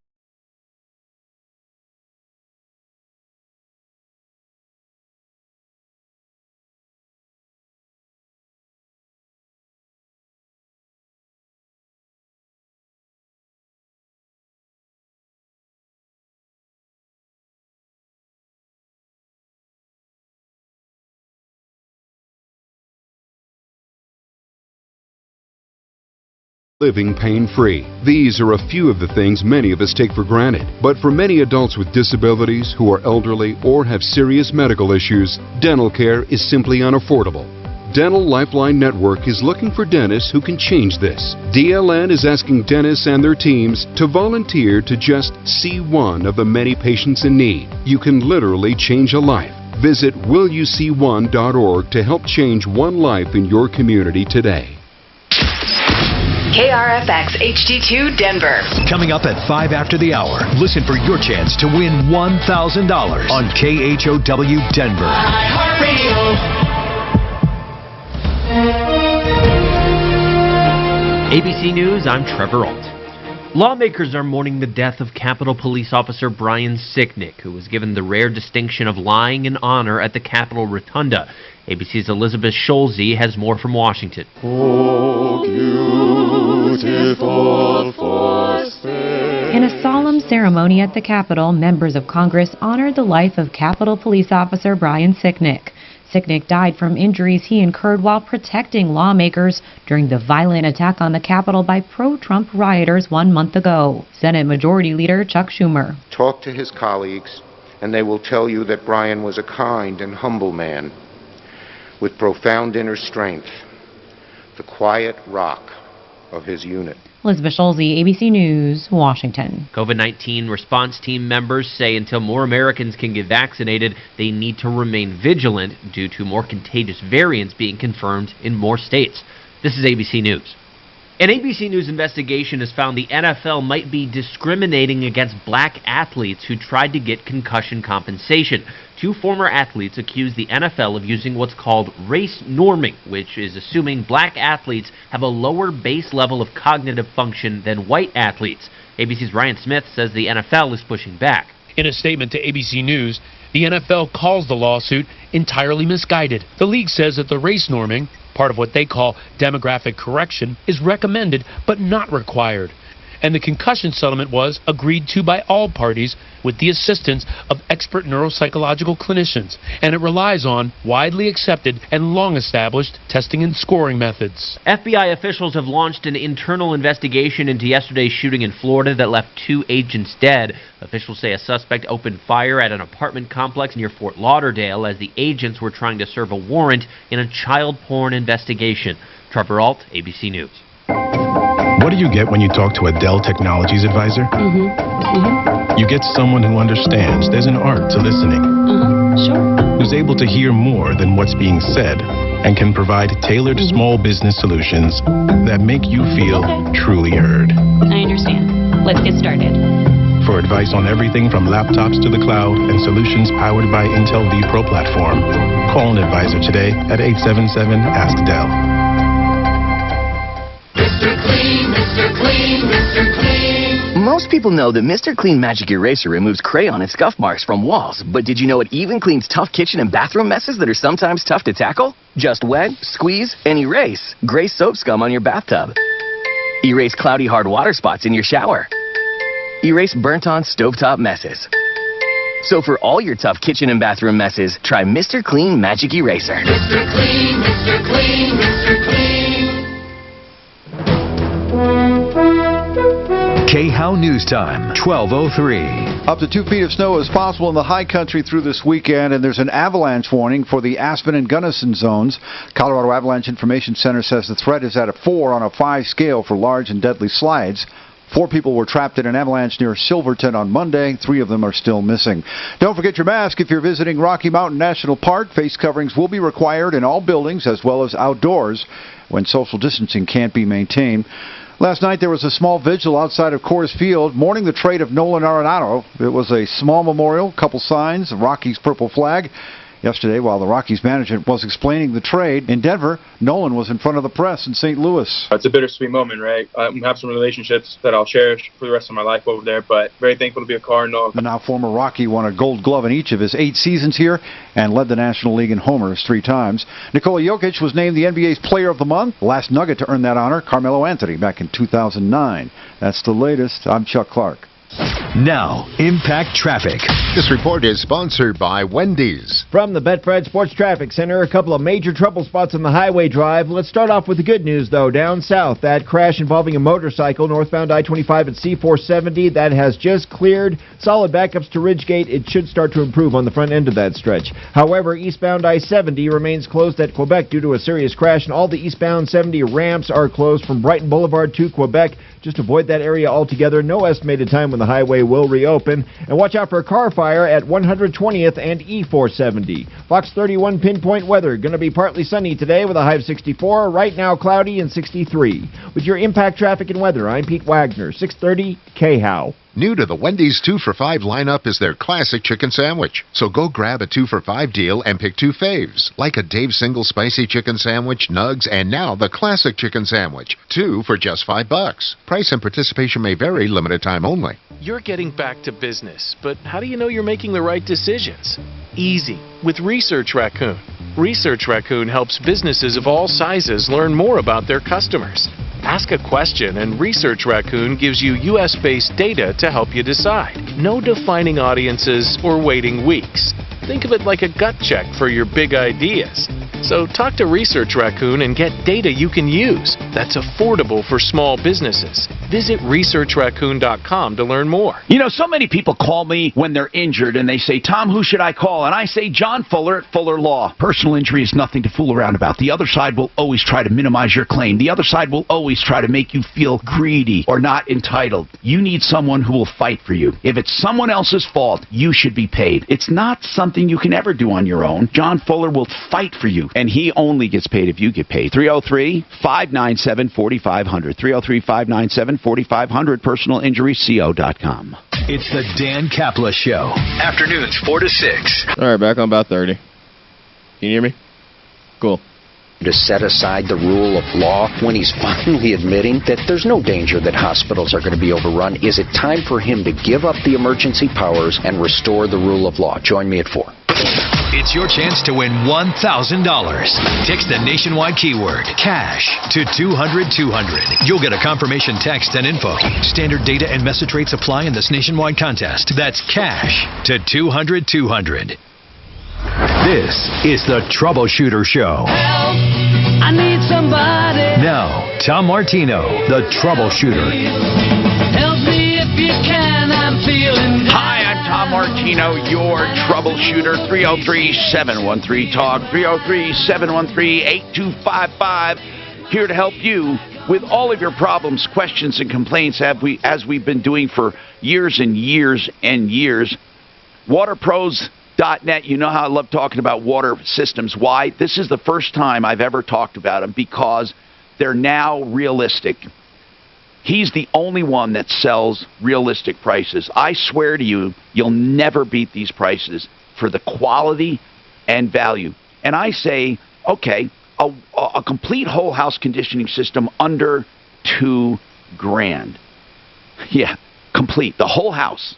living pain-free. These are a few of the things many of us take for granted. But for many adults with disabilities who are elderly or have serious medical issues, dental care is simply unaffordable. Dental Lifeline Network is looking for dentists who can change this. DLN is asking dentists and their teams to volunteer to just see one of the many patients in need. You can literally change a life. Visit willyouseeone.org to help change one life in your community today. KRFX HD2 Denver. Coming up at 5 after the hour, listen for your chance to win $1,000 on KHOW Denver. ABC News, I'm Trevor Alt. Lawmakers are mourning the death of Capitol Police Officer Brian Sicknick, who was given the rare distinction of lying in honor at the Capitol Rotunda. ABC's Elizabeth Scholze has more from Washington. In a solemn ceremony at the Capitol, members of Congress honored the life of Capitol Police Officer Brian Sicknick. Sicknick died from injuries he incurred while protecting lawmakers during the violent attack on the Capitol by pro-Trump rioters 1 month ago. Senate Majority Leader Chuck Schumer. Talk to his colleagues, and they will tell you that Brian was a kind and humble man with profound inner strength, the quiet rock of his unit. Elizabeth Scholze, ABC News, Washington. COVID-19 response team members say until more Americans can get vaccinated, they need to remain vigilant due to more contagious variants being confirmed in more states. This is ABC News. An ABC News investigation has found the NFL might be discriminating against black athletes who tried to get concussion compensation. 2 former athletes accused the NFL of using what's called race norming, which is assuming black athletes have a lower base level of cognitive function than white athletes. ABC's Ryan Smith says the NFL is pushing back. In a statement to ABC News, the NFL calls the lawsuit entirely misguided. The league says that the race norming, part of what they call demographic correction, is recommended but not required. And the concussion settlement was agreed to by all parties with the assistance of expert neuropsychological clinicians, and it relies on widely accepted and long-established testing and scoring methods. FBI officials have launched an internal investigation into yesterday's shooting in Florida that left 2 agents dead. Officials say a suspect opened fire at an apartment complex near Fort Lauderdale as the agents were trying to serve a warrant in a child porn investigation. Trevor Alt, ABC News. What do you get when you talk to a Dell Technologies advisor? You get someone who understands there's an art to listening. Sure. Who's able to hear more than what's being said and can provide tailored small business solutions that make you feel truly heard. I understand. Let's get started. For advice on everything from laptops to the cloud and solutions powered by Intel vPro platform, call an advisor today at 877-ASK-DELL. Mr. Clean, Mr. Clean, Mr. Clean. Most people know that Mr. Clean Magic Eraser removes crayon and scuff marks from walls, but did you know it even cleans tough kitchen and bathroom messes that are sometimes tough to tackle? Just wet, squeeze, and erase gray soap scum on your bathtub. Erase cloudy hard water spots in your shower. Erase burnt-on stovetop messes. So for all your tough kitchen and bathroom messes, try Mr. Clean Magic Eraser. Mr. Clean, Mr. Clean, Mr. Clean. KHOW News Time, 12:03. Up to 2 feet of snow is possible in the high country through this weekend, and there's an avalanche warning for the Aspen and Gunnison zones. Colorado Avalanche Information Center says the threat is at a 4 on a 5 scale for large and deadly slides. 4 people were trapped in an avalanche near Silverton on Monday. 3 of them are still missing. Don't forget your mask if you're visiting Rocky Mountain National Park. Face coverings will be required in all buildings as well as outdoors when social distancing can't be maintained. Last night there was a small vigil outside of Coors Field mourning the trade of Nolan Arenado. It was a small memorial, couple signs, Rockies purple flag. Yesterday, while the Rockies management was explaining the trade in Denver, Nolan was in front of the press in St. Louis. It's a bittersweet moment, right? I have some relationships that I'll cherish for the rest of my life over there, but very thankful to be a Cardinal. The now former Rocky won a Gold Glove in each of his 8 seasons here and led the National League in homers 3 times. Nikola Jokic was named the NBA's Player of the Month. Last Nugget to earn that honor, Carmelo Anthony, back in 2009. That's the latest. I'm Chuck Clark. Now, Impact Traffic. This report is sponsored by Wendy's. From the Betfred Sports Traffic Center, a couple of major trouble spots on the Highway Drive. Let's start off with the good news, though. Down south, that crash involving a motorcycle northbound I-25 at C-470, that has just cleared. Solid backups to Ridgegate. It should start to improve on the front end of that stretch. However, eastbound I-70 remains closed at Quebec due to a serious crash, and all the eastbound 70 ramps are closed from Brighton Boulevard to Quebec. Just avoid that area altogether. No estimated time when the highway will reopen. And watch out for a car fire at 120th and E470. Fox 31 pinpoint weather. Going to be partly sunny today with a high of 64. Right now cloudy and 63. With your Impact Traffic and Weather, I'm Pete Wagner, 630 KHOW. New to the Wendy's 2 for $5 lineup is their classic chicken sandwich. So go grab a 2 for $5 deal and pick 2 faves, like a Dave's Single Spicy Chicken Sandwich, nugs, and now the classic chicken sandwich. 2 for just $5. Price and participation may vary, limited time only. You're getting back to business, but how do you know you're making the right decisions? Easy, with Research Raccoon. Research Raccoon helps businesses of all sizes learn more about their customers. Ask a question and Research Raccoon gives you US-based data to help you decide. No defining audiences or waiting weeks. Think of it like a gut check for your big ideas. So talk to Research Raccoon and get data you can use that's affordable for small businesses. Visit researchraccoon.com to learn more. You know, so many people call me when they're injured and they say, Tom, who should I call? And I say, John Fuller at Fuller Law. Personal injury is nothing to fool around about. The other side will always try to minimize your claim. The other side will always try to make you feel greedy or not entitled. You need someone who will fight for you. If it's someone else's fault, you should be paid. It's not something you can ever do on your own. John Fuller will fight for you, and he only gets paid if you get paid. 303-597-4500. 303-597-4500. PersonalInjuryCO.com. It's the Dan Kapla Show. Afternoons 4 to 6. All right, back on about 30. Can you hear me? Cool. To set aside the rule of law when he's finally admitting that there's no danger that hospitals are going to be overrun? Is it time for him to give up the emergency powers and restore the rule of law? Join me at 4. It's your chance to win $1,000. Text the nationwide keyword CASH to 200-200. You'll get a confirmation text and info. Standard data and message rates apply in this nationwide contest. That's CASH to 200-200. This is the Troubleshooter Show. Help, I need somebody. Now, Tom Martino, the Troubleshooter. Help me if you can, I'm feeling down. Hi, I'm Tom Martino, your Troubleshooter. 303-713-TALK, 303-713-8255. Here to help you with all of your problems, questions, and complaints as we've been doing for years and years and years. WaterPros.net, you know how I love talking about water systems. Why? This is the first time I've ever talked about them because they're now realistic. He's the only one that sells realistic prices. I swear to you, you'll never beat these prices for the quality and value. And I say, okay, a complete whole house conditioning system under $2,000. Yeah, complete, the whole house.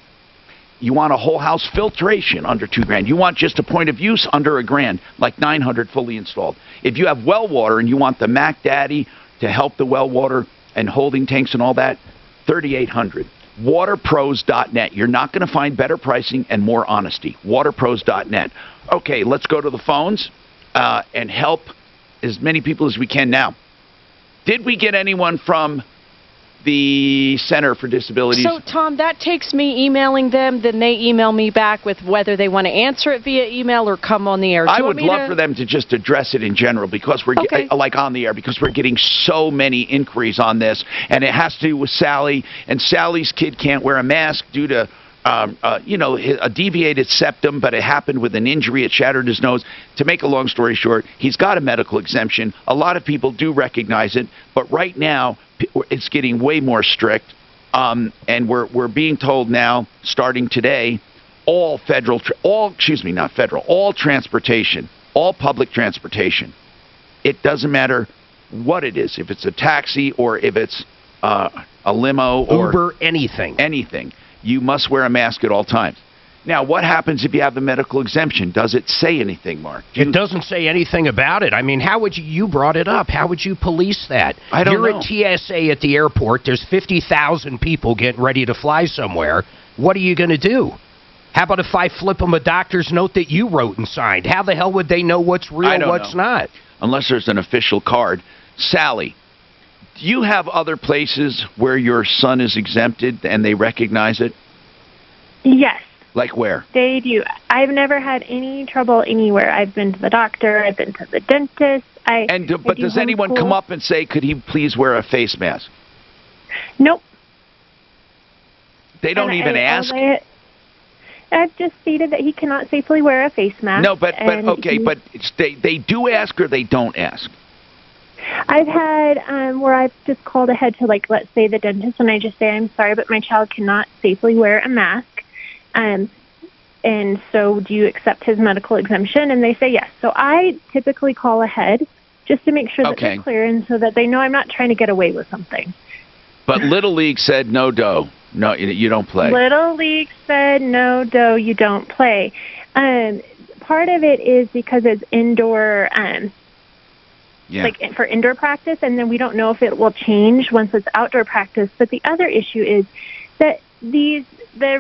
You want a whole house filtration under $2,000. You want just a point of use under $1,000, like $900 fully installed. If you have well water and you want the Mac Daddy to help the well water and holding tanks and all that, $3,800. WaterPros.net. You're not going to find better pricing and more honesty. WaterPros.net. Okay, let's go to the phones and help as many people as we can now. Did we get anyone from the Center for Disabilities? So, Tom, that takes me emailing them. Then they email me back with whether they want to answer it via email or come on the air. I would love for them to just address it in general because we're like on the air because we're getting so many inquiries on this, and it has to do with Sally. And Sally's kid can't wear a mask due to a deviated septum, but it happened with an injury. It shattered his nose. To make a long story short, he's got a medical exemption. A lot of people do recognize it, but right now it's getting way more strict. And we're being told now, starting today, all transportation, all public transportation. It doesn't matter what it is, if it's a taxi or if it's a limo or Uber, anything. You must wear a mask at all times. Now, what happens if you have a medical exemption? Does it say anything, Mark? It doesn't say anything about it. I mean, how would you brought it up. How would you police that? I don't know. You're at TSA at the airport. There's 50,000 people getting ready to fly somewhere. What are you going to do? How about if I flip them a doctor's note that you wrote and signed? How the hell would they know what's real, what's not? Unless there's an official card. Sally, do you have other places where your son is exempted and they recognize it? Yes. Like where? They do. I've never had any trouble anywhere. I've been to the doctor. I've been to the dentist. But does anyone come up and say, could he please wear a face mask? Nope. They don't even ask? I've just stated that he cannot safely wear a face mask. No, but they do ask or they don't ask? I've had where I've just called ahead to, like, let's say the dentist, and I just say, I'm sorry, but my child cannot safely wear a mask. And so do you accept his medical exemption? And they say yes. So I typically call ahead just to make sure that they're clear and so that they know I'm not trying to get away with something. But Little League said no dough. No, you don't play. Little League said no dough, you don't play. Part of it is because it's indoor, like for indoor practice, and then we don't know if it will change once it's outdoor practice. But the other issue is that the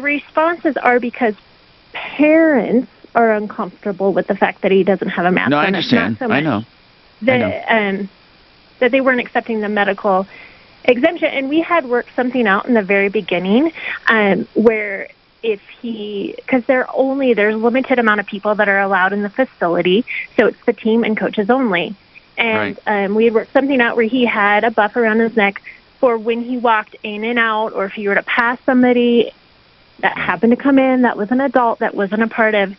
responses are because parents are uncomfortable with the fact that he doesn't have a mask. No, I understand. I know. That they weren't accepting the medical exemption. And we had worked something out in the very beginning where if because there's a limited amount of people that are allowed in the facility, so it's the team and coaches only. And we had worked something out where he had a buff around his neck for when he walked in and out, or if you were to pass somebody that happened to come in that was an adult that wasn't a part of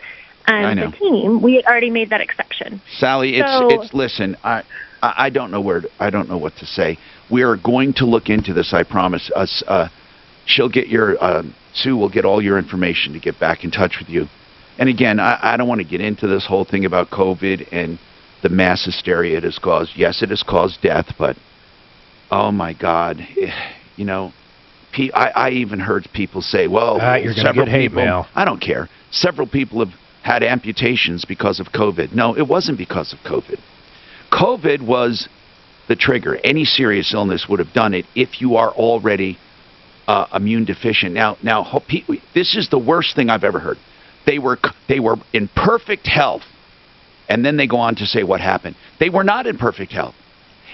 the team, we had already made that exception. Sally, listen, I don't know what to say. We are going to look into this, I promise. She'll get Sue will get all your information to get back in touch with you. And again, I don't want to get into this whole thing about COVID and the mass hysteria it has caused. Yes, it has caused death, but oh my God, I even heard people say, well, you're going to get hate mail. I don't care. Several people have had amputations because of COVID. No, it wasn't because of COVID. COVID was the trigger. Any serious illness would have done it if you are already immune deficient. Now, this is the worst thing I've ever heard. They were in perfect health, and then they go on to say what happened. They were not in perfect health.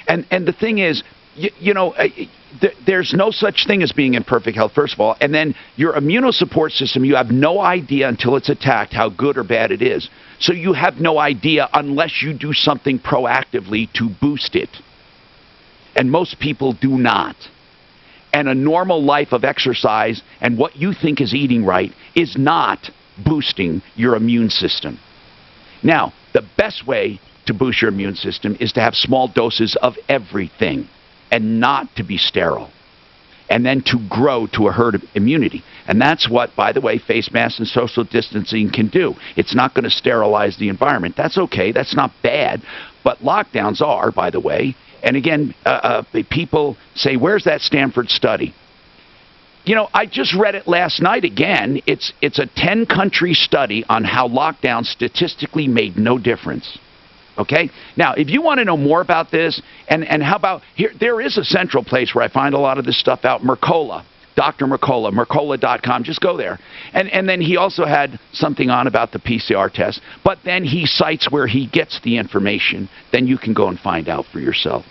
And the thing is, there's no such thing as being in perfect health, first of all. And then your immunosupport system, you have no idea until it's attacked how good or bad it is. So you have no idea unless you do something proactively to boost it. And most people do not. And a normal life of exercise and what you think is eating right is not boosting your immune system. Now, the best way to boost your immune system is to have small doses of everything and not to be sterile, and then to grow to a herd immunity. And that's what, by the way, face masks and social distancing can do. It's not going to sterilize the environment. That's okay. That's not bad. But lockdowns are, by the way. And again, people say, where's that Stanford study? I just read it last night again. It's a 10-country study on how lockdown statistically made no difference. Okay? Now, if you want to know more about this, and how about, there is a central place where I find a lot of this stuff out, Mercola, Dr. Mercola, Mercola.com. Just go there. And then he also had something on about the PCR test, but then he cites where he gets the information. Then you can go and find out for yourself.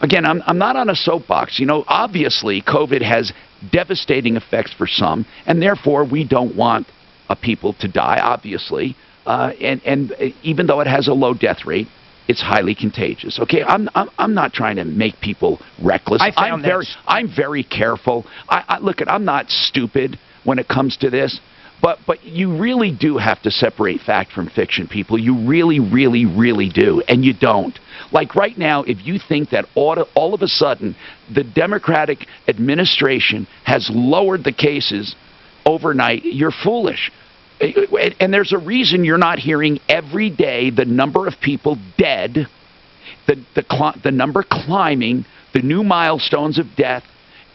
Again, I'm not on a soapbox. Obviously, COVID has devastating effects for some, and therefore we don't want people to die, obviously. And even though it has a low death rate, it's highly contagious. Okay, I'm not trying to make people reckless. I'm very careful. Look, I'm not stupid when it comes to this, but you really do have to separate fact from fiction, people. You really, really, really do, and you don't. Like right now, if you think that all of a sudden the Democratic administration has lowered the cases overnight, you're foolish. And there's a reason you're not hearing every day the number of people dead, the number climbing, the new milestones of death,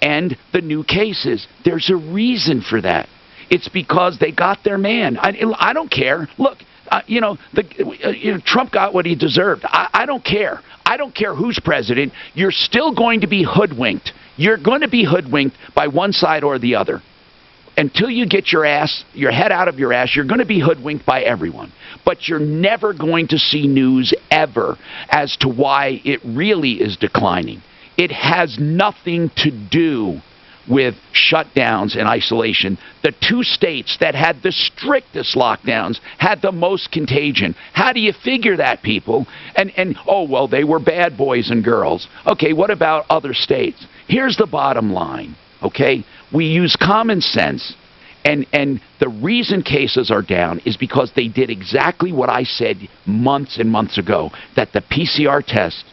and the new cases. There's a reason for that. It's because they got their man. I don't care. Look, Trump got what he deserved. I don't care. I don't care who's president. You're still going to be hoodwinked. You're going to be hoodwinked by one side or the other. Until you get your head out of your ass, you're going to be hoodwinked by everyone. But you're never going to see news ever as to why it really is declining. It has nothing to do with shutdowns and isolation. The 2 states that had the strictest lockdowns had the most contagion. How do you figure that, people? And oh, well, they were bad boys and girls. Okay, what about other states? Here's the bottom line, okay? We use common sense, and the reason cases are down is because they did exactly what I said months and months ago, that the PCR test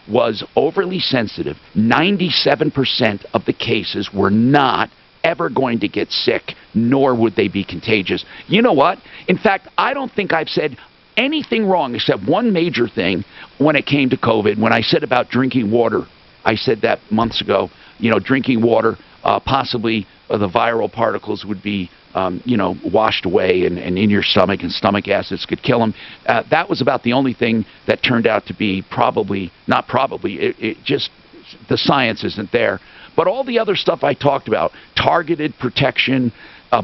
was overly sensitive. 97% of the cases were not ever going to get sick, nor would they be contagious. You know what? In fact, I don't think I've said anything wrong except one major thing when it came to COVID. When I said about drinking water, I said that months ago, drinking water, possibly the viral particles would be washed away and in your stomach, and stomach acids could kill them. That was about the only thing that turned out to be just the science isn't there. But all the other stuff I talked about, targeted protection,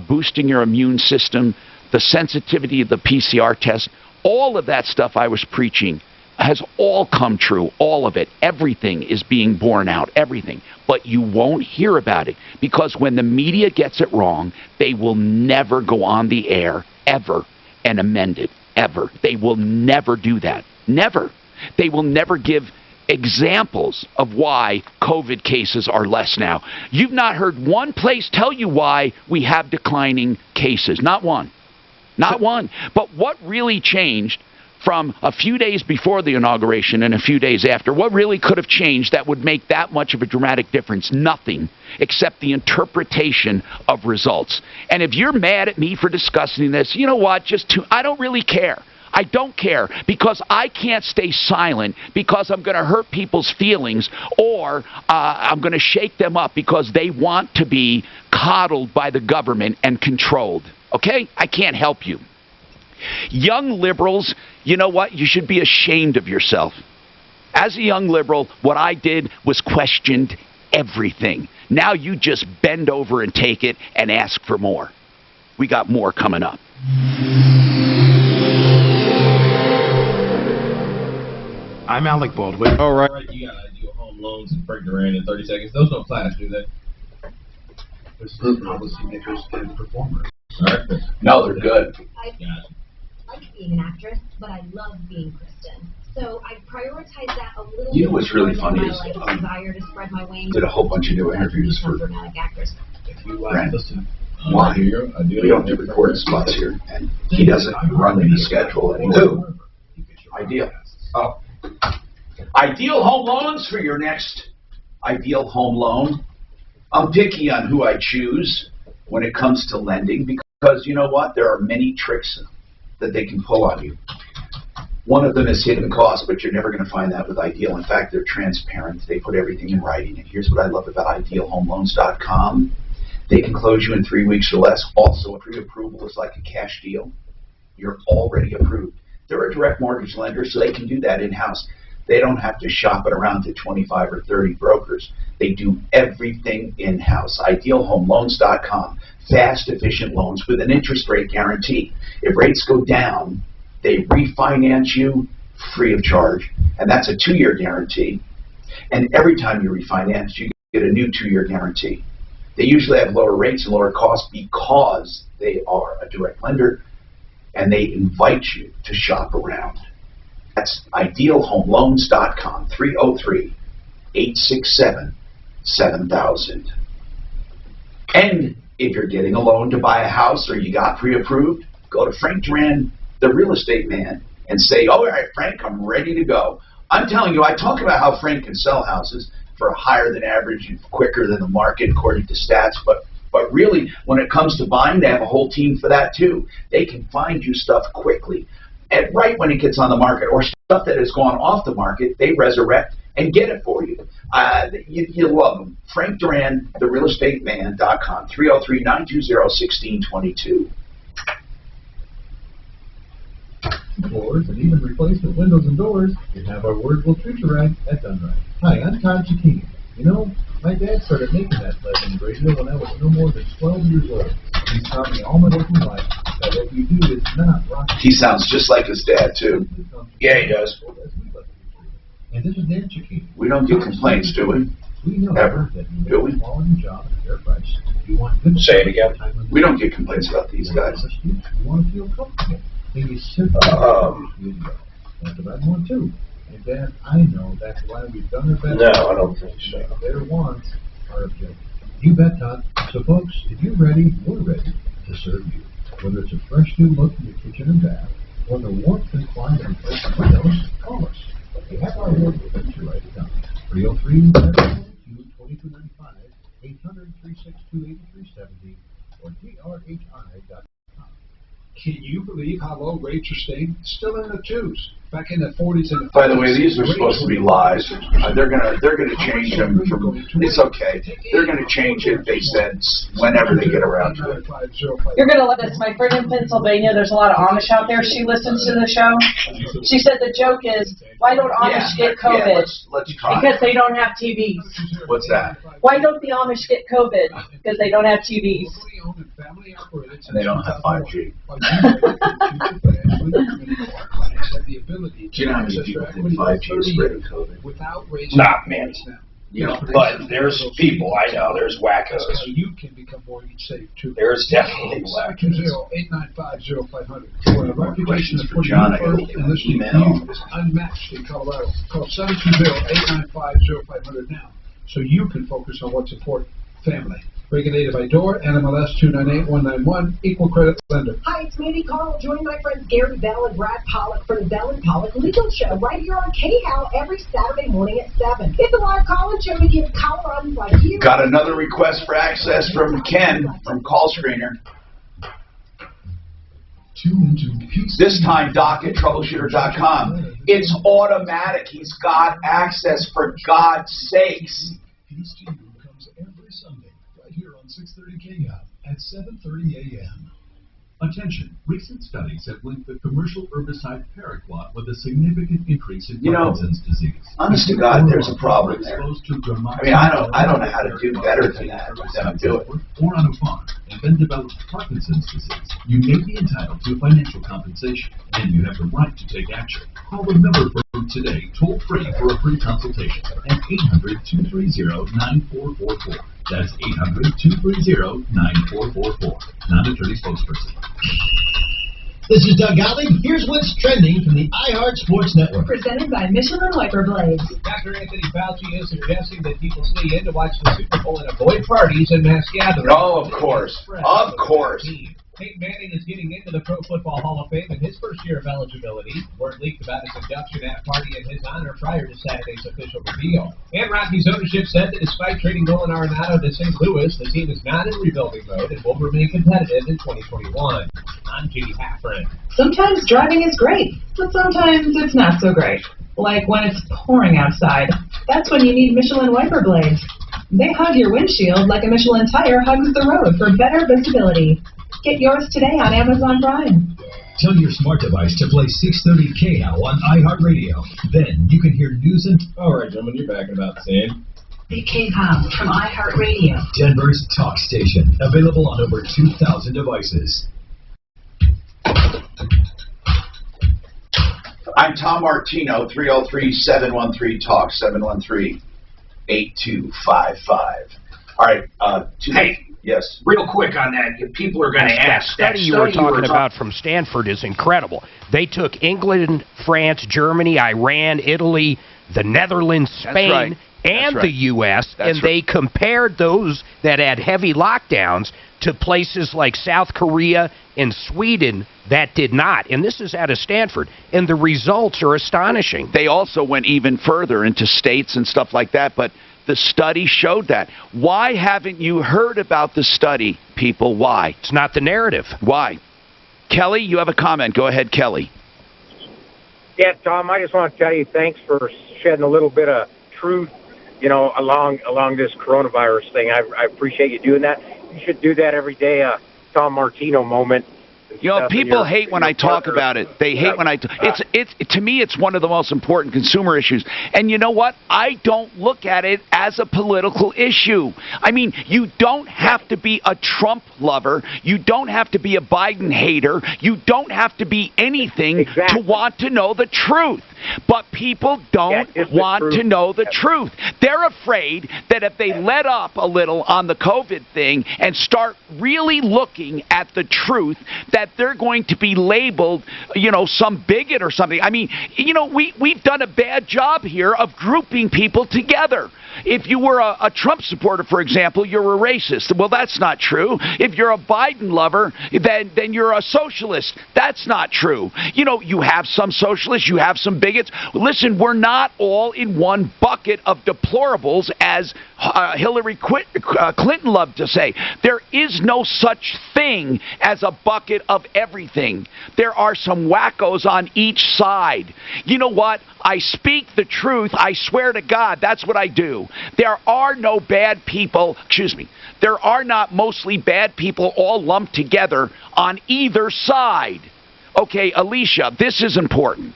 boosting your immune system, the sensitivity of the PCR test, all of that stuff I was preaching has all come true, all of it. Everything is being borne out, everything. But you won't hear about it because when the media gets it wrong, they will never go on the air, ever, and amend it, ever. They will never do that. Never. They will never give examples of why COVID cases are less now. You've not heard one place tell you why we have declining cases. Not one. Not one. But what really changed from a few days before the inauguration and a few days after? What really could have changed that would make that much of a dramatic difference? Nothing, except the interpretation of results. And if you're mad at me for discussing this, you know what? I don't really care. I don't care, because I can't stay silent because I'm going to hurt people's feelings, or I'm going to shake them up because they want to be coddled by the government and controlled. Okay? I can't help you. Young liberals, you know what? You should be ashamed of yourself. As a young liberal, what I did was questioned everything. Now you just bend over and take it and ask for more. We got more coming up. I'm Alec Baldwin. All right. You got ideal home loans and Frank Duran in 30 seconds. Those don't flash, do they? This is policy makers and performers. All right. No, they're good. I like being an actress, but I love being Kristen. So I prioritize that a little bit. You know what's really funny is desire to spread my wings. Did a whole bunch of new interviews for dramatic actress. If you listen, why? We don't do recording spots here, and he doesn't run the schedule anymore. Who? Ideal. Oh. Ideal Home Loans for your next ideal home loan. I'm picky on who I choose when it comes to lending because you know what? There are many tricks that they can pull on you. One of them is hidden cost, but you're never going to find that with Ideal. In fact, they're transparent. They put everything in writing. And here's what I love about IdealHomeLoans.com. They can close you in 3 weeks or less. Also, a pre-approval is like a cash deal. You're already approved. They're a direct mortgage lender, so they can do that in-house. They don't have to shop it around to 25 or 30 brokers. They do everything in-house. IdealHomeLoans.com. Fast, efficient loans with an interest rate guarantee. If rates go down, they refinance you free of charge. And that's a 2-year guarantee. And every time you refinance, you get a new 2-year guarantee. They usually have lower rates and lower costs because they are a direct lender, and they invite you to shop around. That's IdealHomeLoans.com, 303-867-7000. And if you're getting a loan to buy a house or you got pre-approved, go to Frank Duran, the real estate man, and say, all right, Frank, I'm ready to go. I'm telling you, I talk about how Frank can sell houses for higher than average and quicker than the market according to stats, but really, when it comes to buying, they have a whole team for that too. They can find you stuff quickly. And right when it gets on the market, or stuff that has gone off the market, they resurrect and get it for you. You love him. Frank Duran, therealestateman.com, 303-920-1622. Floors and even replacement windows and doors, you have our word will treat you right at Done Right. Hi, I'm Todd Chikini. You know, my dad started making that Legend radio when I was no more than 12 years old. He's taught me all my working life that what you do is not rocket. He sounds just like his dad, too. Yeah, he does. And this is Dan Chikini. We don't get complaints, do we? We know Ever. that you Do make we? a quality job at a fair price. You want good Say it again. We don't get complaints about these guys. You want to feel comfortable. And you simply that's what I want too. And Dad, I know that's why we've done our best. No, I don't think so. Their wants are objective. You bet, Todd. So folks, if you're ready, we're ready to serve you. Whether it's a fresh new look in your kitchen and bath, or the warmth and quiet in place of windows, call us. We have our word with you right now. 303-722-2295, 800-362-8370, or drhi.com. Can you believe how low rates are staying? Still in the twos. Back in the 40s and the 50s. By the way, these are supposed to be lies. They're gonna change them from. It's okay. They're gonna change it. They said whenever they get around to it. You're going to love this. My friend in Pennsylvania, there's a lot of Amish out there. She listens to the show. She said the joke is, why don't Amish get COVID? Yeah, let's try. Because they don't have TVs. What's that? Why don't the Amish get COVID? Because they don't have TVs. And they don't have 5G. Do you know how many people think 5G is spreading COVID? Not many. You know, but there's people I know. There's wackos. So you can become mortgage safe too. There's definitely wackos. 720-895-0500. For a reputation of putting John, you first and listening to you is unmatched in Colorado. Call 720-895-0500 now, so you can focus on what's important. Family. Regulated by DOR, NMLS 298191, equal credit lender. Hi, it's Mandy Carl. Join my friends Gary Bell and Brad Pollock for the Bell and Pollock Legal Show right here on KHOW every Saturday morning at 7. It's a live call-in show to give Coloradans like you. Got another request for access from Ken from Call Screener. This time, Doc at Troubleshooter.com. It's automatic. He's got access, for God's sakes. Peace to you comes every Sunday right here on 630 KHOW at 7:30 a.m. Attention, recent studies have linked the commercial herbicide paraquat with a significant increase in Parkinson's disease. Honest to God, there's a problem there. I mean, I don't know how to do better than that, than I'm doing. Or on a farm, and then develop Parkinson's disease. You may be entitled to financial compensation, and you have the right to take action. Call the number firm today, toll free, for a free consultation at 800-230-9444. That's 800-230-9444. Non-attorney spokesperson. This is Doug Gottlieb. Here's what's trending from the iHeart Sports Network. Presented by Michelin Wiper Blades. Dr. Anthony Fauci is suggesting that people stay in to watch the Super Bowl and avoid parties and mass gatherings. Oh, of course. Of course. Peyton Manning is getting into the Pro Football Hall of Fame in his first year of eligibility. Word leaked about his induction at a party in his honor prior to Saturday's official reveal. And Rockies ownership said that despite trading Nolan Arenado to St. Louis, the team is not in rebuilding mode and will remain competitive in 2021. I'm J.D. Haffron. Sometimes driving is great, but sometimes it's not so great. Like when it's pouring outside. That's when you need Michelin Wiper Blades. They hug your windshield like a Michelin tire hugs the road for better visibility. Get yours today on Amazon Prime. Tell your smart device to play 630 KHOW on iHeartRadio. Then you can hear news and... All right, gentlemen, you're back in about the same. Big KHOW from iHeartRadio. Denver's talk station. Available on over 2,000 devices. I'm Tom Martino, 303-713-TALK, 713-8255. All right, Hey. Yes. Real quick on that, people are going to ask. That study you were talking about from Stanford is incredible. They took England, France, Germany, Iran, Italy, the Netherlands, Spain, and the U.S., and they compared those that had heavy lockdowns to places like South Korea and Sweden that did not. And this is out of Stanford. And the results are astonishing. They also went even further into states and stuff like that, but the study showed that. Why haven't you heard about the study, people? Why? It's not the narrative. Why? Kelly, you have a comment. Go ahead, Kelly. Yeah, Tom, I just want to tell you thanks for shedding a little bit of truth along this coronavirus thing. I appreciate you doing that. You should do that every day. Tom Martino moment. People hate when I talk about it. They hate when I. It's to me, it's one of the most important consumer issues. And you know what? I don't look at it as a political issue. I mean, you don't have to be a Trump lover. You don't have to be a Biden hater. You don't have to be anything to want to know the truth. But people don't want to know the truth. They're afraid that if they let up a little on the COVID thing and start really looking at the truth, that they're going to be labeled, some bigot or something. I mean, we've done a bad job here of grouping people together. If you were a Trump supporter, for example, you're a racist. Well, that's not true. If you're a Biden lover, then you're a socialist. That's not true. You have some socialists, you have some bigots. Listen, we're not all in one bucket of deplorables, as Hillary Clinton loved to say. There is no such thing as a bucket of everything. There are some wackos on each side. You know what? I speak the truth. I swear to God, that's what I do. There are no bad people, there are not mostly bad people all lumped together on either side. Okay, Alicia, this is important.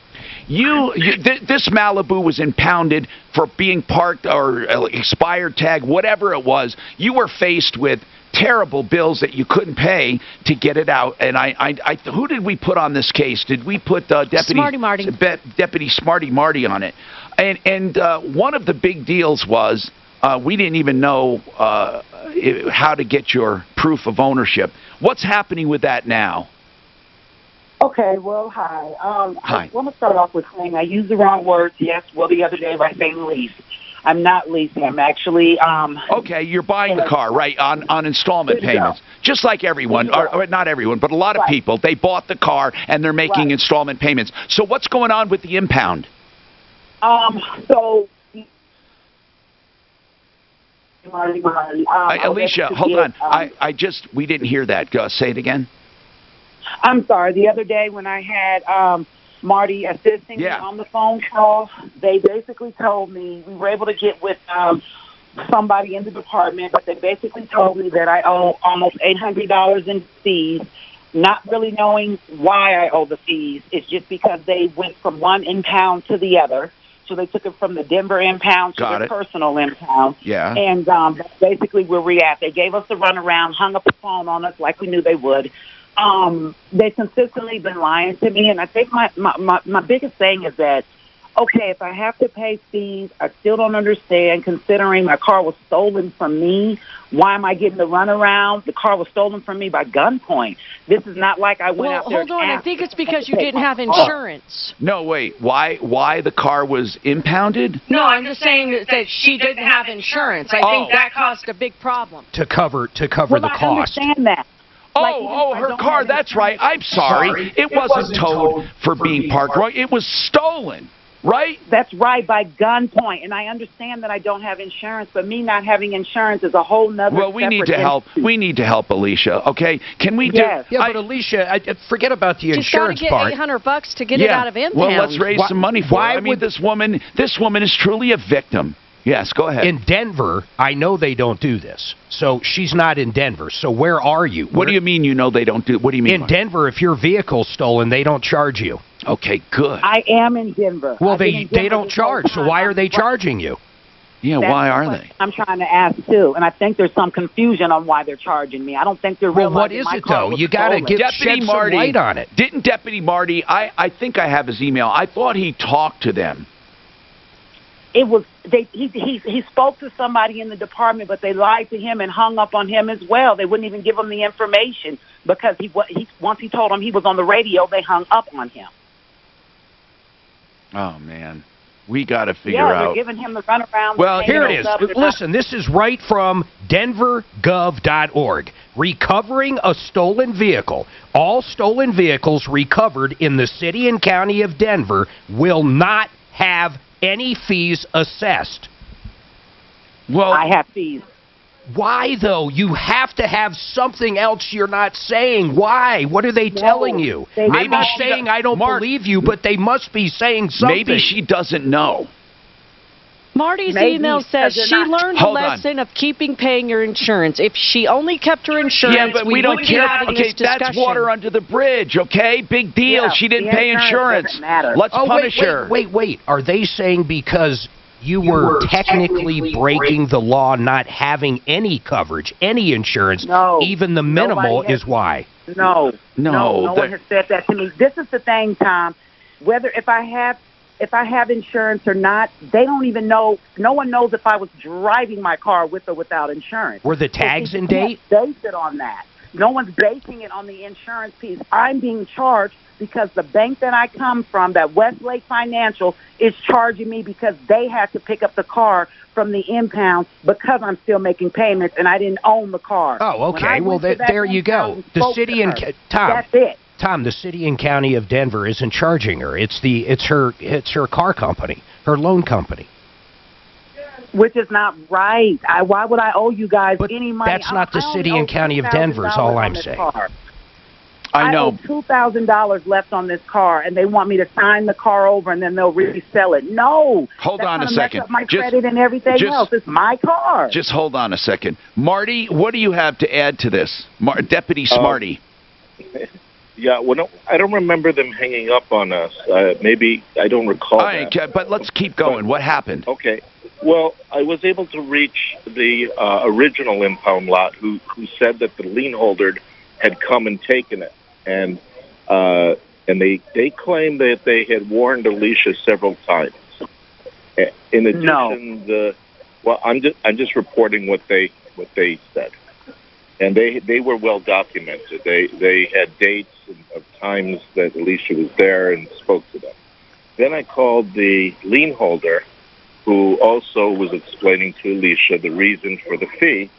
This Malibu was impounded for being parked or expired tag, whatever it was. You were faced with terrible bills that you couldn't pay to get it out. And who did we put on this case? Did we put Deputy Smarty Marty on it? And one of the big deals was we didn't even know how to get your proof of ownership. What's happening with that now? Okay, well, hi. Hi. I want to start off with saying I used the wrong words. Yes, the other day by saying lease. I'm not leasing. I'm actually... okay, you're buying the car, right, on installment payments. Just like everyone, or not everyone, but a lot of people, they bought the car and they're making installment payments. So what's going on with the impound? Alicia, hold on. We didn't hear that. Say it again. I'm sorry. The other day when I had Marty assisting me on the phone call, they basically told me we were able to get with somebody in the department, but they basically told me that I owe almost $800 in fees, not really knowing why I owe the fees. It's just because they went from one impound to the other. So they took it from the Denver impound to the personal impound. Yeah. And that's basically where we're at. They gave us the runaround, hung up the phone on us like we knew they would. They've consistently been lying to me, and I think my biggest thing is that, okay, if I have to pay fees, I still don't understand, considering my car was stolen from me. Why am I getting the runaround? The car was stolen from me by gunpoint. This is not like I went out there. Hold on, I think it's because you didn't have insurance. No, wait. Why the car was impounded? No, I'm just saying that she didn't have insurance. I think that caused a big problem. To cover the cost. I understand that. Her car, that's right. I'm sorry. It wasn't towed for being parked wrong. It was stolen, right? That's right, by gunpoint. And I understand that I don't have insurance, but me not having insurance is a whole nother. Well, we need to help. We need to help Alicia, okay? Can we do... but Alicia, forget about the insurance part. She's got to get $800 to get it out of impound. Well, let's raise some money for her. I mean, this woman is truly a victim. Yes, go ahead. In Denver, I know they don't do this. So she's not in Denver. So where are you? What do you mean they don't do? What do you mean? In Denver, if your vehicle's stolen, they don't charge you. Okay, good. I am in Denver. Well, they don't charge. So why are they charging you? Yeah, why are they? I'm trying to ask too, and I think there's some confusion on why they're charging me. I don't think they're realizing. Well, what is it though? You got to shed some light on it. Didn't Deputy Marty? I think I have his email. I thought he talked to them. It was he spoke to somebody in the department, but they lied to him and hung up on him as well. They wouldn't even give him the information because once he told them he was on the radio, they hung up on him. Oh man, we got to figure out. Yeah, they're giving him the runaround. Well, here it is. Listen, this is right from denvergov.org. Recovering a stolen vehicle. All stolen vehicles recovered in the city and county of Denver will not have any fees assessed. Well, I have fees. Why, though? You have to have something else you're not saying. Why? What are they telling you? Maybe saying I don't believe you, but they must be saying something. Maybe she doesn't know. Marty's Maybe, email says because she they're not- learned the Hold on. lesson of paying your insurance. If she only kept her insurance, Yeah, but we don't wouldn't be care. having Okay, this discussion. that's water under the bridge, okay? Big deal. Yeah, She didn't the pay insurance insurance. doesn't matter. Let's Oh, punish her. wait. Are they saying because you were technically breaking the law, not having any coverage, any insurance, No, even the minimal nobody has- is why? No, No, one has said that to me. This is the thing, Tom. Whether if I have insurance or not, they don't even know. No one knows if I was driving my car with or without insurance. Were the tags in date? Base it on that. No one's basing it on the insurance piece. I'm being charged because the bank that I come from, that Westlake Financial, is charging me because they had to pick up the car from the impound because I'm still making payments and I didn't own the car. Oh, okay. Well, there you go. The city and Tom. That's it. Tom, the city and county of Denver isn't charging her. It's her car company, her loan company. Which is not right. Why would I owe you guys any money? That's not the city and county of Denver, is all I'm saying. I know. I owe $2,000 left on this car, and they want me to sign the car over, and then they'll resell it. No. Hold That's on a gonna second. Mess up my credit and everything else. It's my car. Just hold on a second. Marty, what do you have to add to this? Deputy Smarty. Yeah, well, I don't remember them hanging up on us. Maybe I don't recall All right, that. but let's keep going. What happened? Okay. Well, I was able to reach the original impound lot who said that the lien holder had come and taken it. And they claimed that they had warned Alicia several times. In addition, I'm just reporting what they said. And they were well documented. They had dates of times that Alicia was there and spoke to them. Then I called the lien holder, who also was explaining to Alicia the reason for the fee,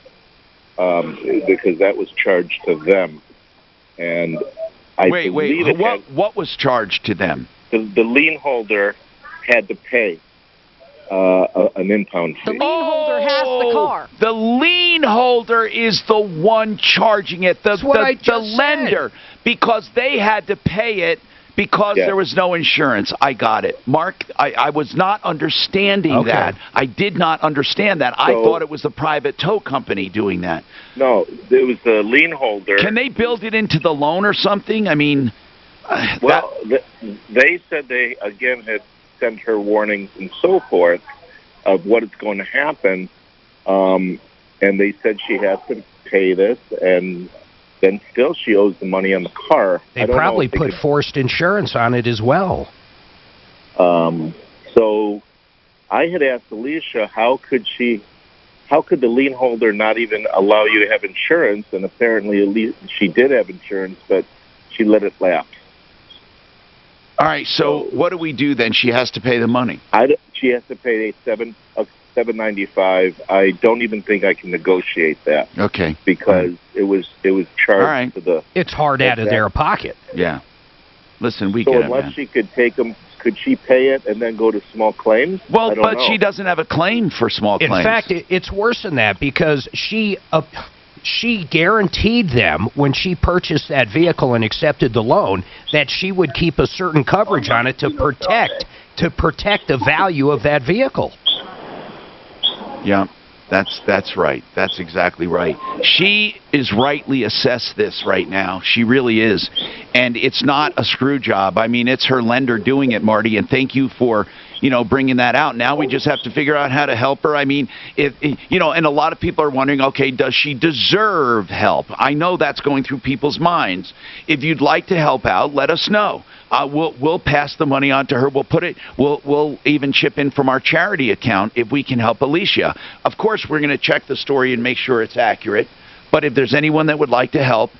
because that was charged to them. And wait, what was charged to them? The lien holder had to pay an impound fee. The lien holder has the car. The lien holder is the one charging it, the lender, because they had to pay it because there was no insurance. I got it. Mark, I was not understanding that. I did not understand that. I thought it was the private tow company doing that. No, it was the lien holder. Can they build it into the loan or something? I mean... they said they, again, had sent her warnings and so forth of what is going to happen, and they said she has to pay this, and then still she owes the money on the car. They probably put forced insurance on it as well. So I had asked Alicia, how could the lien holder not even allow you to have insurance? And apparently she did have insurance, but she let it lapse. All right, so what do we do then? She has to pay the money. She has to pay $795. I don't even think I can negotiate that. Okay. Because it was charged to the. It's hard out of their pocket. Yeah. Listen, we so get it, unless man. she could take them, could she pay it and then go to small claims? Well, I don't but know. she doesn't have a claim for small claims. In fact, it's worse than that because she guaranteed them when she purchased that vehicle and accepted the loan that she would keep a certain coverage on it to protect the value of that vehicle. Yeah, that's right. That's exactly right. She is rightly assessed this right now. She really is. And it's not a screw job. I mean, it's her lender doing it, Marty, and thank you for, bringing that out. Now we just have to figure out how to help her. I mean, and a lot of people are wondering, okay, does she deserve help? I know that's going through people's minds. If you'd like to help out, let us know. We'll pass the money on to her. We'll even chip in from our charity account if we can help Alicia. Of course, we're going to check the story and make sure it's accurate. But if there's anyone that would like to help,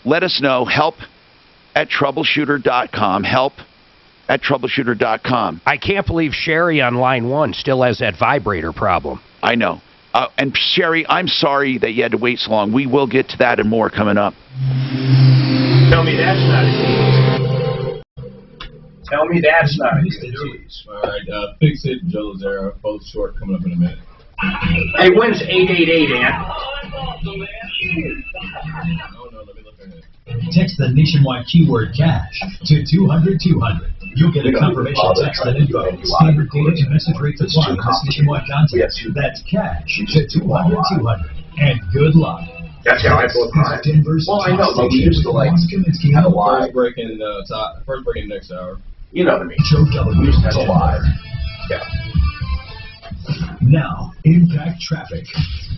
let us know. Help@troubleshooter.com. Help@troubleshooter.com. I can't believe Sherry on line 1 still has that vibrator problem. I know. And Sherry, I'm sorry that you had to wait so long. We will get to that and more coming up. Tell me that's not a tease. Tell me that's not a tease. All right, Fix It and Joe Lazaro, both short, coming up in a minute. Hey, when's 888, Ant? Text the nationwide keyword cash to 200-200. You'll get a confirmation text and info. Standard data and message rates apply in this nationwide contest. That's cash to 200-200. And good luck. That's how I both mine. Well, I know, but we used to like have a live. First breaking next hour. You know what I mean? We used to have a live. Yeah. Now, impact traffic.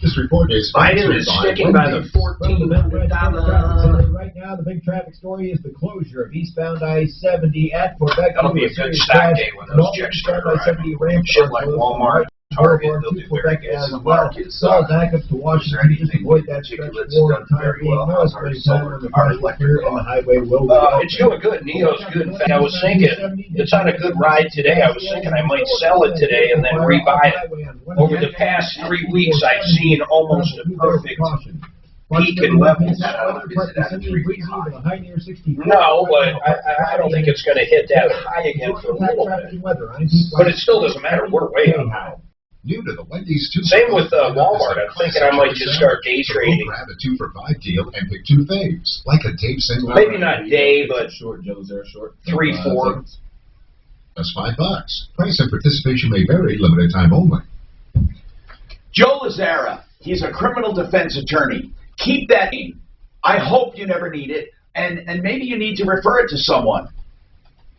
This report is Biden is sticking by the $14 Right now, the big traffic story is the closure of eastbound I-70 at Quebec. That'll be a good stack day when those checks start arriving. Shit like Walmart, Target, they'll do very good. As well. So backups to Washington, just avoid that stretch for the time being. No spending time on the car here, and the highway will be it's doing good. Neo's good. In fact, I was thinking, it's on a good ride today. I was thinking I might sell it today and then rebuy it. Over the past 3 weeks, I've seen almost a perfect peak in levels. No, but I don't think it's going to hit that high again for a little bit. But it still doesn't matter. We're way up now. New to the Wendy's 2 Same with Walmart. I'm thinking I might just start day trading. Grab a 2 for $5 deal and pick 2 faves, like a Dave single. Maybe not day, but short. Joe's there short. 3, 4. That's $5. Price and participation may vary. Limited time only. Joe Lazzara, he's a criminal defense attorney. Keep that in. I hope you never need it, and maybe you need to refer it to someone.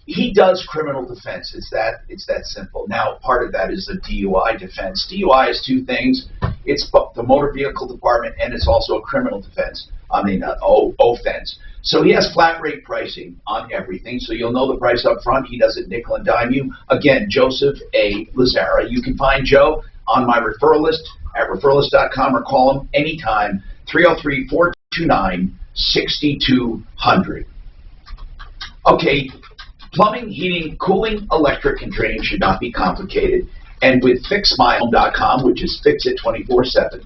He does criminal defense. It's that simple. Now, part of that is the DUI defense. DUI is 2 things. It's the motor vehicle department, and it's also a criminal defense. Offense. So he has flat rate pricing on everything, so you'll know the price up front. He doesn't nickel and dime you. Again, Joseph A. Lazzara. You can find Joe on my referral list at referralist.com or call him anytime, 303-429-6200. Okay. Plumbing, heating, cooling, electric, and drainage should not be complicated. And with FixMyHome.com, which is Fix It 24/7,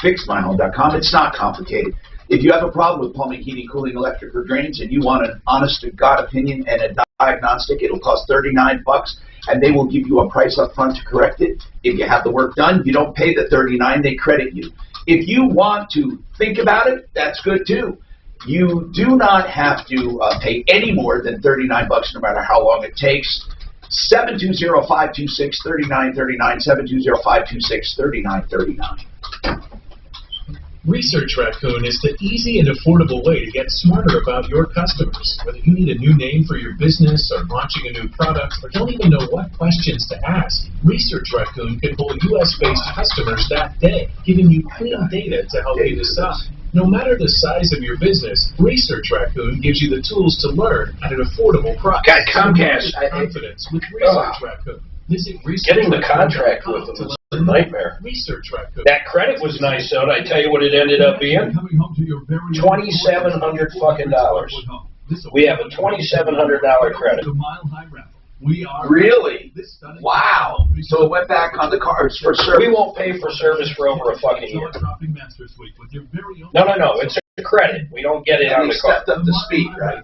FixMyHome.com, it's not complicated. If you have a problem with plumbing, heating, cooling, electric, or drains, and you want an honest-to-God opinion and a diagnostic, it'll cost $39, and they will give you a price up front to correct it. If you have the work done, you don't pay the $39, they credit you. If you want to think about it, that's good too. You do not have to pay any more than $39 no matter how long it takes. 720-526-3939, 720-526-3939. Research Raccoon is the easy and affordable way to get smarter about your customers. Whether you need a new name for your business or launching a new product or don't even know what questions to ask, Research Raccoon can pull US-based customers that day, giving you clean data to help you decide. No matter the size of your business, Research Raccoon gives you the tools to learn at an affordable price. Got Comcast. Confidence with Research Raccoon. Getting the contract with them was a nightmare. Research Raccoon. That credit was nice, though. I tell you what it ended up being. $2,700 fucking dollars. We have a $2,700 credit. Really? Wow. So it went back on the cars for service. We won't pay for service for over a fucking year. No. It's a credit. We don't get it on the car. Stepped up the speed, right?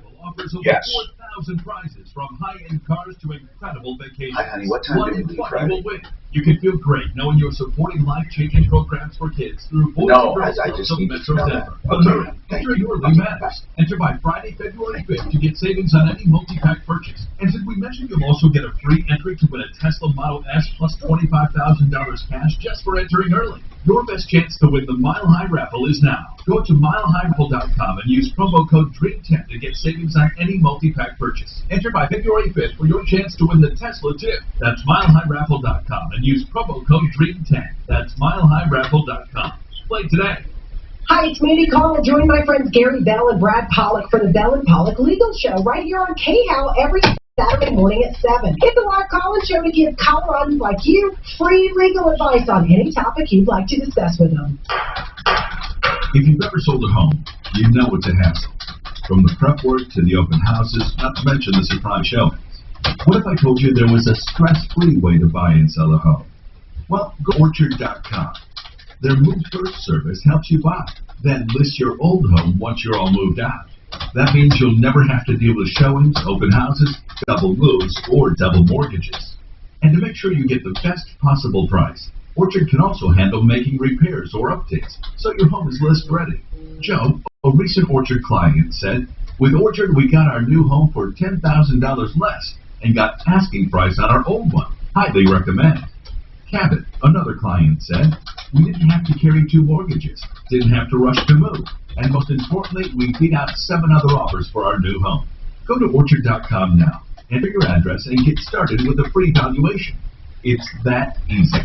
Yes. 4,000 prizes from high-end cars to incredible vacations. Hi, honey. What time did it Friday? You can feel great knowing you're supporting life-changing programs for kids through Boys and Girls Clubs of Metro Denver. Enter your early matters. Enter by Friday, February 5th to get savings on any multi-pack purchase. And since we mentioned you'll also get a free entry to win a Tesla Model S plus $25,000 cash just for entering early. Your best chance to win the Mile High Raffle is now. Go to milehighraffle.com and use promo code DREAM10 to get savings on any multi-pack purchase. Enter by February 5th for your chance to win the Tesla too. That's milehighraffle.com and use promo code DREAM10. That's milehighraffle.com. Play today. Hi, it's Mandy Connell. Join my friends Gary Bell and Brad Pollock for the Bell and Pollock Legal Show right here on KHOW every Saturday morning at 7. It's a live call-in show to give Coloradans like you free legal advice on any topic you'd like to discuss with them. If you've ever sold a home, you know it's a hassle. From the prep work to the open houses, not to mention the surprise showings. What if I told you there was a stress-free way to buy and sell a home? Well, go to Orchard.com. Their Move First service helps you buy, then list your old home once you're all moved out. That means you'll never have to deal with showings, open houses, double moves, or double mortgages. And to make sure you get the best possible price, Orchard can also handle making repairs or updates, so your home is list ready. Joe, a recent Orchard client, said, "With Orchard, we got our new home for $10,000 less, and got asking price on our old one. Highly recommend. Cabot, another client, said, we didn't have to carry 2 mortgages, didn't have to rush to move, and most importantly, we beat out 7 other offers for our new home. Go to Orchard.com now, enter your address, and get started with a free valuation. It's that easy.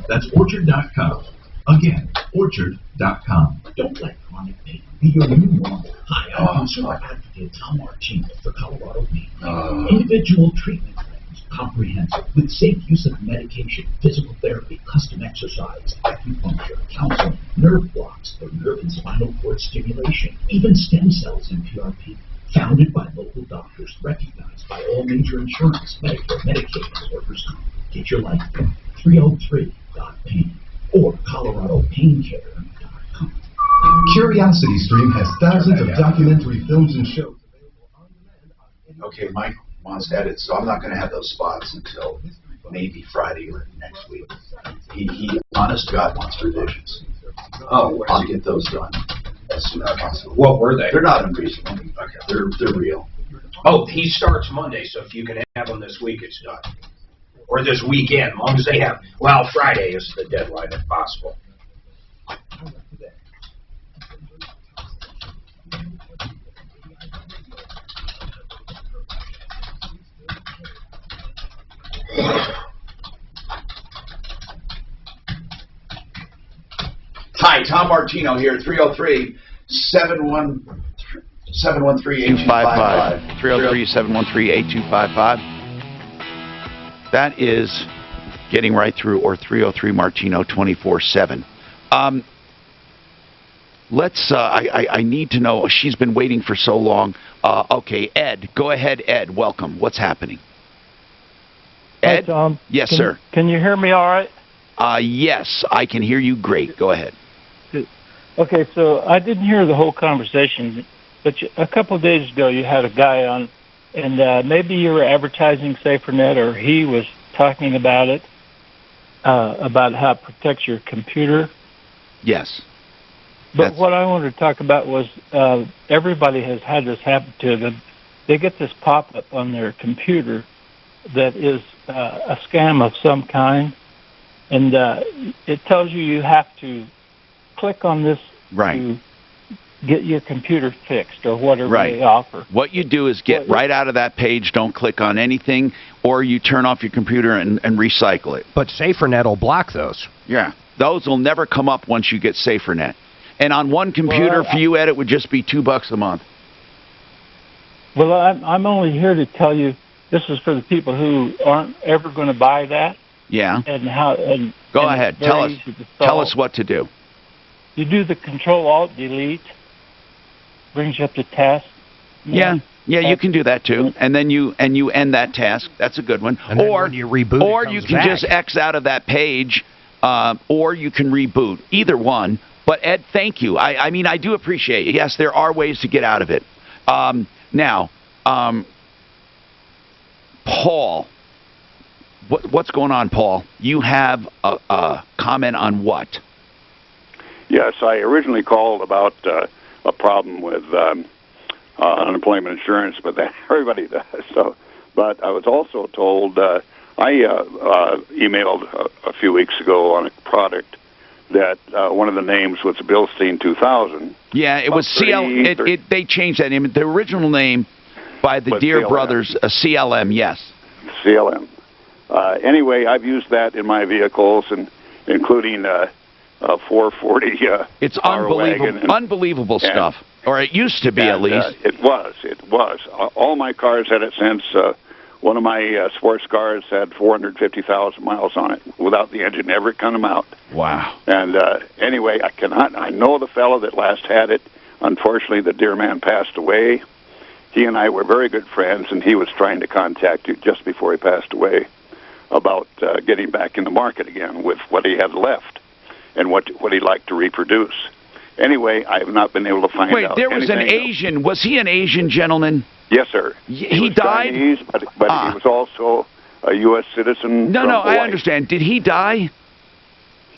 That's Orchard.com. Again, Orchard.com. Don't let chronic pain be your new normal. Hi, I'm consumer advocate Tom Martino for Colorado Pain. Individual treatment plans, comprehensive, with safe use of medication, physical therapy, custom exercise, acupuncture, counseling, nerve blocks for nerve and spinal cord stimulation, even stem cells and PRP. Founded by local doctors, recognized by all major insurance, Medicare, Medicaid, and workers' comp. Get your life back. 303.pain or ColoradoPainCare.com. Curiosity Stream has thousands of documentary films and shows. Okay, Mike wants to edit, so I'm not going to have those spots until maybe Friday or next week. He honest to God, wants revisions. Oh, I'll get those done as soon as possible. What were they? They're not unreasonable. Okay. They're real. Oh, he starts Monday, so if you can have them this week, it's done. Or this weekend, as long as they have. Well, Friday is the deadline, if possible. Hi, Tom Martino here, 303-713-8255. 303-713-8255. That is getting right through, or 303 Martino 24/7. I need to know. She's been waiting for so long. Okay, Ed, go ahead, Ed. Welcome. What's happening? Ed? Hi, Tom. Yes, sir. Can you hear me all right? Yes, I can hear you great. Go ahead. Okay, so I didn't hear the whole conversation, but a couple of days ago you had a guy on, and maybe you were advertising SaferNet, or he was talking about it, about how it protects your computer. Yes. But what I wanted to talk about was everybody has had this happen to them. They get this pop-up on their computer that is a scam of some kind, and it tells you have to click on this to get your computer fixed or whatever they offer. What you do is get right out of that page, don't click on anything, or you turn off your computer and recycle it. But SaferNet will block those. Yeah. Those will never come up once you get SaferNet. And on one computer for you, Ed, it would just be $2 a month. Well, I'm only here to tell you this is for the people who aren't ever going to buy that. Yeah. And how? And go ahead. Tell us what to do. You do the Control-Alt-Delete, brings you up to task. Yeah, you can do that too, and then you end that task. That's a good one. And or when you reboot, or you can just X out of that page, or you can reboot. Either one. But Ed, thank you. I mean, I do appreciate it. Yes, there are ways to get out of it. Now, Paul, what's going on, Paul? You have a comment on what? Yes, I originally called about a problem with unemployment insurance, but everybody does. So, but I was also told I emailed a few weeks ago on a product that one of the names was Bilstein 2000. Yeah, it was they changed that name. The original name by the Deere brothers, CLM. Yes. CLM. Anyway, I've used that in my vehicles, and including 440. It's unbelievable, unbelievable stuff. Or it used to be, at least. It was. All my cars had it since. One of my sports cars had 450,000 miles on it without the engine ever coming out. Wow. And anyway, I know the fellow that last had it. Unfortunately, the dear man passed away. He and I were very good friends, and he was trying to contact you just before he passed away about getting back in the market again with what he had left and what he'd like to reproduce. Anyway, I have not been able to find out. Wait, there was an Asian. Was he an Asian gentleman? Yes, sir. He died? Chinese, but he was also a U.S. citizen. No, I understand. Did he die?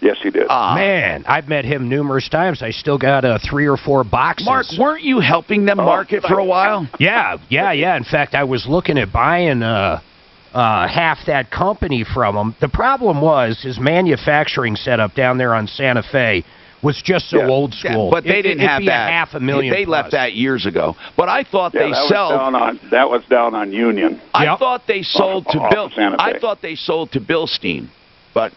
Yes, he did. Man, I've met him numerous times. I still got 3 or 4 boxes. Mark, weren't you helping them market for a while? Yeah. In fact, I was looking at buying half that company from him. The problem was his manufacturing setup down there on Santa Fe was just so old school. But they didn't have that. $500,000 They left that years ago. But I thought they sold. That was down on Union. I thought they sold to Bill. Santa Fe. I thought they sold to Bilstein, but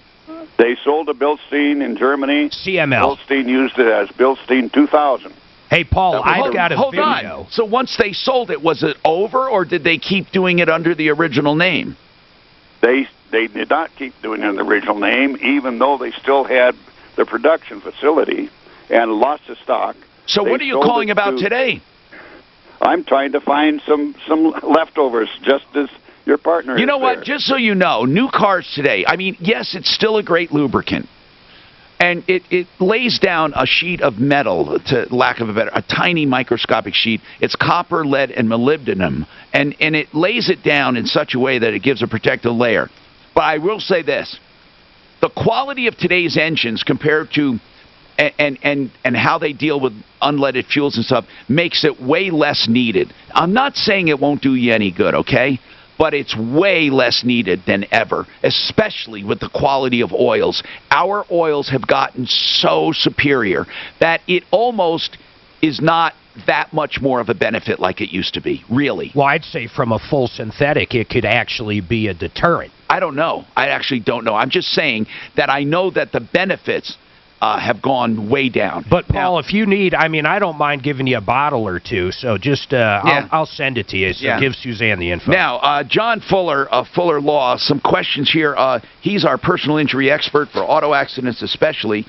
they sold to Bilstein in Germany. CML. Bilstein used it as Bilstein 2000. Hey, Paul, I've got a hold video. on. So once they sold it, was it over, or did they keep doing it under the original name? They did not keep doing it in the original name, even though they still had the production facility and lots of stock. So what are you calling about today? I'm trying to find some leftovers, just as your partner. You know what? Just so you know, new cars today. I mean, yes, it's still a great lubricant. And it lays down a sheet of metal, to lack of a tiny microscopic sheet. It's copper, lead, and molybdenum. And it lays it down in such a way that it gives a protective layer. But I will say this. The quality of today's engines compared to and how they deal with unleaded fuels and stuff makes it way less needed. I'm not saying it won't do you any good, okay? But it's way less needed than ever, especially with the quality of oils. Our oils have gotten so superior that it almost is not that much more of a benefit like it used to be, really. Well, I'd say from a full synthetic, it could actually be a deterrent. I don't know. I actually don't know. I'm just saying that I know that the benefits have gone way down. But, Paul, if you need, I mean, I don't mind giving you a bottle or two, so just, I'll send it to you, so give Suzanne the info. Now, John Fuller, Fuller Law, some questions here. He's our personal injury expert for auto accidents especially.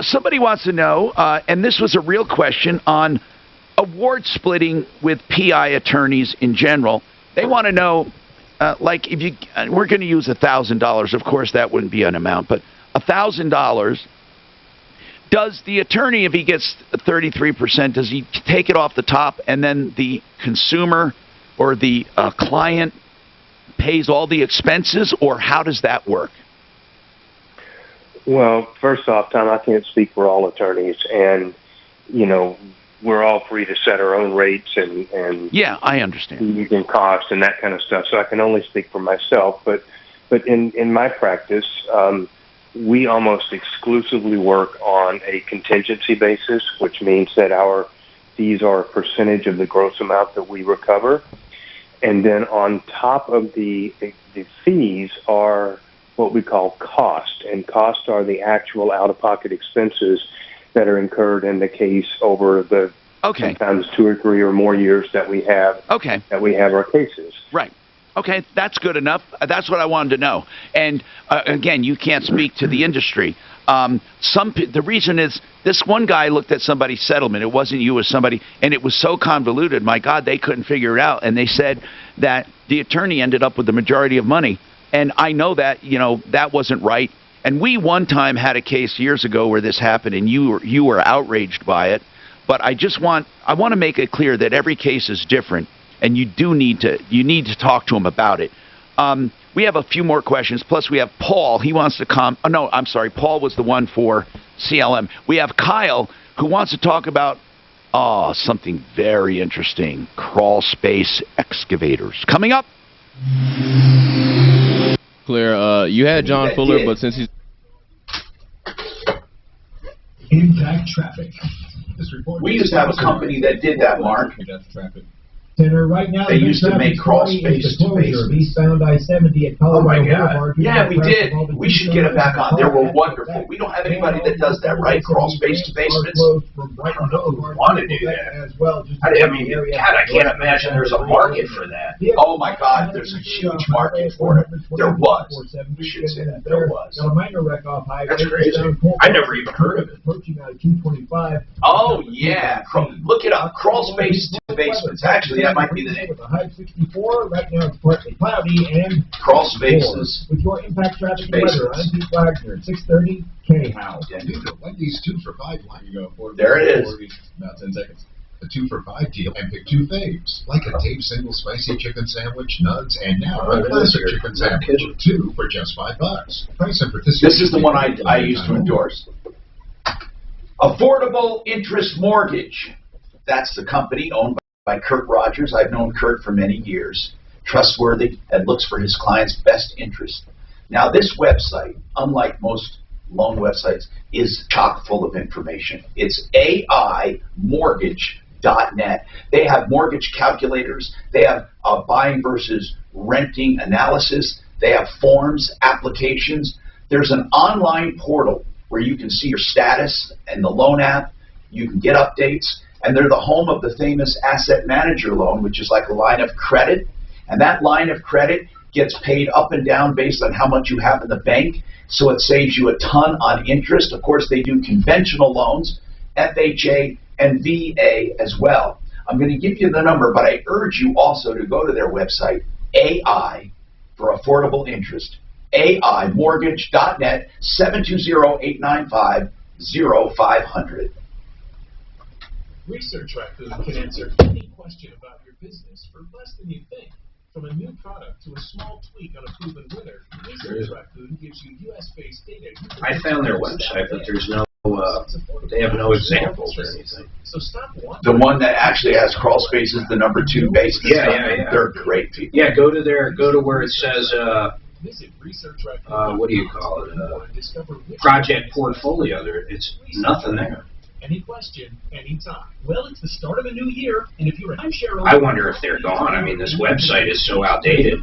Somebody wants to know, and this was a real question, on award splitting with PI attorneys in general. They want to know, like, if you, we're going to use $1,000. Of course, that wouldn't be an amount, but $1,000. Does the attorney, if he gets 33%, does he take it off the top and then the consumer or the client pays all the expenses, or how does that work? Well, first off, Tom, I can't speak for all attorneys, and, you know, we're all free to set our own rates and yeah, I understand. fees and costs and that kind of stuff, so I can only speak for myself. But in my practice, we almost exclusively work on a contingency basis, which means that our fees are a percentage of the gross amount that we recover. And then on top of the fees are what we call cost, and costs are the actual out-of-pocket expenses that are incurred in the case over the sometimes 2 or 3 or more years that we have our cases. Right. Okay, that's good enough. That's what I wanted to know. And again, you can't speak to the industry. The reason is this one guy looked at somebody's settlement. It wasn't you, it was somebody, and it was so convoluted. My God, they couldn't figure it out. And they said that the attorney ended up with the majority of money. And I know that, you know, that wasn't right. And we one time had a case years ago where this happened, and you were outraged by it. But I want to make it clear that every case is different. And you need to talk to him about it. We have a few more questions. Plus, we have Paul. He wants to come. Oh, no, I'm sorry. Paul was the one for CLM. We have Kyle, who wants to talk about something very interesting: crawl space excavators. Coming up. Claire, you had John Fuller, but since he's Impact Traffic. We used to have a company that did that, Mark. Center right now. They used to make crawl space to basements. Eastbound I-70 at Colorado Boulevard. Yeah, we did. We should get it back on. They were wonderful. We don't have anybody that does that, right? Crawl space to basements. I don't know who would want to do that. I mean, God, I can't imagine there's a market for that. Oh my God, there's a huge market for it. There was. We should say that. There was. That's crazy. I never even heard of it. Oh yeah, look it up. Crawl space to basements. Actually, that might be the name. High 64, right now it's partly cloudy and crawl spaces. With your Impact Traffic weather, I'm Pete Wagner at 6:30 K-How. Yeah, you know, Wendy's 2 for $5 line. You go there it is. About 10 seconds. A 2 for $5 deal, and pick 2 faves, like a Dave single spicy chicken sandwich, nugs, and now a classic chicken sandwich. 2 for just $5. Price and participation. This is the one I used to endorse. Affordable Interest Mortgage. That's the company owned by Kurt Rogers. I've known Kurt for many years. trustworthy, and looks for his client's best interest. Now, this website, unlike most loan websites, is chock full of information. It's AImortgage.net. They have mortgage calculators. They have buying versus renting analysis. They have forms, applications. There's an online portal where you can see your status and the loan app. You can get updates. And they're the home of the famous asset manager loan, which is like a line of credit. And that line of credit gets paid up and down based on how much you have in the bank. So it saves you a ton on interest. Of course, they do conventional loans, FHA and VA as well. I'm going to give you the number, but I urge you also to go to their website, AI for affordable interest, AImortgage.net, 720-895-0500. Research Raccoon can answer any question about your business for less than you think. From a new product to a small tweak on a proven winner, Research Raccoon gives you US-based data. I found their website, but there's no, they have no examples or anything. So stop the one that actually has crawl spaces, the number 2 base. Yeah. They're great people. Yeah, go to where it says, what do you call it? Project portfolio. It's nothing there. Any question, anytime. Well, it's the start of a new year, and if you're a timeshare owner... I wonder if they're gone. I mean, this website is so outdated.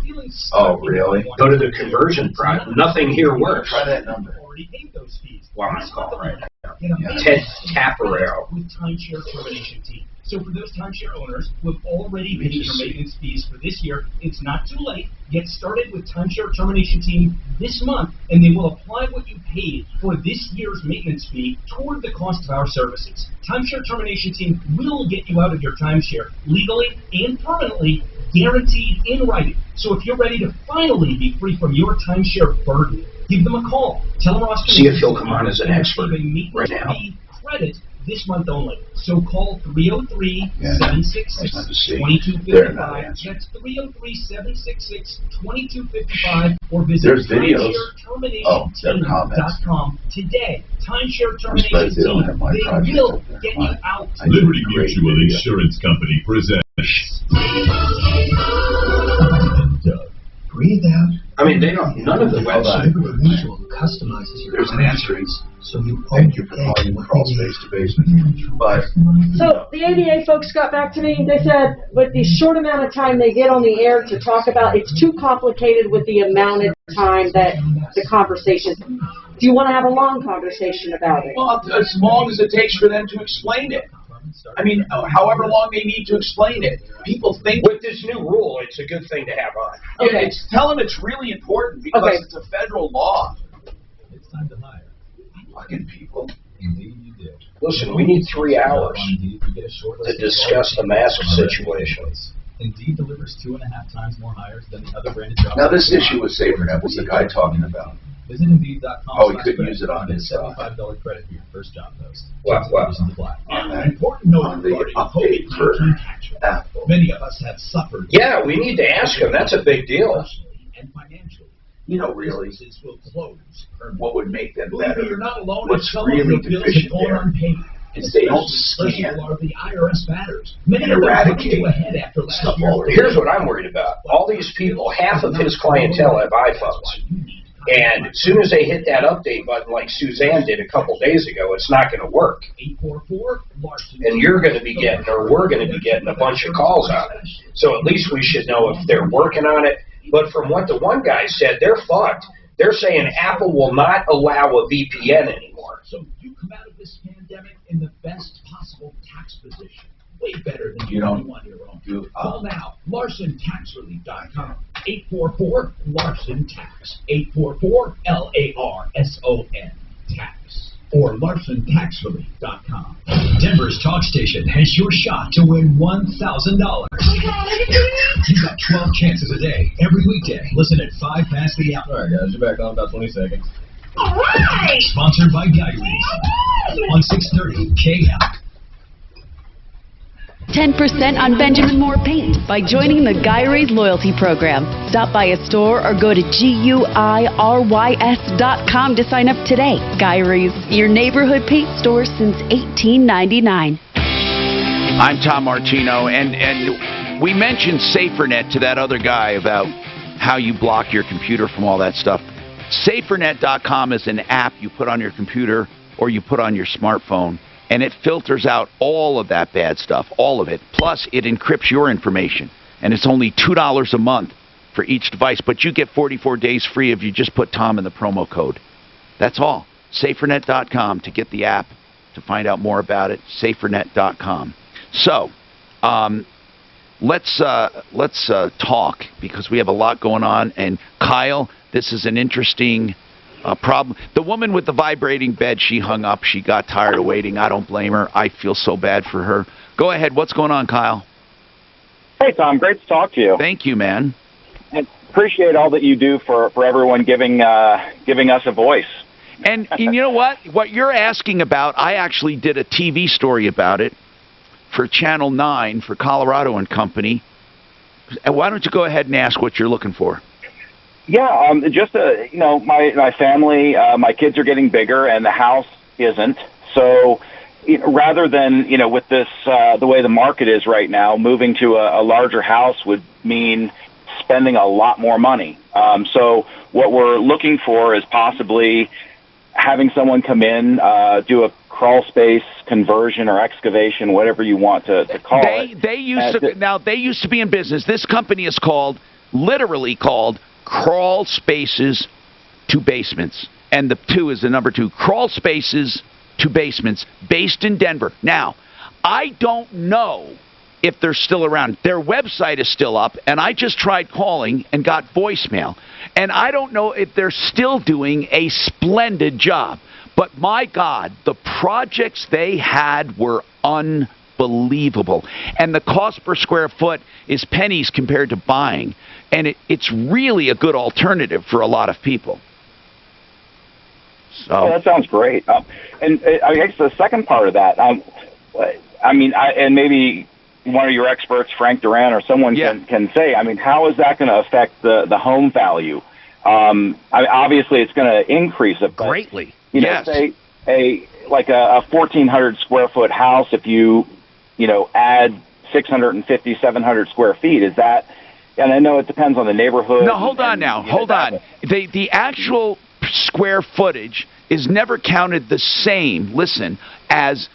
Oh, really? Go to the conversion project. Nothing here works. Try that number. Well, I'm going to call right now. Ted Taparero. With timeshare termination team. So for those timeshare owners who have already paid their maintenance fees for this year, it's not too late. Get started with Timeshare Termination Team this month, and they will apply what you paid for this year's maintenance fee toward the cost of our services. Timeshare Termination Team will get you out of your timeshare legally and permanently, guaranteed in writing. So if you're ready to finally be free from your timeshare burden, give them a call. Tell them Ross. See if he'll come on as an expert right now. Credit this month only. So call 303-766-2255. That's 303-766-2255 or visit timeshareterminationteam.com today. Timeshare Termination Team. They will get you out. Liberty Mutual Insurance Company presents. Breathe out. I mean, they don't. None of the website. Customizes your. There's an answer. So you thank you for calling crawl space to basement. But so the ADA folks got back to me. They said with the short amount of time they get on the air to talk about, it's too complicated with the amount of time that the conversation. Do you want to have a long conversation about it? Well, as long as it takes for them to explain it. I mean, however long they need to explain it. People think with this new rule, it's a good thing to have on. Okay. Tell them it's really important because it's a federal law. It's time to hire. Fucking people. Indeed you did. Listen, we need 3 hours to discuss the mask situation. Indeed delivers 2.5 times more hires than the other branded jobs. Now this issue with SaferNet was the guy talking about. Visit Indeed.com. Oh, he couldn't use it on his $75 credit for your first job post. Wow. Important note on the update for Apple. Many of us have suffered. Yeah, we need to ask him. That's a big deal. And financially. You know, really, will close. What would make them Believe better? me, you're not alone. What's really deficient there is they don't scan are the IRS batters. and eradicate stuff all over. Here's what I'm worried about. All these people, half of his clientele have iPhones. And as soon as they hit that update button like Suzanne did a couple days ago, it's not going to work. And you're going to be getting, or we're going to be getting a bunch of calls on it. So at least we should know if they're working on it. But from what the one guy said, they're fucked. They're saying Apple will not allow a VPN anymore. So you come out of this pandemic in the best possible tax position. Way better than you don't on your own. Call now. LarsonTaxRelief.com. 844-LARSON-TAX. 844-LARSON TAX. Or LarsonTaxRelief.com. Denver's talk station has your shot to win $1,000. You've got 12 chances a day, every weekday. Listen at 5 past the hour. All right, guys, you're back on about 20 seconds. All right. Sponsored by Guy Reese on 630 KL. 10% on Benjamin Moore paint by joining the Guy Ray's loyalty program. Stop by a store or go to GUIRYS.com to sign up today. Guy Ray's, your neighborhood paint store since 1899. I'm Tom Martino, and we mentioned SaferNet to that other guy about how you block your computer from all that stuff. SaferNet.com is an app you put on your computer or you put on your smartphone, and it filters out all of that bad stuff, all of it. Plus, it encrypts your information, and it's only $2 a month for each device, but you get 44 days free if you just put Tom in the promo code. That's all. SaferNet.com to get the app, to find out more about it, SaferNet.com. So, let's talk, because we have a lot going on. And Kyle, this is an interesting problem. The woman with the vibrating bed, she hung up. She got tired of waiting. I don't blame her. I feel so bad for her. Go ahead. What's going on, Kyle? Hey, Tom. Great to talk to you. Thank you, man. And appreciate all that you do for everyone giving us a voice. And you know what? What you're asking about, I actually did a TV story about it for Channel 9 for Colorado and Company. And why don't you go ahead and ask what you're looking for? Yeah, my family, my kids are getting bigger, and the house isn't. So, rather than with this the way the market is right now, moving to a larger house would mean spending a lot more money. So, what we're looking for is possibly having someone come in, do a crawl space conversion or excavation, whatever you want to call it. They used to be in business. This company is literally called Crawl Spaces to Basements, and the 2 is the number 2. Crawl Spaces to Basements, based in Denver. Now, I don't know if they're still around. Their website is still up, and I just tried calling and got voicemail. And I don't know if they're still doing a splendid job. But my God, the projects they had were unbelievable. And the cost per square foot is pennies compared to buying. And it's really a good alternative for a lot of people. So that sounds great. And I guess the second part of that, and maybe one of your experts, Frank Duran, or someone can say, how is that going to affect the home value? Obviously, it's going to increase it greatly. Say a 1,400 square foot house, if you add 650, 700 square feet, is that? And I know it depends on the neighborhood. No, hold on now. Hold on. The actual square footage is never counted the same. Listen, as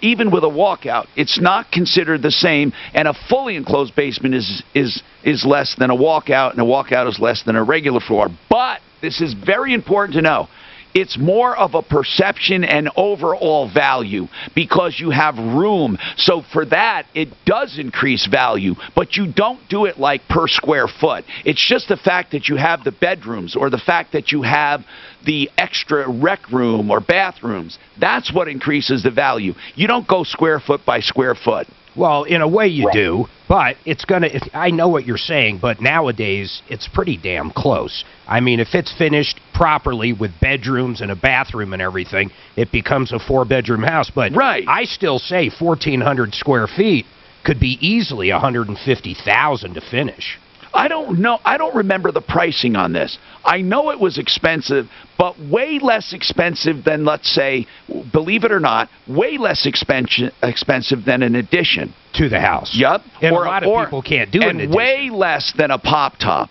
even with a walkout, it's not considered the same, and a fully enclosed basement is less than a walkout, and a walkout is less than a regular floor. But this is very important to know. It's more of a perception and overall value because you have room. So for that, it does increase value, but you don't do it like per square foot. It's just the fact that you have the bedrooms or the fact that you have the extra rec room or bathrooms. That's what increases the value. You don't go square foot by square foot. Well, in a way you do, but it's going to, I know what you're saying, but nowadays it's pretty damn close. I mean, if it's finished properly with bedrooms and a bathroom and everything, it becomes a 4-bedroom house. But I still say 1,400 square feet could be easily $150,000 to finish. I don't know. I don't remember the pricing on this. I know it was expensive, but way less expensive than, let's say, believe it or not, way less expensive than an addition to the house. Yep. And a lot of people can't do an addition. Way less than a pop top.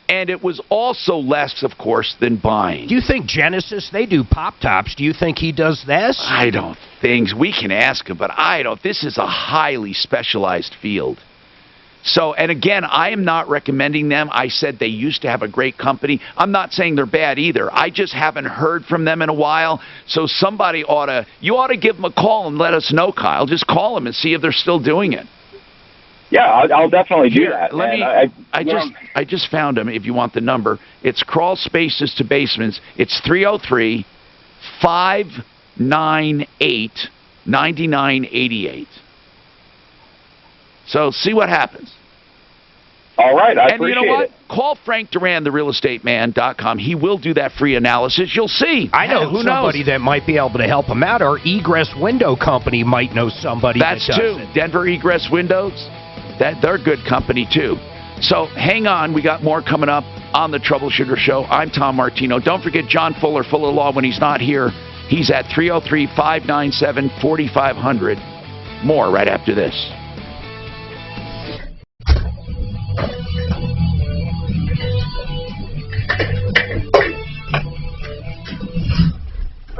And it was also less, of course, than buying. Do you think Genesis, they do pop tops? Do you think he does this? I don't think. We can ask him, but I don't. This is a highly specialized field. So, and again, I am not recommending them. I said they used to have a great company. I'm not saying they're bad either. I just haven't heard from them in a while. So somebody ought to give them a call and let us know, Kyle. Just call them and see if they're still doing it. Yeah, I'll definitely do that. I just found them. If you want the number, it's Crawl Spaces to Basements. It's 303-598-9988. So see what happens. All right, I appreciate it. And you know what? Call Frank Duran, therealestateman.com. He will do that free analysis. You'll see. I know somebody that might be able to help him out. Our Egress Window Company might know somebody that does it. Denver Egress Windows. They're a good company, too. So hang on. We got more coming up on the Troubleshooter Show. I'm Tom Martino. Don't forget John Fuller, Fuller Law, when he's not here. He's at 303-597-4500. More right after this.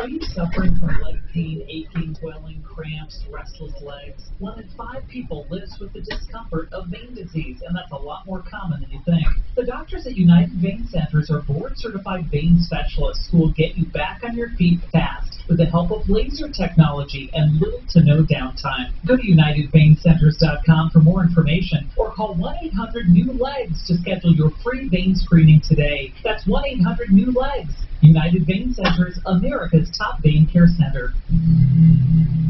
Are you suffering from leg pain, aching, swelling, cramps, restless legs? 1 in 5 people lives with the discomfort of vein disease, and that's a lot more common than you think. The doctors at United Vein Centers are board-certified vein specialists who will get you back on your feet fast with the help of laser technology and little to no downtime. Go to UnitedVeinCenters.com for more information or call 1-800-NEW-LEGS to schedule your free vein screening today. That's 1-800-NEW-LEGS. United Vein Centers, America's top vein care center.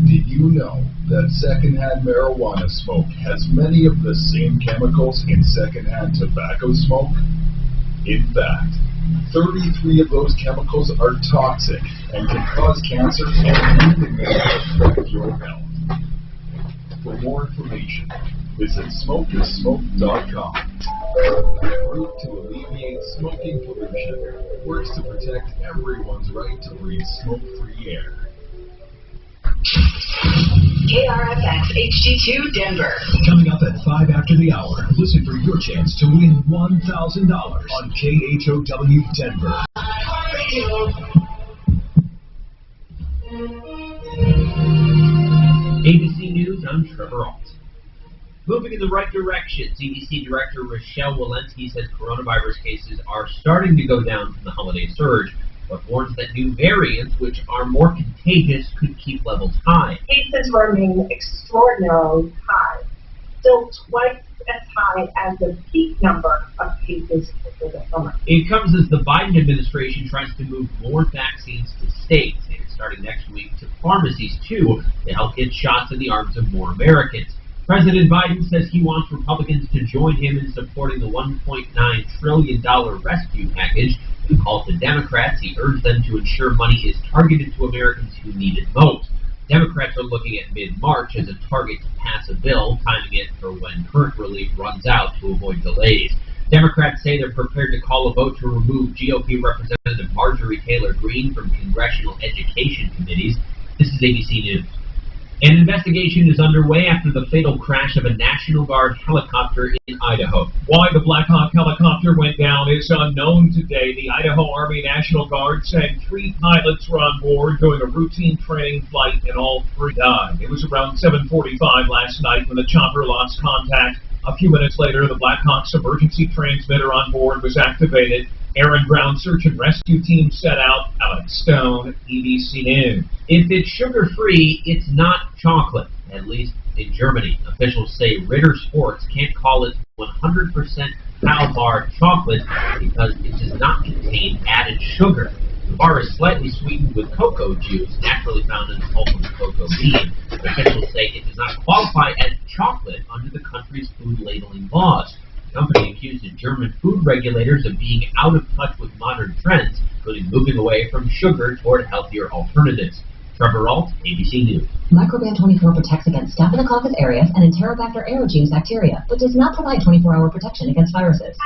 Did you know that secondhand marijuana smoke has many of the same chemicals in secondhand tobacco smoke? In fact, 33 of those chemicals are toxic and can cause cancer and even affect your health. For more information, visit SmokeTheSmoke.com. A group to alleviate smoking pollution works to protect everyone's right to breathe smoke-free air. KRFX HD2 Denver. Coming up at 5 after the hour, listen for your chance to win $1,000 on KHOW Denver. ABC News, I'm Trevor Alt. Moving in the right direction, CDC Director Rochelle Walensky says coronavirus cases are starting to go down from the holiday surge, but warns that new variants, which are more contagious, could keep levels high. Cases remain extraordinarily high, still twice as high as the peak number of cases over the summer. It comes as the Biden administration tries to move more vaccines to states, and starting next week to pharmacies too, to help get shots in the arms of more Americans. President Biden says he wants Republicans to join him in supporting the $1.9 trillion rescue package. He called to Democrats. He urged them to ensure money is targeted to Americans who need it most. Democrats are looking at mid-March as a target to pass a bill, timing it for when current relief runs out to avoid delays. Democrats say they're prepared to call a vote to remove GOP Representative Marjorie Taylor Greene from congressional education committees. This is ABC News. An investigation is underway after the fatal crash of a National Guard helicopter in Idaho. Why the Black Hawk helicopter went down is unknown today. The Idaho Army National Guard said 3 pilots were on board doing a routine training flight and all 3 died. It was around 7:45 last night when the chopper lost contact. A few minutes later, the Black Hawk's emergency transmitter on board was activated. Air and ground search and rescue teams set out. Alex Stone, ABC News. If it's sugar-free, it's not chocolate, at least in Germany. Officials say Ritter Sports can't call it 100% cow bar chocolate because it does not contain added sugar. The bar is slightly sweetened with cocoa juice, naturally found in the pulp of the cocoa bean. Officials say it does not qualify as chocolate under the country's food labeling laws. The company accused the German food regulators of being out of touch with modern trends, including moving away from sugar toward healthier alternatives. Trevor Alt, ABC News. Microban 24 protects against Staphylococcus aureus and Enterobacter aerogenes bacteria, but does not provide 24-hour protection against viruses.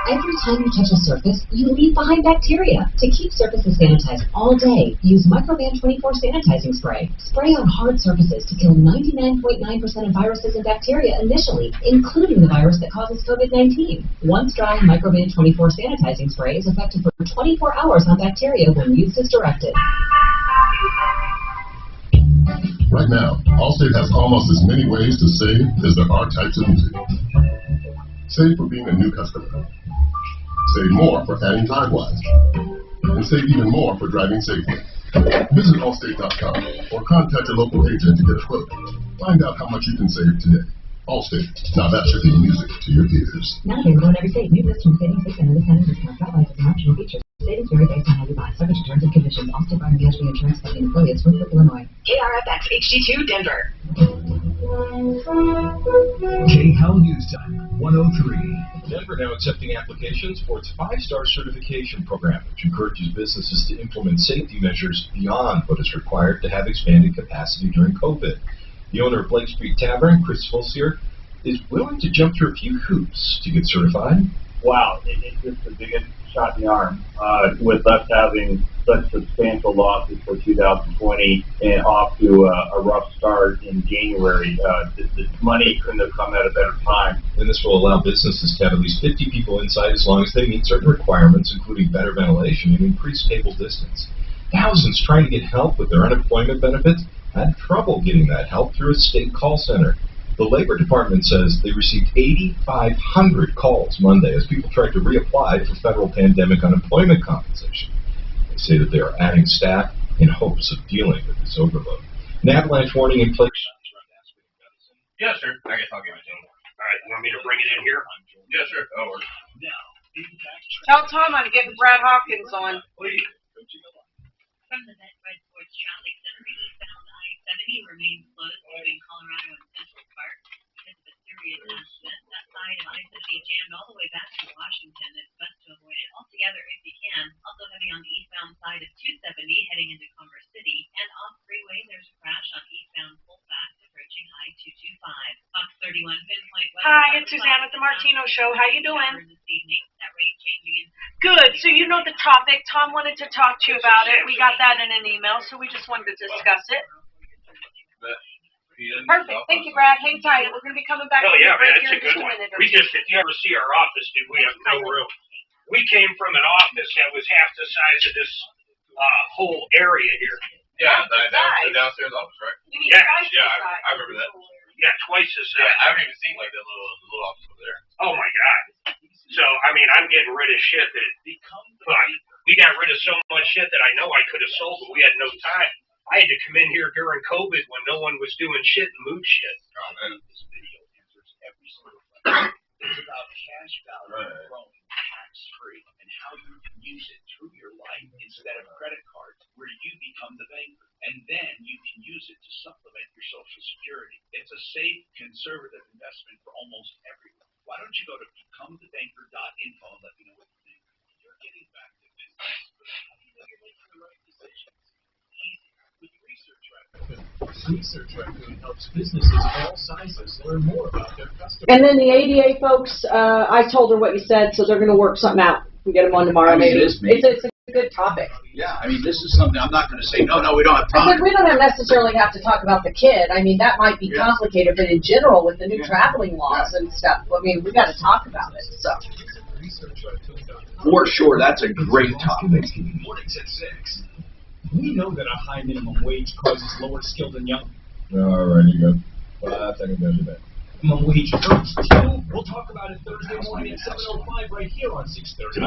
Every time you touch a surface, you leave behind bacteria. To keep surfaces sanitized all day, use Microban 24 sanitizing spray. Spray on hard surfaces to kill 99.9% of viruses and bacteria initially, including the virus that causes COVID-19. Once dry, Microban 24 sanitizing spray is effective for 24 hours on bacteria when used as directed. Right now, Allstate has almost as many ways to save as there are types of music. Save for being a new customer. Save more for adding DriveWise. And save even more for driving safely. Visit Allstate.com or contact your local agent to get a quote. Find out how much you can save today. Allstate. Now that should be music to your ears. Not available in every state. New list from Savings 6 and other kind of discounts. DriveWise is an optional feature. Savings vary based on how you buy. Subject to terms and conditions. Allstate Bar and Casualty Insurance Company affiliates, Winthrop, Illinois. KRFX HD2 Denver. KHOW News Time, 103. Denver now accepting applications for its 5-star certification program, which encourages businesses to implement safety measures beyond what is required to have expanded capacity during COVID. The owner of Blake Street Tavern, Chris Fulsier, is willing to jump through a few hoops to get certified. Wow, it's just the biggest shot in the arm. With us having such substantial losses for 2020 and off to a rough start in January, the money couldn't have come at a better time. And this will allow businesses to have at least 50 people inside as long as they meet certain requirements, including better ventilation and increased stable distance. Thousands trying to get help with their unemployment benefits had trouble getting that help through a state call center. The Labor Department says they received 8,500 calls Monday as people tried to reapply for federal pandemic unemployment compensation. They say that they are adding staff in hopes of dealing with this overload. An avalanche warning in place. Yes, sir. I guess I'll give it to him. All right, you want me to bring it in here? Yes, sir. Over. Tell Tom I'm getting Brad Hawkins on. Please. From the Medpay Sports Shopping Center, eastbound I-70 remains closed between Colorado and Central Park because of a serious accident. That side of I-70 jammed all the way back to Washington. It's best to avoid it altogether if you can. Also heavy on the eastbound side of 270 heading into Commerce City. And off freeway, there's a crash on eastbound Colfax approaching I-225. Fox 31 pinpoint weather. Hi, it's Suzanne with the Martino Show. How you doing? This evening, that rate changing. Good. So you know the topic. Tom wanted to talk to you about it. We got that in an email, so we just wanted to discuss it. Perfect. Thank you, Brad. Hang tight. We're going to be coming back. Oh, yeah, man, it's a good one. We just, if you ever see our office, dude, we have no room. We came from an office that was half the size of this whole area here. Yeah, the downstairs office, right? You mean twice the size? I remember that. Yeah, twice the size. Yeah, I haven't even seen like that little office over there. Oh, my God. So, I mean, I'm getting rid of shit that, we got rid of so much shit that I know I could have sold, but we had no time. I had to come in here during COVID when no one was doing shit and move shit. Oh, man. This video answers every single question. It's about cash value growing tax-free and how you can use it through your life instead of credit cards, where you become the banker. And then you can use it to supplement your Social Security. It's a safe, conservative investment for almost everyone. Why don't you go to becomethebanker.info and let me know what you think. You're getting back to business, but how do you know you're making the right decisions? Easy. With Research Raccoon. Research Raccoon helps businesses of all sizes learn more about their customers. And then the ADA folks, I told her what you said, so they're going to work something out. We get them on tomorrow, maybe. It is, maybe. It's a good topic. Yeah, I mean, this is something I'm not going to say, no, we don't have I time. said we don't necessarily have to talk about the kid. I mean, that might be complicated, but in general, with the new traveling laws and stuff, I mean, we got to talk about it. So. For sure, that's a great topic. Mornings at 6. We know that a high minimum wage causes lower skilled and young. All right, you go. 5 seconds after that. Minimum wage hurts too. We'll talk about it Thursday morning at 7:05 right here on 6:30.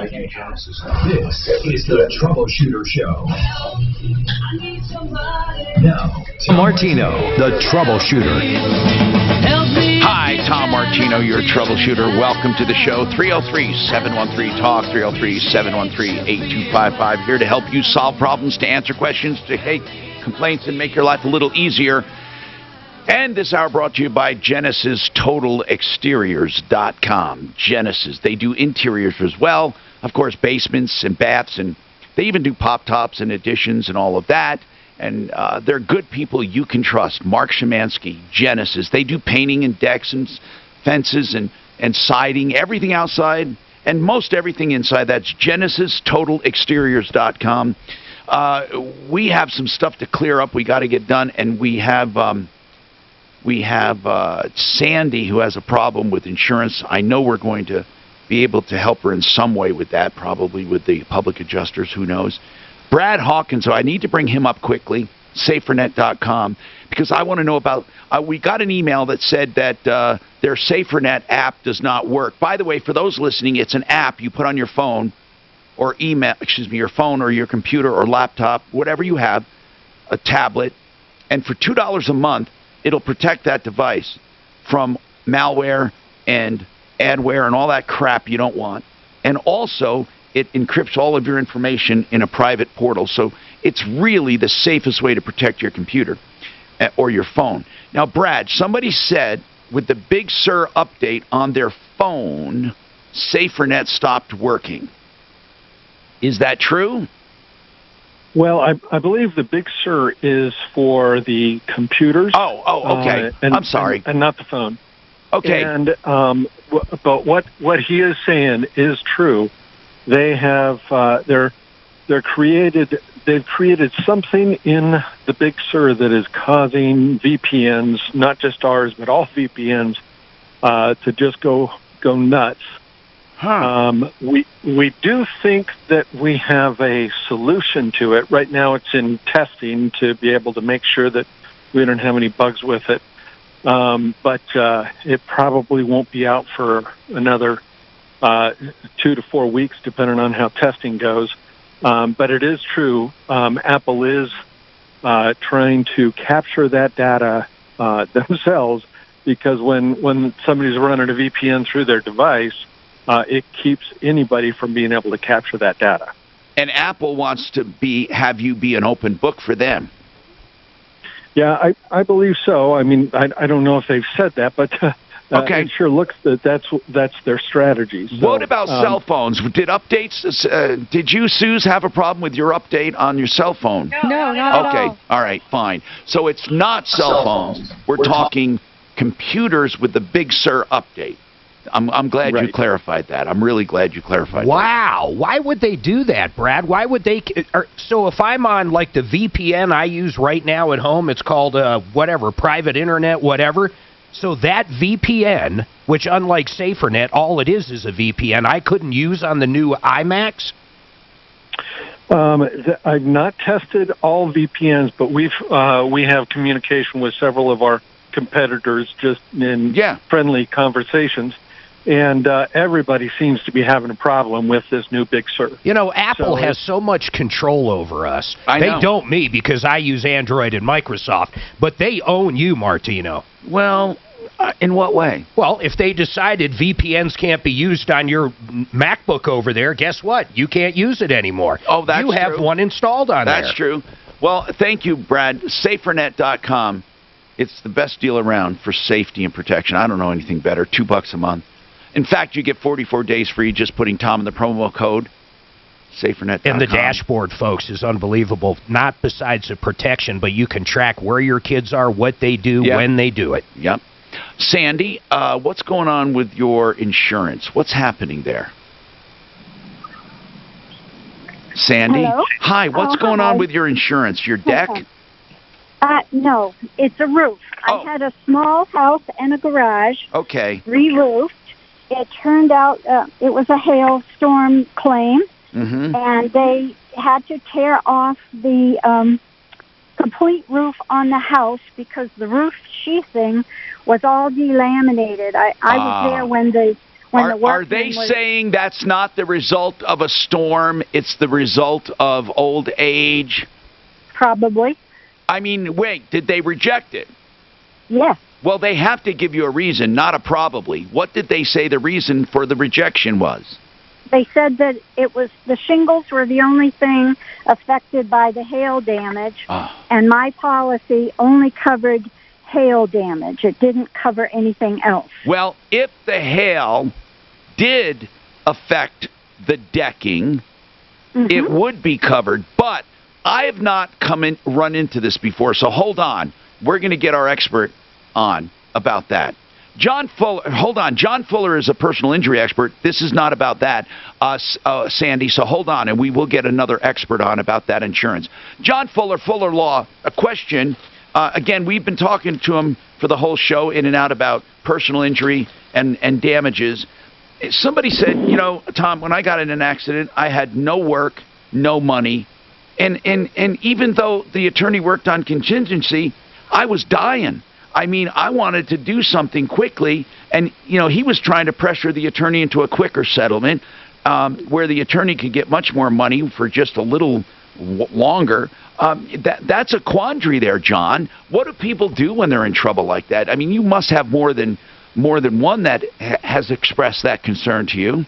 This is the Troubleshooter Show. Now, Martino, the Troubleshooter. Hi, Tom Martino, your troubleshooter. Welcome to the show. 303-713-TALK, 303-713-8255. Here to help you solve problems, to answer questions, to take complaints, and make your life a little easier. And this hour brought to you by Genesis Total Exteriors.com. Genesis. They do interiors as well. Of course, basements and baths, and they even do pop-tops and additions and all of that. And they're good people you can trust. Mark Szymanski, Genesis. They do painting and decks and fences and siding, everything outside, and most everything inside. That's GenesisTotalExteriors.com. We have some stuff to clear up. We got to get done, and we have Sandy, who has a problem with insurance. I know we're going to be able to help her in some way with that, probably with the public adjusters, who knows. Brad Hawkins, so I need to bring him up quickly, SaferNet.com, because I want to know about, we got an email that said that their SaferNet app does not work. By the way, for those listening, it's an app you put on your phone or your phone or your computer or laptop, whatever you have, a tablet, and for $2 a month, it'll protect that device from malware and adware and all that crap you don't want. And also, it encrypts all of your information in a private portal. So it's really the safest way to protect your computer or your phone. Now, Brad, somebody said with the Big Sur update on their phone, SaferNet stopped working. Is that true? Well, I believe the Big Sur is for the computers. Oh, okay. I'm sorry. And not the phone. Okay. And but what he is saying is true. They have they've created something in the Big Sur that is causing VPNs, not just ours, but all VPNs, to just go nuts. We do think that we have a solution to it. Right now it's in testing to be able to make sure that we don't have any bugs with it. But it probably won't be out for another 2 to 4 weeks, depending on how testing goes. But it is true. Apple is trying to capture that data themselves, because when somebody's running a VPN through their device, it keeps anybody from being able to capture that data. And Apple wants to have you be an open book for them. Yeah, I believe so. I mean, I don't know if they've said that, but it sure looks that's their strategy. So, what about cell phones? Did updates? Did you, Suze, have a problem with your update on your cell phone? No, not at all. Okay, all right, fine. So it's not cell phones. We're talking computers with the Big Sur update. I'm glad you clarified that. I'm really glad you clarified that. Wow. Why would they do that, Brad? Why would they? So if I'm on, like, the VPN I use right now at home, it's called, whatever, private internet, whatever. So that VPN, which unlike SaferNet, all it is a VPN, I couldn't use on the new iMacs? I've not tested all VPNs, but we have communication with several of our competitors just in friendly conversations. And everybody seems to be having a problem with this new Big Sur. You know, Apple has so much control over us. They don't me, because I use Android and Microsoft, but they own you, Martino. Well, in what way? Well, if they decided VPNs can't be used on your MacBook over there, guess what? You can't use it anymore. Oh, that's true. You have one installed on there. That's true. Well, thank you, Brad. SaferNet.com. It's the best deal around for safety and protection. I don't know anything better. $2 a month. In fact, you get 44 days free just putting Tom in the promo code. SaferNet.com. And the dashboard, folks, is unbelievable. Not besides the protection, but you can track where your kids are, what they do, when they do it. Yep. Sandy, what's going on with your insurance? What's happening there? Sandy? Hello? Hi, what's going on with your insurance? Your deck? No, it's a roof. I had a small house and a garage. Okay. Re-roofed. It turned out it was a hailstorm claim, and they had to tear off the complete roof on the house because the roof sheathing was all delaminated. I was there when the Are they saying that's not the result of a storm, it's the result of old age? Probably. I mean, wait, did they reject it? Yes. Well, they have to give you a reason, not a probably. What did they say the reason for the rejection was? They said that it was the shingles were the only thing affected by the hail damage, and my policy only covered hail damage. It didn't cover anything else. Well, if the hail did affect the decking, it would be covered, but I have not run into this before, so hold on. We're going to get our expert on about that. John Fuller, hold on. John Fuller is a personal injury expert. This is not about that, Sandy, so hold on, and we will get another expert on about that insurance. John Fuller, Fuller Law, a question. Again, we've been talking to him for the whole show, in and out, about personal injury and damages. Somebody said, you know, Tom, when I got in an accident, I had no work, no money, and even though the attorney worked on contingency, I was dying. I mean, I wanted to do something quickly, and, you know, he was trying to pressure the attorney into a quicker settlement where the attorney could get much more money for just a little longer. That's a quandary there, John. What do people do when they're in trouble like that? I mean, you must have more than one that has expressed that concern to you.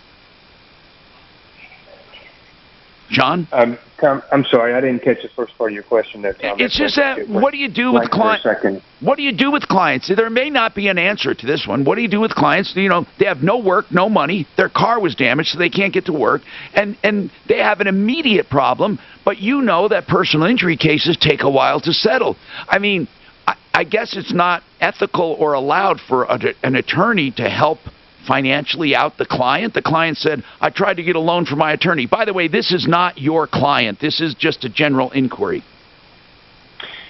John? I'm sorry, I didn't catch the first part of your question there, Tom. It's just that, what do you do with clients? What do you do with clients? There may not be an answer to this one. What do you do with clients? You know, they have no work, no money, their car was damaged, so they can't get to work, and they have an immediate problem, but you know that personal injury cases take a while to settle. I mean, I guess it's not ethical or allowed for an attorney to help financially out the client. The client said, I tried to get a loan from my attorney. By the way, this is not your client. This is just a general inquiry.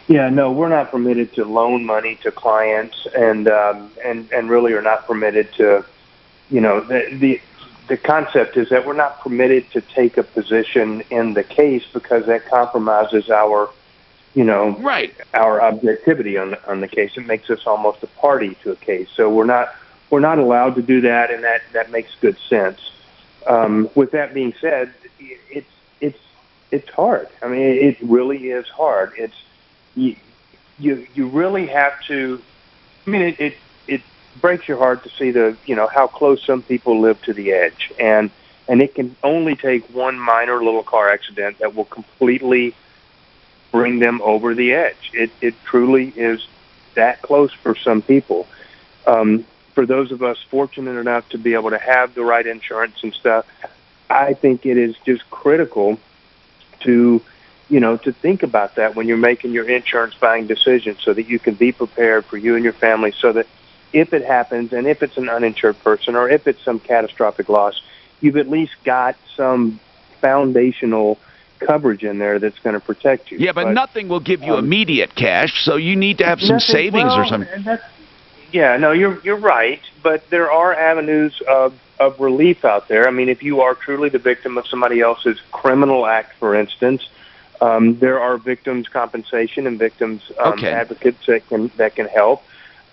Yeah, no, we're not permitted to loan money to clients, and really are not permitted to, you know, the the concept is that we're not permitted to take a position in the case because that compromises our, our objectivity on the case. It makes us almost a party to a case. So we're not allowed to do that, and that makes good sense. With that being said, it's hard. I mean, it really is hard. You really have to. I mean, it breaks your heart to see how close some people live to the edge, and it can only take one minor little car accident that will completely bring them over the edge. It truly is that close for some people. For those of us fortunate enough to be able to have the right insurance and stuff, I think it is just critical to think about that when you're making your insurance buying decisions, so that you can be prepared for you and your family, so that if it happens, and if it's an uninsured person, or if it's some catastrophic loss, you've at least got some foundational coverage in there that's going to protect you. Yeah, but nothing will give you immediate cash, so you need to have some savings or something. Yeah, no, you're right, but there are avenues of relief out there. I mean, if you are truly the victim of somebody else's criminal act, for instance, there are victims' compensation and victims advocates that can help.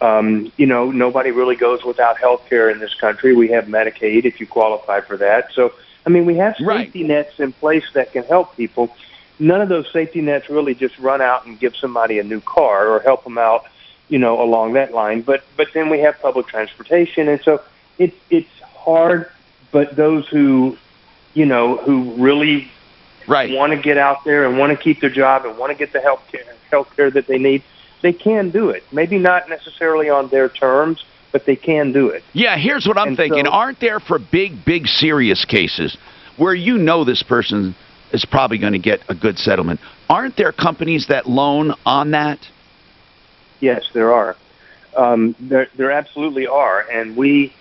Nobody really goes without health care in this country. We have Medicaid if you qualify for that. So, I mean, we have safety nets in place that can help people. None of those safety nets really just run out and give somebody a new car or help them out, along that line. But then we have public transportation, and so it's hard. But those who really want to get out there and want to keep their job and want to get the health care that they need, they can do it. Maybe not necessarily on their terms, but they can do it. Yeah, here's what I'm thinking. Aren't there, for big, serious cases where this person is probably going to get a good settlement, aren't there companies that loan on that? Yes, there are. There absolutely are, and we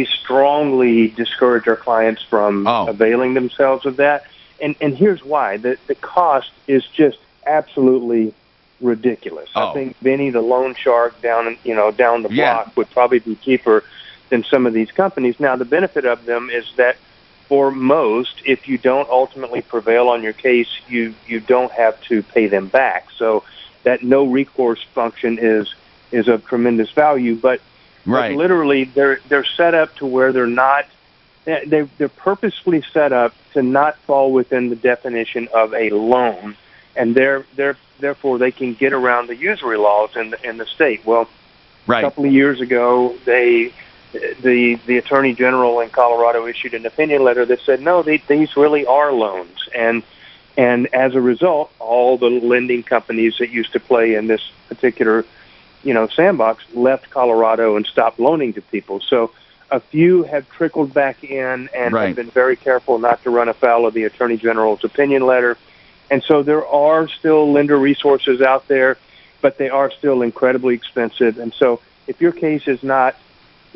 strongly discourage our clients from availing themselves of that. And here's why. The cost is just absolutely ridiculous. I think Benny the loan shark down the block would probably be cheaper than some of these companies. Now, the benefit of them is that for most, if you don't ultimately prevail on your case, you don't have to pay them back. So that no recourse function is of tremendous value. But literally, they're set up to where they're purposefully set up to not fall within the definition of a loan, and therefore they can get around the usury laws in the state. Well, a couple of years ago, the Attorney General in Colorado issued an opinion letter that said, no, these really are loans, and as a result, all the lending companies that used to play in this particular sandbox left Colorado and stopped loaning to people. So a few have trickled back in and have been very careful not to run afoul of the Attorney General's opinion letter. And so there are still lender resources out there, but they are still incredibly expensive. And so if your case is not,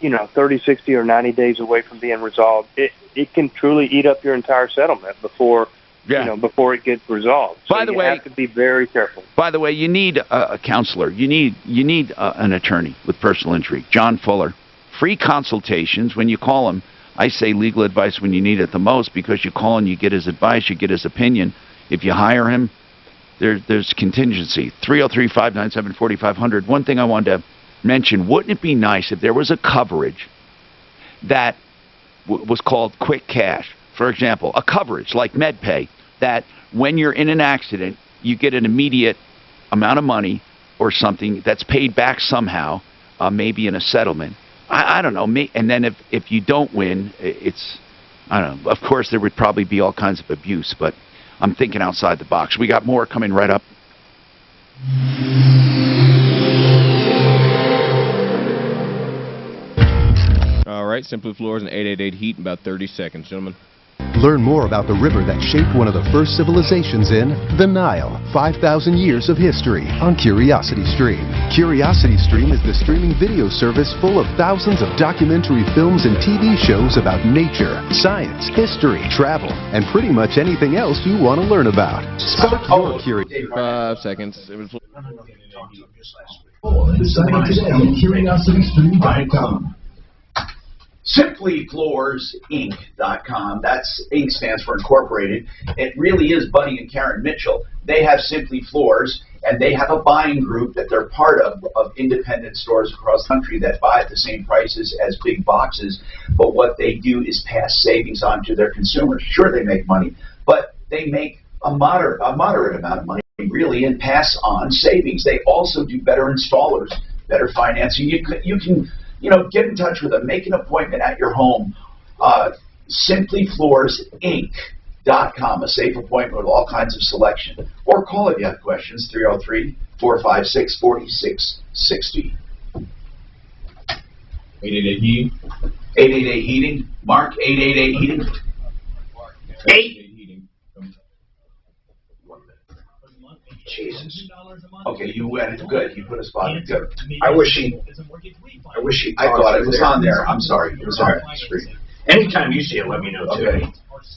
30, 60, or 90 days away from being resolved, it can truly eat up your entire settlement before it gets resolved. So you have to be very careful. By the way, you need a counselor. You need an attorney with personal injury. John Fuller. Free consultations. When you call him, I say legal advice when you need it the most, because you call and you get his advice, you get his opinion. If you hire him, there's contingency. 303-597-4500. One thing I wanted to mention, wouldn't it be nice if there was a coverage that was called quick cash? For example, a coverage like Medpay, that when you're in an accident, you get an immediate amount of money or something that's paid back somehow, maybe in a settlement. I don't know. And then if you don't win, I don't know. Of course, there would probably be all kinds of abuse, but I'm thinking outside the box. We got more coming right up. All right, Simply Floors and 888 Heat in about 30 seconds, gentlemen. Learn more about the river that shaped one of the first civilizations in the Nile. 5,000 years of history on Curiosity Stream. Curiosity Stream is the streaming video service full of thousands of documentary films and TV shows about nature, science, history, travel, and pretty much anything else you want to learn about. Spark your curiosity. 5 seconds. Decided today at CuriosityStream.com. SimplyFloorsInc.com. That's Inc. stands for Incorporated. It really is Buddy and Karen Mitchell. They have Simply Floors, and they have a buying group that they're part of independent stores across the country that buy at the same prices as big boxes. But what they do is pass savings on to their consumers. Sure, they make money, but they make a moderate amount of money, really, and pass on savings. They also do better installers, better financing. You can get in touch with them, make an appointment at your home. SimplyFloorsInc.com, a safe appointment with all kinds of selection. Or call if you have questions, 303-456-4660. 888-HEATING. 888-HEATING. Mark, 888-HEATING. 8. Jesus. Okay, you went good. You put a spot in. Good. I wish he. I thought it was on there. I'm sorry. It was on the screen. Anytime you see it, let me know too.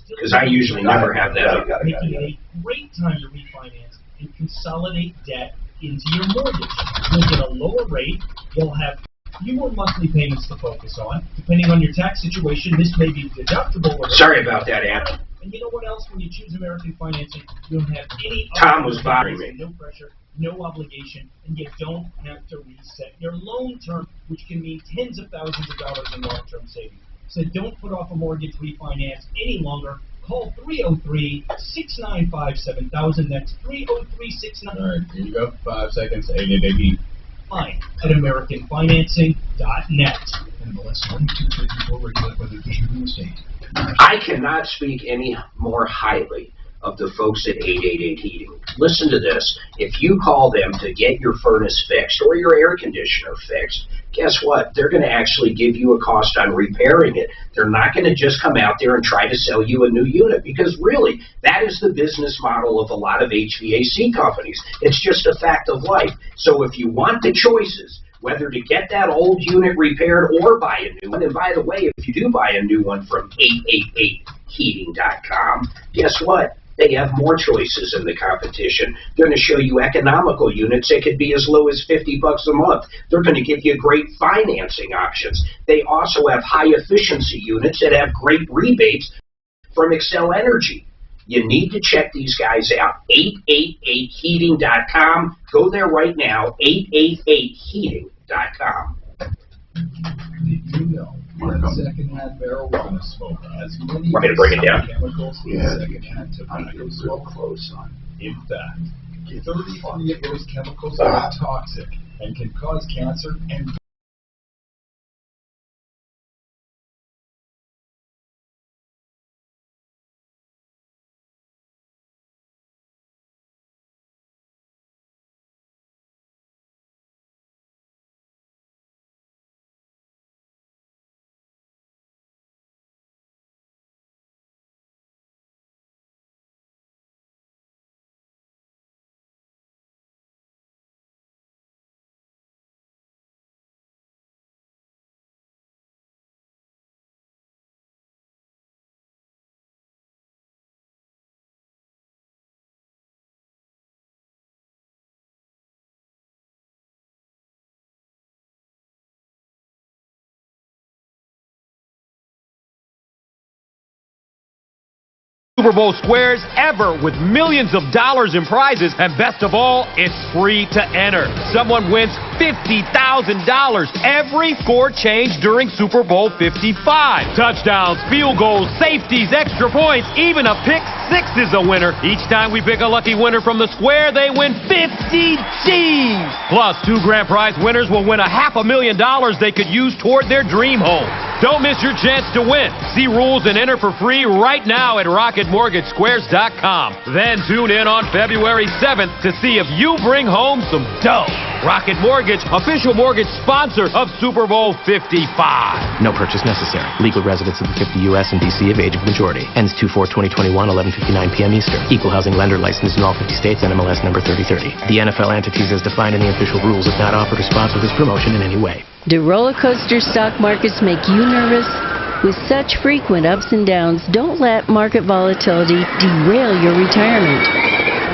Because I usually never have that up. Making it a great time to refinance and consolidate debt into your mortgage. You'll get a lower rate. You'll have fewer monthly payments to focus on. Depending on your tax situation, this may be deductible. Sorry about that, Ann. And you know what else? When you choose American Financing, you don't have any Tom was bothering me. No pressure, no obligation, and you don't have to reset your loan term, which can mean tens of thousands of dollars in long-term savings. So don't put off a mortgage refinance any longer. Call 303-695-7000. That's 303-695. All right, here you go. 5 seconds. 888-HEAT. At AmericanFinancing.net. MLS 1234 regulated by the real estate. I cannot speak any more highly of the folks at 888 Heating. Listen to this. If you call them to get your furnace fixed or your air conditioner fixed, guess what? They're going to actually give you a cost on repairing it. They're not going to just come out there and try to sell you a new unit, because really, that is the business model of a lot of HVAC companies. It's just a fact of life. So if you want the choices, whether to get that old unit repaired or buy a new one, and by the way, if you do buy a new one from 888heating.com, guess what? They have more choices than the competition. They're going to show you economical units that could be as low as $50 a month. They're going to give you great financing options. They also have high efficiency units that have great rebates from Excel Energy. You need to check these guys out. 888heating.com. Go there right now. 888heating.com. Did you know that secondhand marijuana smoke has many Want me to bring it down? chemicals than Yeah, secondhand tobacco smoke? Close on. In fact, 33 of those chemicals are toxic and can cause cancer and Super Bowl squares ever with millions of dollars in prizes, and best of all, it's free to enter. Someone wins $50,000 every score change during Super Bowl 55. Touchdowns, field goals, safeties, extra points, even a pick six is a winner. Each time we pick a lucky winner from the square, they win 50 G's. Plus, 2 grand prize winners will win $500,000 they could use toward their dream home. Don't miss your chance to win. See rules and enter for free right now at RocketMortgageSquares.com. Then tune in on February 7th to see if you bring home some dough. Rocket Mortgage, official mortgage sponsor of Super Bowl 55. No purchase necessary. Legal residents of the 50 U.S. and D.C. of age of majority. Ends 2/4/2021, 11:59 p.m. Eastern. Equal housing lender licensed in all 50 states. NMLS number 3030. The NFL entities as defined in the official rules have not offered or sponsored this promotion in any way. Do roller coaster stock markets make you nervous? With such frequent ups and downs, don't let market volatility derail your retirement.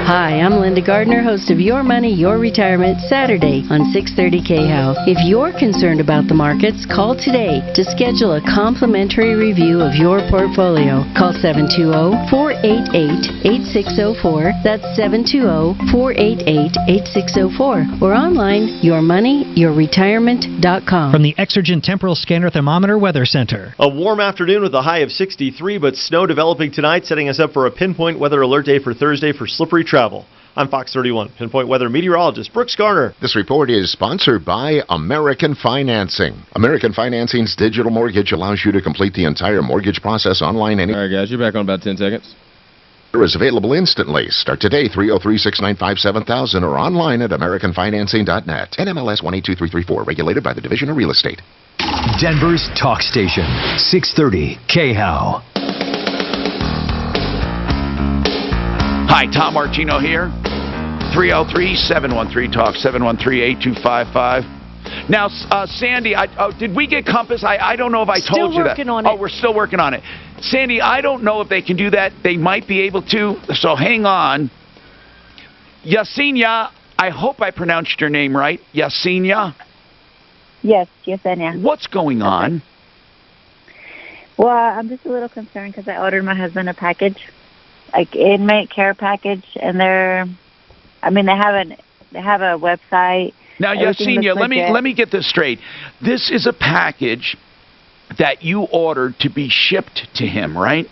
Hi, I'm Linda Gardner, host of Your Money, Your Retirement, Saturday on 630 KHOW. If you're concerned about the markets, call today to schedule a complimentary review of your portfolio. Call 720-488-8604. That's 720-488-8604. Or online, yourmoneyyourretirement.com. From the Exergent Temporal Scanner Thermometer Weather Center. A warm afternoon with a high of 63, but snow developing tonight, setting us up for a pinpoint weather alert day for Thursday for slippery travel. I'm Fox 31 Pinpoint Weather Meteorologist Brooks Garner. This report is sponsored by American Financing. American Financing's digital mortgage allows you to complete the entire mortgage process online. All right, guys, you're back on about 10 seconds. Is available instantly. Start today, 303-695-7000 or online at AmericanFinancing.net. NMLS 182334, regulated by the Division of Real Estate. Denver's talk station, 630 KHOW. Hi, Tom Martino here. 303-713-TALK, 713-8255. Now, Sandy, did we get Compass? I don't know if I told you that. Still working on it. Oh, we're still working on it. Sandy, I don't know if they can do that. They might be able to, so hang on. Yesenia, I hope I pronounced your name right. Yesenia? Yes, Yesenia. What's going on? Well, I'm just a little concerned because I ordered my husband a package, like inmate care package, and they have a website. Now, Yesenia, let me get this straight. This is a package that you ordered to be shipped to him, right?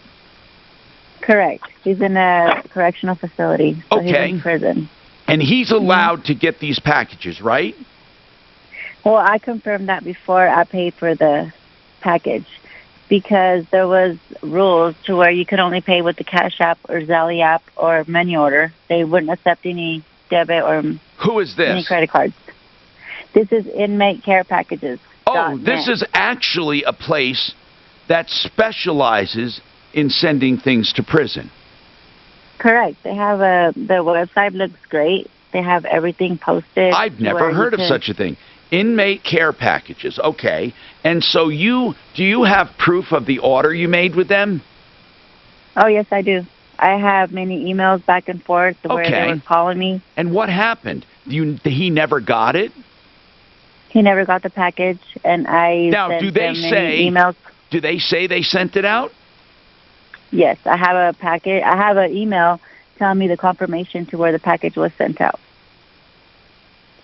Correct. He's in a correctional facility. So Okay. He's in prison. And he's allowed to get these packages, right? Well, I confirmed that before I paid for the package because there was rules to where you could only pay with the Cash App or Zelle app or menu order. They wouldn't accept any debit or Who is this? any credit cards. This is inmate care packages. Oh, this is actually a place that specializes in sending things to prison. Correct. They have the website looks great. They have everything posted. I've never heard of such a thing. Inmate care packages. Okay. And so do you have proof of the order you made with them? Oh, yes, I do. I have many emails back and forth where they were calling me. And what happened? He never got it? He never got the package, and I Now, do they say emails. Do they say they sent it out? Yes, I have a packet. I have an email telling me the confirmation to where the package was sent out.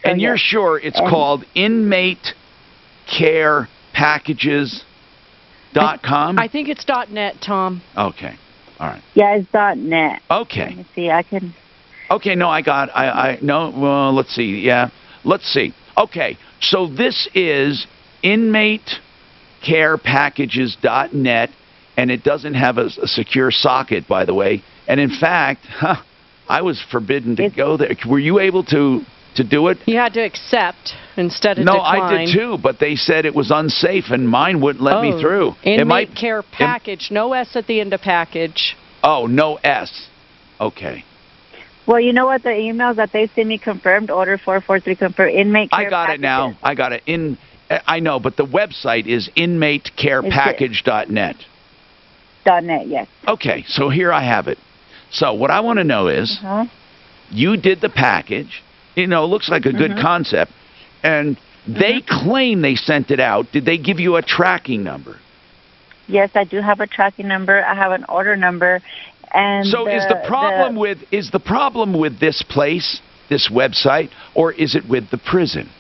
And you're sure it's called inmatecare.packages.com? I think it's .net, Tom. Okay. All right. Yeah, it's .net. Okay. Let me see. I can. Okay, no, well, let's see. Yeah, let's see. Okay, so this is inmatecarepackages.net, and it doesn't have a secure socket, by the way. And in fact, I was forbidden to go there. Were you able to do it? You had to accept instead of No, decline. I did too, but they said it was unsafe, and mine wouldn't let me through. Inmate care package, no S at the end of package. Oh, no S. Okay. Well, you know what? The emails that they sent me confirmed, order 443 confirmed, inmate care I got it now. I got it. I know, but the website is inmatecarepackage.net. .net, yes. Okay, so here I have it. So what I want to know is, you did the package. You know, it looks like a good concept. And they claim they sent it out. Did they give you a tracking number? Yes, I do have a tracking number. I have an order number. And so is the problem with this place, this website, or is it with the prison?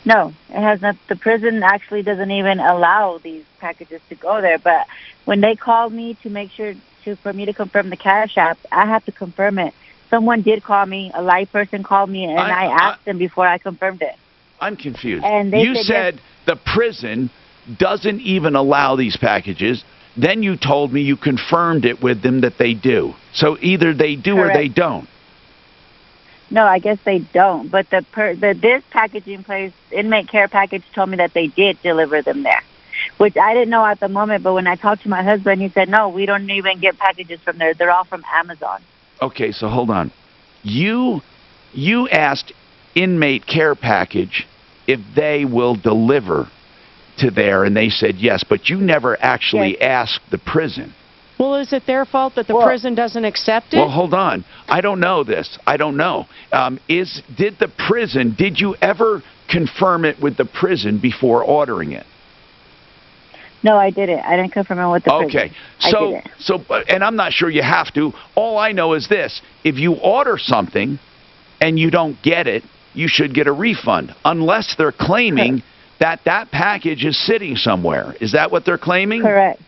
No, it has not. The prison actually doesn't even allow these packages to go there. But when they called me to make sure for me to confirm the Cash App, I have to confirm it. Someone did call me. A live person called me, and I asked them before I confirmed it. I'm confused. And they said the prison doesn't even allow these packages. Then you told me you confirmed it with them that they do. So either they do or they don't. No, I guess they don't. But this packaging place, inmate care package, told me that they did deliver them there, which I didn't know at the moment. But when I talked to my husband, he said, no, we don't even get packages from there. They're all from Amazon. Okay, so hold on. You asked Inmate Care Package if they will deliver to there, and they said yes, but you never actually asked the prison. Well, is it their fault that the prison doesn't accept it? Well, hold on. I don't know this. I don't know. Did you ever confirm it with the prison before ordering it? No, I didn't. I didn't confirm it with the prison. Okay. And I'm not sure you have to. All I know is this. If you order something and you don't get it, you should get a refund, unless they're claiming that package is sitting somewhere. Is that what they're claiming? Correct.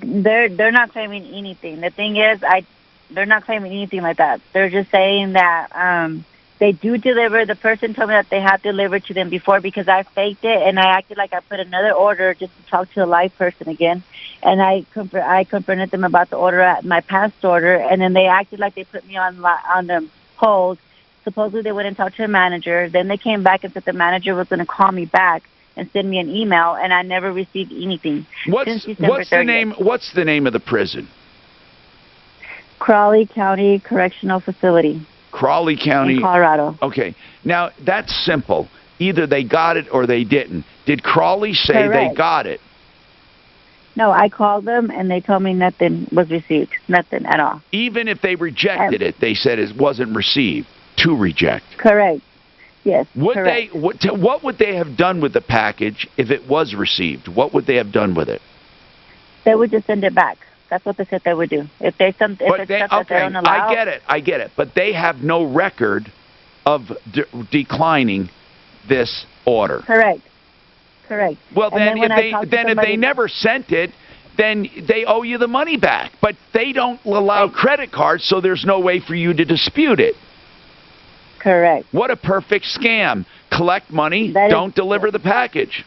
They're not claiming anything. The thing is, they're not claiming anything like that. They're just saying that they do deliver. The person told me that they have delivered to them before because I faked it and I acted like I put another order just to talk to a live person again. And I confronted them about the order at my past order, and then they acted like they put me on the hold. Supposedly they went and talked to a manager. Then they came back and said the manager was going to call me back and send me an email, and I never received anything. What's the name of the prison? Crawley County Correctional Facility. Crawley County, in Colorado. Okay. Now, that's simple. Either they got it or they didn't. Did Crawley say they got it? No, I called them, and they told me nothing was received. Nothing at all. Even if they rejected it, they said it wasn't received. To reject. Correct. Yes. Correct. What would they have done with the package if it was received? What would they have done with it? They would just send it back. That's what they said they would do. If there's something, if it's stuff that they don't allow. I get it. But they have no record of declining this order. Correct. Well, then if they never sent it, then they owe you the money back. But they don't allow credit cards, so there's no way for you to dispute it. Correct. What a perfect scam. Collect money, don't deliver the package.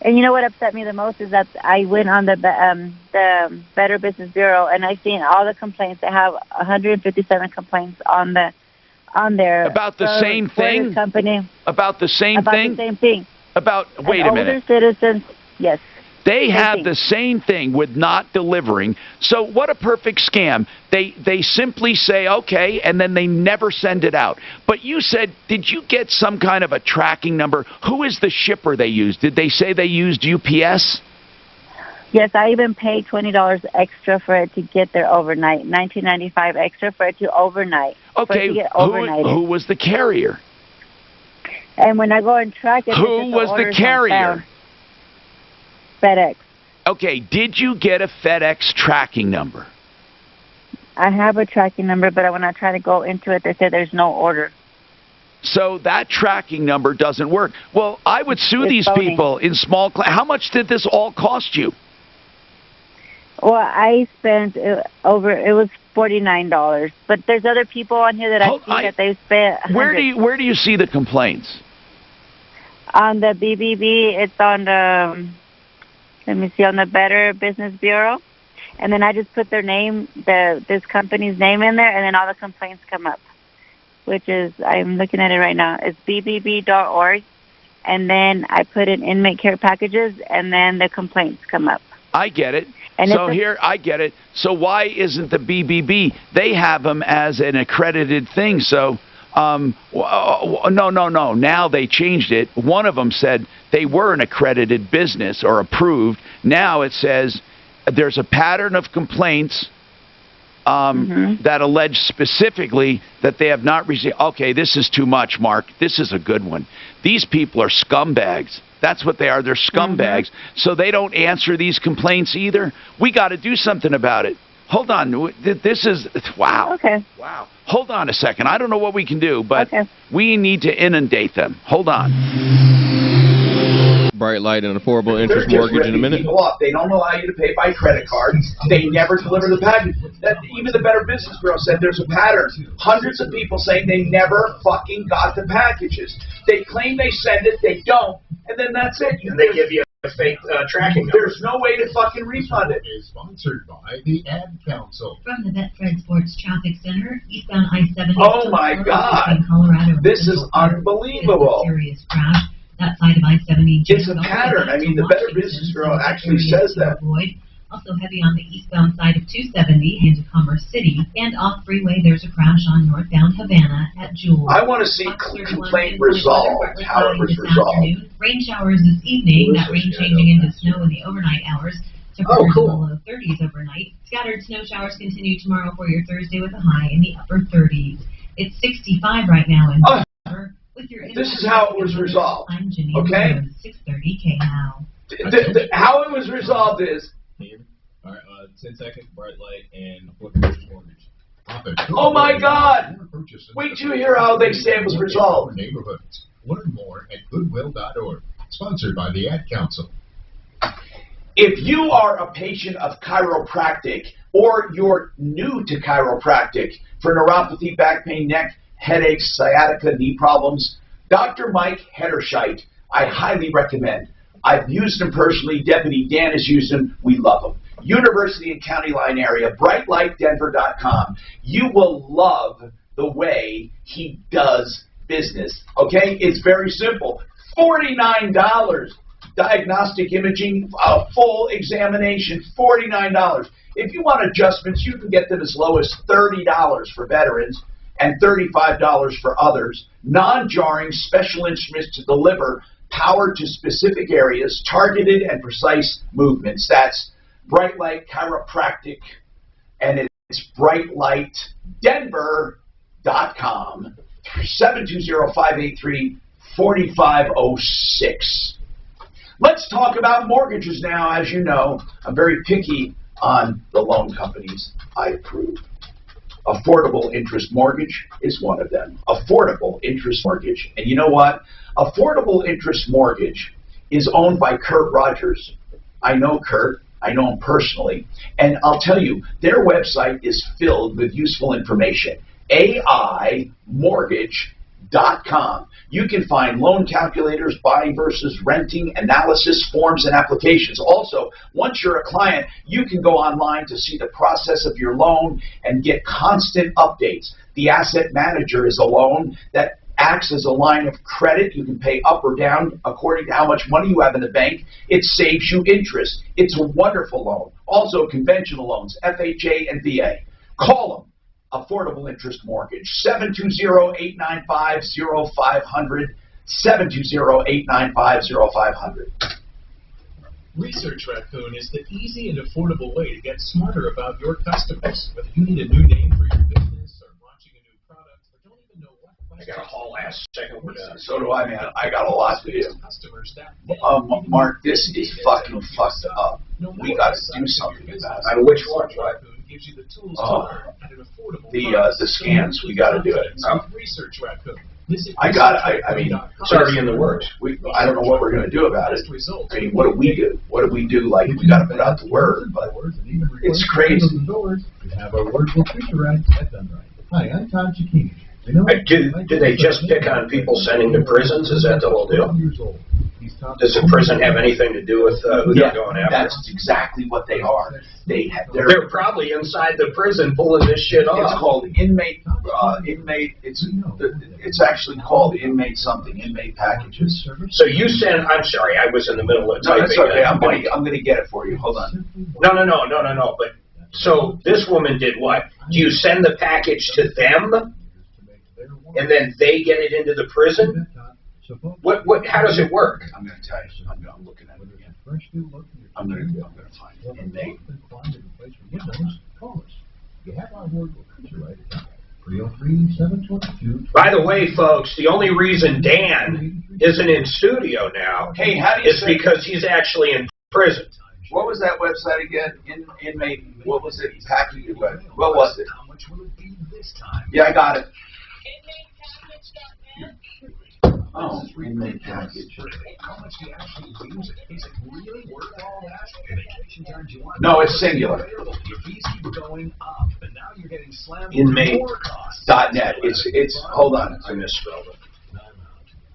And you know what upset me the most is that I went on the Better Business Bureau, and I seen all the complaints. They have 157 complaints on there. About the same thing? Company. About the same thing? About the same thing. Wait a minute. Older citizens, yes. They have the same thing with not delivering. So what a perfect scam. They simply say, okay, and then they never send it out. But you said, did you get some kind of a tracking number? Who is the shipper they used? Did they say they used UPS? Yes, I even paid $20 extra for it to get there overnight. $19.95 extra for it to overnight. Okay, who was the carrier? And when I go and track it, who was the carrier? FedEx. Okay, did you get a FedEx tracking number? I have a tracking number, but when I try to go into it, they say there's no order. So that tracking number doesn't work. Well, I would sue these people in small claims. How much did this all cost you? Well, I spent it was $49, but there's other people on here that I see that they've spent $100. Where do you see the complaints? On the BBB, it's on the let me see, on the Better Business Bureau, and then I just put their name, this company's name in there, and then all the complaints come up, which is, I'm looking at it right now, it's bbb.org, and then I put in inmate care packages, and then the complaints come up. I get it. And so I get it. So why isn't the BBB? They have them as an accredited thing. So no. Now they changed it. One of them said they were an accredited business or approved. Now it says there's a pattern of complaints that allege specifically that they have not received. Okay, this is too much, Mark. This is a good one. These people are scumbags. That's what they are. They're scumbags. So they don't answer these complaints either. We got to do something about it. Hold on. This is, wow. Okay. Wow. Hold on a second. I don't know what we can do, but we need to inundate them. Hold on. Bright light and affordable interest mortgage in a minute. People up. They don't allow you to pay by credit card. They never deliver the package. Even the Better Business Bureau said there's a pattern. Hundreds of people saying they never fucking got the packages. They claim they send it, they don't, and then that's it. And they give you a fake tracking number. There's no way to fucking refund it. Is sponsored by the Ad Council. From the Betfred Sports Traffic Center, eastbound I-70. Oh my God! This is unbelievable. Serious crash. That side of I-70. It's a pattern. I mean, the Better Business Bureau actually says that. Also heavy on the eastbound side of 270 into Commerce City. And off freeway, there's a crash on northbound Havana at Jewel. I want to see complaint resolved, how it was resolved. Rain showers this evening, that rain changing into snow in the overnight hours. Temperatures in the low 30s overnight. Scattered snow showers continue tomorrow for your Thursday with a high in the upper 30s. It's 65 right now in Denver. With your This is how it was resolved. I'm Jimmy. Okay? 630 KHOW. How it was resolved is. All right, 10 seconds, bright light, and foreclosure mortgage. Oh my God! Wait till you hear how they say it was resolved. Neighborhoods. Learn more at goodwill.org. Sponsored by the Ad Council. If you are a patient of chiropractic or you're new to chiropractic for neuropathy, back pain, neck, headaches, sciatica, knee problems, Dr. Mike Hederscheit, I highly recommend. I've used him personally. Deputy Dan has used him. We love him. University and County Line area, brightlightdenver.com. You will love the way he does business. Okay? It's very simple. $49. Diagnostic imaging, full examination, $49. If you want adjustments, you can get them as low as $30 for veterans and $35 for others. Non-jarring special instruments to deliver power to specific areas, targeted and precise movements. That's Bright Light Chiropractic, and it's brightlightdenver.com, 720-583-4506. Let's talk about mortgages now. As you know, I'm very picky on the loan companies I approve. Affordable interest mortgage is one of them. Affordable interest mortgage. And you know what? Affordable interest mortgage is owned by Kurt Rogers. I know Kurt. I know him personally. And I'll tell you, their website is filled with useful information. AImortgage.com. You can find loan calculators, buying versus renting, analysis, forms, and applications. Also, once you're a client, you can go online to see the process of your loan and get constant updates. The asset manager is a loan that acts as a line of credit. You can pay up or down according to how much money you have in the bank. It saves you interest. It's a wonderful loan. Also, conventional loans, FHA and VA. Call them. Affordable interest mortgage, 720-895-0500, 720-895-0500. Research Raccoon is the easy and affordable way to get smarter about your customers. Whether you need a new name for your business or launching a new product or don't even know what I got a whole ass second with that. So do I, man. I got a lot to do. Mark, this is fucking fucked up. We got to do something about it. On which one? Right? The scans, we got to do it. Research Raccoon. I got it. I mean, it's already in the works. I don't know what we're going to do about it. I mean, what do we do? What do we do? Like, we got to put out the word, but it's crazy. We have our word for future rights at Dunright. Hi, I'm Tom Cicchini. Do they just pick on people sending to prisons? Is that the whole deal? Does the prison have anything to do with who they're going after? That's exactly what they are. They're probably inside the prison pulling this shit off. It's called inmate. It's actually called inmate something. Inmate packages. So you send. I'm sorry, I was in the middle of typing. No, that's okay. I'm going to get it for you. Hold on. No. But so this woman did what? Do you send the package to them, and then they get it into the prison? What? How does it work? I'm going to tell you. I'm looking at it again. I'm going to find it. Inmate. By the way, folks, the only reason Dan isn't in studio now is because he's actually in prison. What was that website again? Inmate. What was it? Package. What was it? How much will it be this time? Yeah, I got it. Oh, inmate package. How much do you actually use it? Is it really worth all that? Vacation turns you on. No, it's singular. Your fees keep going up, and now you're getting slammed with more costs. .net. It's. Hold on, I misspelled it.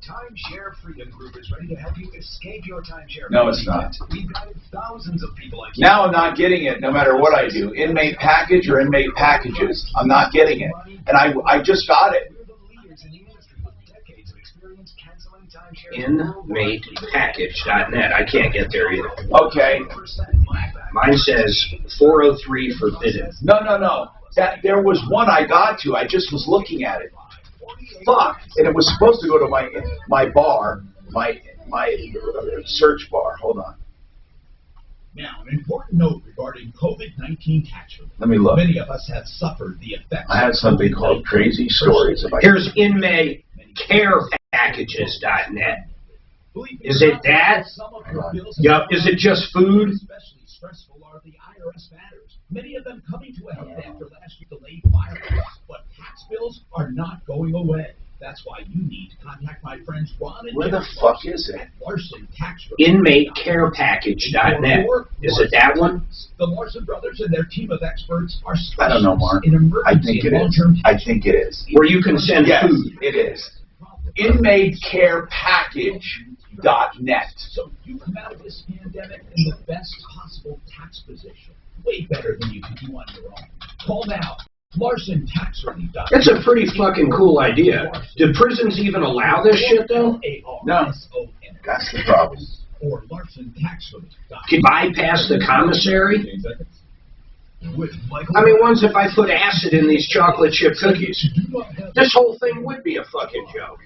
Timeshare Freedom Group is ready to help you escape your timeshare. No, it's not. We've got thousands of people like you. Now I'm not getting it, no matter what I do. Inmate package or inmate packages. I'm not getting it, and I just got it. Inmatepackage.net. I can't get there either. Okay. Mine says 403 forbidden. No. There was one I got to. I just was looking at it. Fuck. And it was supposed to go to my bar, my search bar. Hold on. Now, an important note regarding COVID-19 tax relief. Let me look. Many of us have suffered the effects. I had something called Crazy Stories. Here's inmatecarepackages.net. Is it that? Yep. Is it just food? Especially stressful are the IRS matters. Many of them coming to a head after last year's delayed filing. But tax bills are not going away. That's why you need to contact my friends Ron and Where the fuck is it? Larson Tax Relief. Inmatecarepackage.net. Is it that one? The Larson brothers and their team of experts are I don't know, Mark. in emergency I think it is. I think it is. Where you can send food. It is. Inmatecarepackage.net. So you come out of this pandemic in the best possible tax position. Way better than you could do on your own. Call now. Larson Tax Relief. That's a pretty fucking cool idea. Do prisons even allow this shit, though? No. That's the problem. Or Larson Tax Relief. Can bypass the commissary? I mean, once if I put acid in these chocolate chip cookies, this whole thing would be a fucking joke.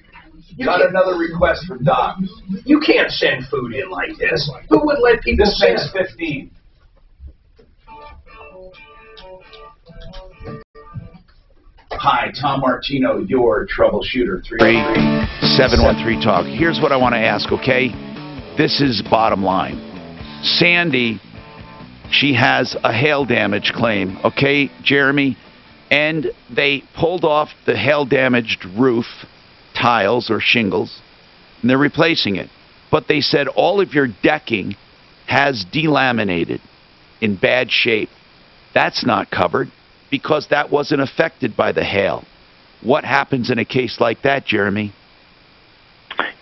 Got another request from Doc. You can't send food in like this. Who would let people This send? makes 15. Hi, Tom Martino, your troubleshooter. 713 Talk. Here's what I want to ask, okay? This is bottom line. Sandy, she has a hail damage claim, okay, Jeremy? And they pulled off the hail-damaged roof tiles or shingles, and they're replacing it. But they said all of your decking has delaminated in bad shape. That's not covered because that wasn't affected by the hail. What happens in a case like that, Jeremy?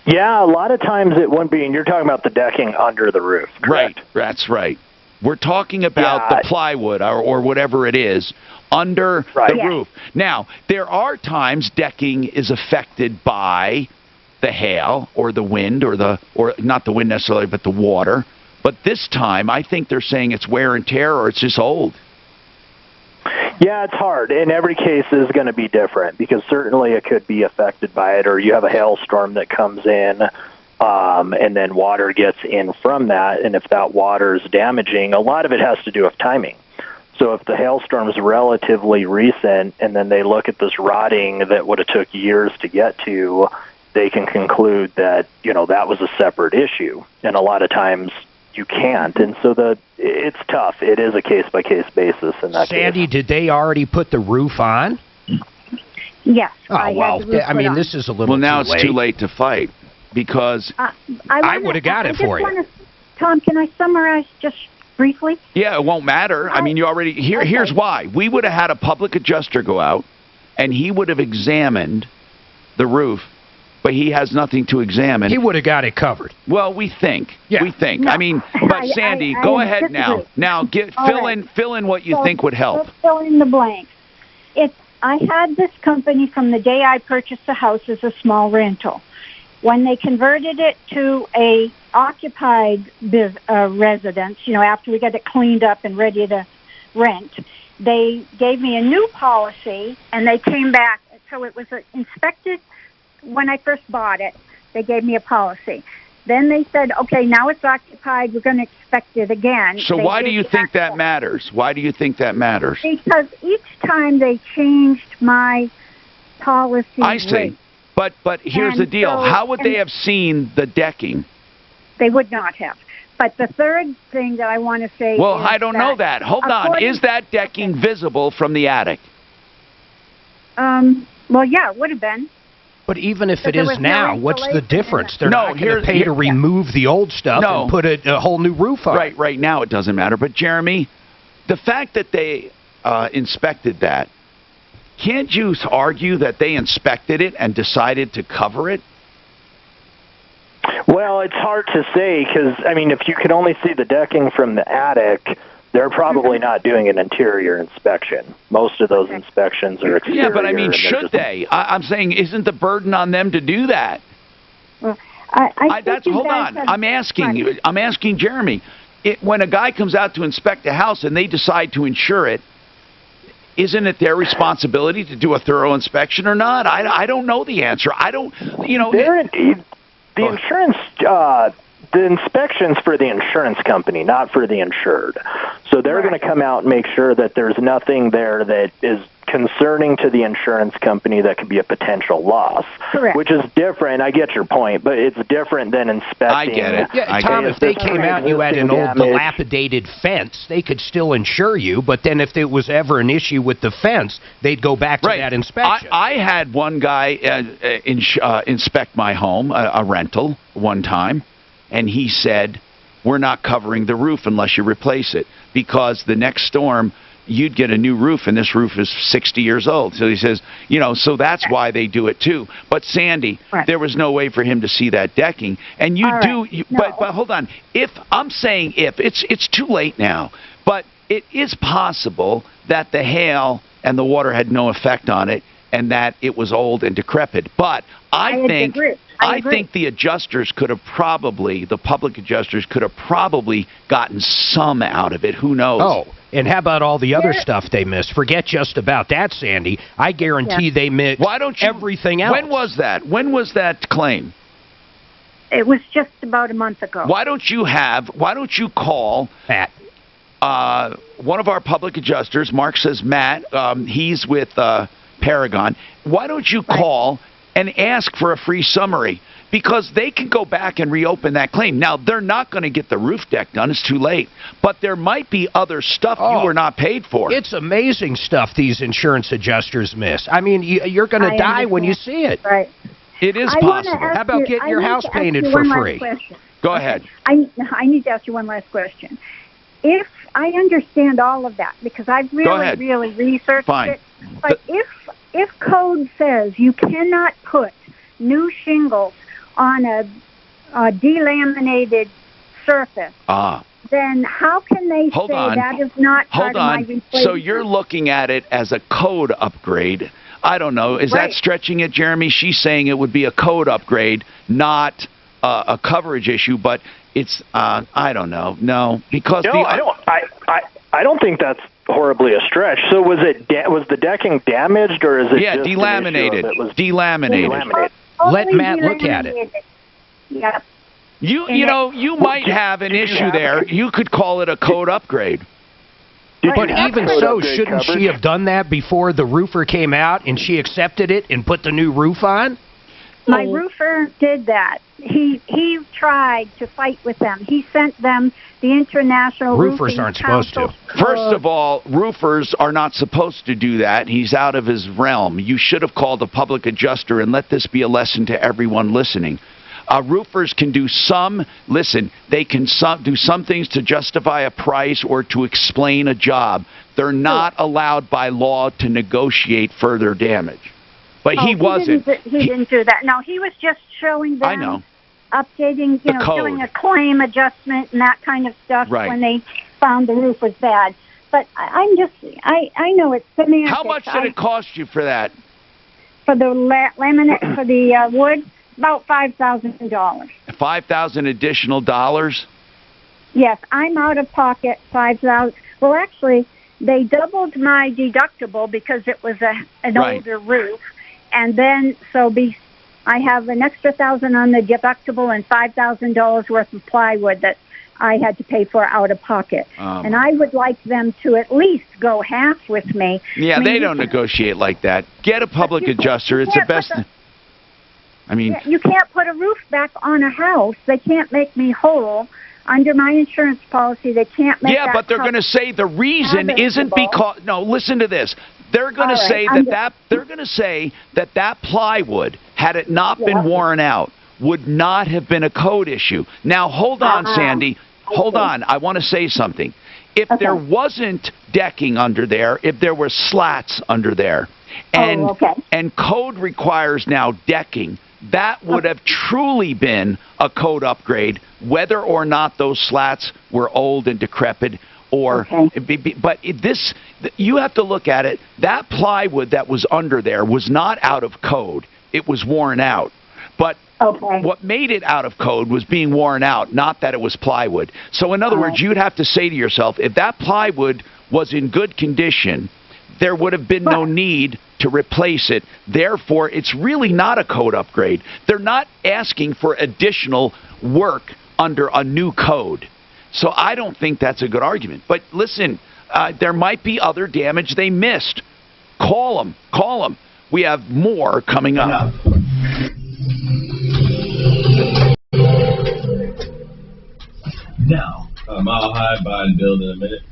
Yeah, a lot of times it wouldn't be, and you're talking about the decking under the roof, correct? Right, that's right. We're talking about the plywood or whatever it is under the roof. Now, there are times decking is affected by the hail or the wind or not the wind necessarily, but the water. But this time, I think they're saying it's wear and tear or it's just old. Yeah, it's hard. And every case is going to be different because certainly it could be affected by it, or you have a hailstorm that comes in and then water gets in from that. And if that water is damaging, a lot of it has to do with timing. So if the hailstorm is relatively recent and then they look at this rotting that would have took years to get to, they can conclude that, that was a separate issue. And a lot of times you can't. And so it's tough. It is a case-by-case basis in that Sandy, case. did they already put the roof on? Yes. Oh, well, I mean, this is a little now too it's too late to fight because I would have got it for you. Tom, can I summarize just briefly? Yeah, it won't matter. I mean, you already here's why. We would have had a public adjuster go out and he would have examined the roof, but he has nothing to examine. He would have got it covered. Well, we think. Yeah. We think. No, I mean, but Sandy, go ahead now. Now fill in what you think would help. Let's fill in the blanks. I had this company from the day I purchased the house as a small rental. When they converted it to a occupied residence, after we got it cleaned up and ready to rent, they gave me a new policy, and they came back. So it was inspected when I first bought it. They gave me a policy. Then they said, okay, now it's occupied. We're going to inspect it again. So why do you think that matters? Why do you think that matters? Because each time they changed my policy. I see. But here's the deal. How would they have seen the decking? They would not have. But the third thing that I want to say Well, is I don't know that. Hold on. Is that decking visible from the attic? Well, yeah, it would have been. But even if it is now, what's the difference? They're not going to pay to remove the old stuff and put a whole new roof on. Right now it doesn't matter. But, Jeremy, the fact that they inspected that, can't you argue that they inspected it and decided to cover it? Well, it's hard to say because, I mean, if you can only see the decking from the attic, they're probably not doing an interior inspection. Most of those inspections are exterior. Yeah, but I mean, should they? I'm saying, isn't the burden on them to do that? Well, hold on. I'm asking Jeremy. when a guy comes out to inspect a house and they decide to insure it, isn't it their responsibility to do a thorough inspection or not? I don't know the answer. I don't, you know. The insurance, the inspection's for the insurance company, not for the insured. So they're going to come out and make sure that there's nothing there that is concerning to the insurance company that could be a potential loss. Correct. Which is different. I get your point, but it's different than inspecting. I get it. Yeah, Tom, if they came out and you had an old dilapidated fence, they could still insure you, but then if there was ever an issue with the fence, they'd go back to that inspection. I had one guy inspect my home, a rental, one time, and he said, we're not covering the roof unless you replace it, because the next storm, you'd get a new roof, and this roof is 60 years old. So he says, you know, so that's why they do it too. But Sandy, there was no way for him to see that decking, and but hold on. If I'm saying it's too late now, but it is possible that the hail and the water had no effect on it, and that it was old and decrepit. But I think the adjusters could have probably, the public adjusters could have probably gotten some out of it. Who knows? Oh, and how about all the other stuff they missed? Forget just about that, Sandy. I guarantee they missed everything else. When was that? When was that claim? It was just about a month ago. Why don't you call Matt? One of our public adjusters. Mark says Matt. He's with Paragon. Why don't you call and ask for a free summary? Because they can go back and reopen that claim. Now, they're not going to get the roof deck done. It's too late. But there might be other stuff you were not paid for. It's amazing stuff these insurance adjusters miss. I mean, you're going to die when you see it. Right. It is possible. How about getting your house painted for free? Go ahead. I need to ask you one last question. If I understand all of that, because I've really researched it, but if code says you cannot put new shingles on a delaminated surface, then how can they say that is not part of my replacement? So you're looking at it as a code upgrade. I don't know. Is that stretching it, Jeremy? She's saying it would be a code upgrade, not a coverage issue, but it's I don't know. No, because I don't think that's horribly a stretch. So was the decking damaged, or is it just delaminated? Delaminated. Let Matt look at it. Yep. You might have an issue there. You could call it a code upgrade. But even so, shouldn't she have done that before the roofer came out and she accepted it and put the new roof on? My roofer did that. He tried to fight with them. He sent them the International Roofers aren't supposed to. First of all, roofers are not supposed to do that. He's out of his realm. You should have called a public adjuster, and let this be a lesson to everyone listening. Roofers can do they can do some things to justify a price or to explain a job. They're not allowed by law to negotiate further damage. But he wasn't. He didn't do that. No, he was just showing them. I know. Updating, doing a claim adjustment and that kind of stuff when they found the roof was bad. But I know it's semantics. How much did it cost you for that? For the laminate, for the wood, about $5,000. $5,000 additional dollars? Yes, I'm out of pocket $5,000. Well, actually, they doubled my deductible because it was an older roof, and then I have an extra $1,000 on the deductible and $5,000 worth of plywood that I had to pay for out of pocket. And I would like them to at least go half with me. Yeah, they don't negotiate like that. Get a public adjuster. It's the best. You can't put a roof back on a house. They can't make me whole. Under my insurance policy, they can't make but they're going to say the reason isn't because. No, listen to this. They're going to say that plywood, had it not been worn out, would not have been a code issue. Now, hold on, Sandy. Hold on. I want to say something. If there wasn't decking under there, if there were slats under there, and code requires now decking, that would have truly been a code upgrade, whether or not those slats were old and decrepit. But you have to look at it. That plywood that was under there was not out of code. It was worn out. But Okay. What made it out of code was being worn out, not that it was plywood. So in other words, you'd have to say to yourself, if that plywood was in good condition, there would have been no need to replace it. Therefore, it's really not a code upgrade. They're not asking for additional work under a new code. So I don't think that's a good argument. But listen, there might be other damage they missed. Call them. Call them. We have more coming up. Now, Mile High, buy and build in a minute.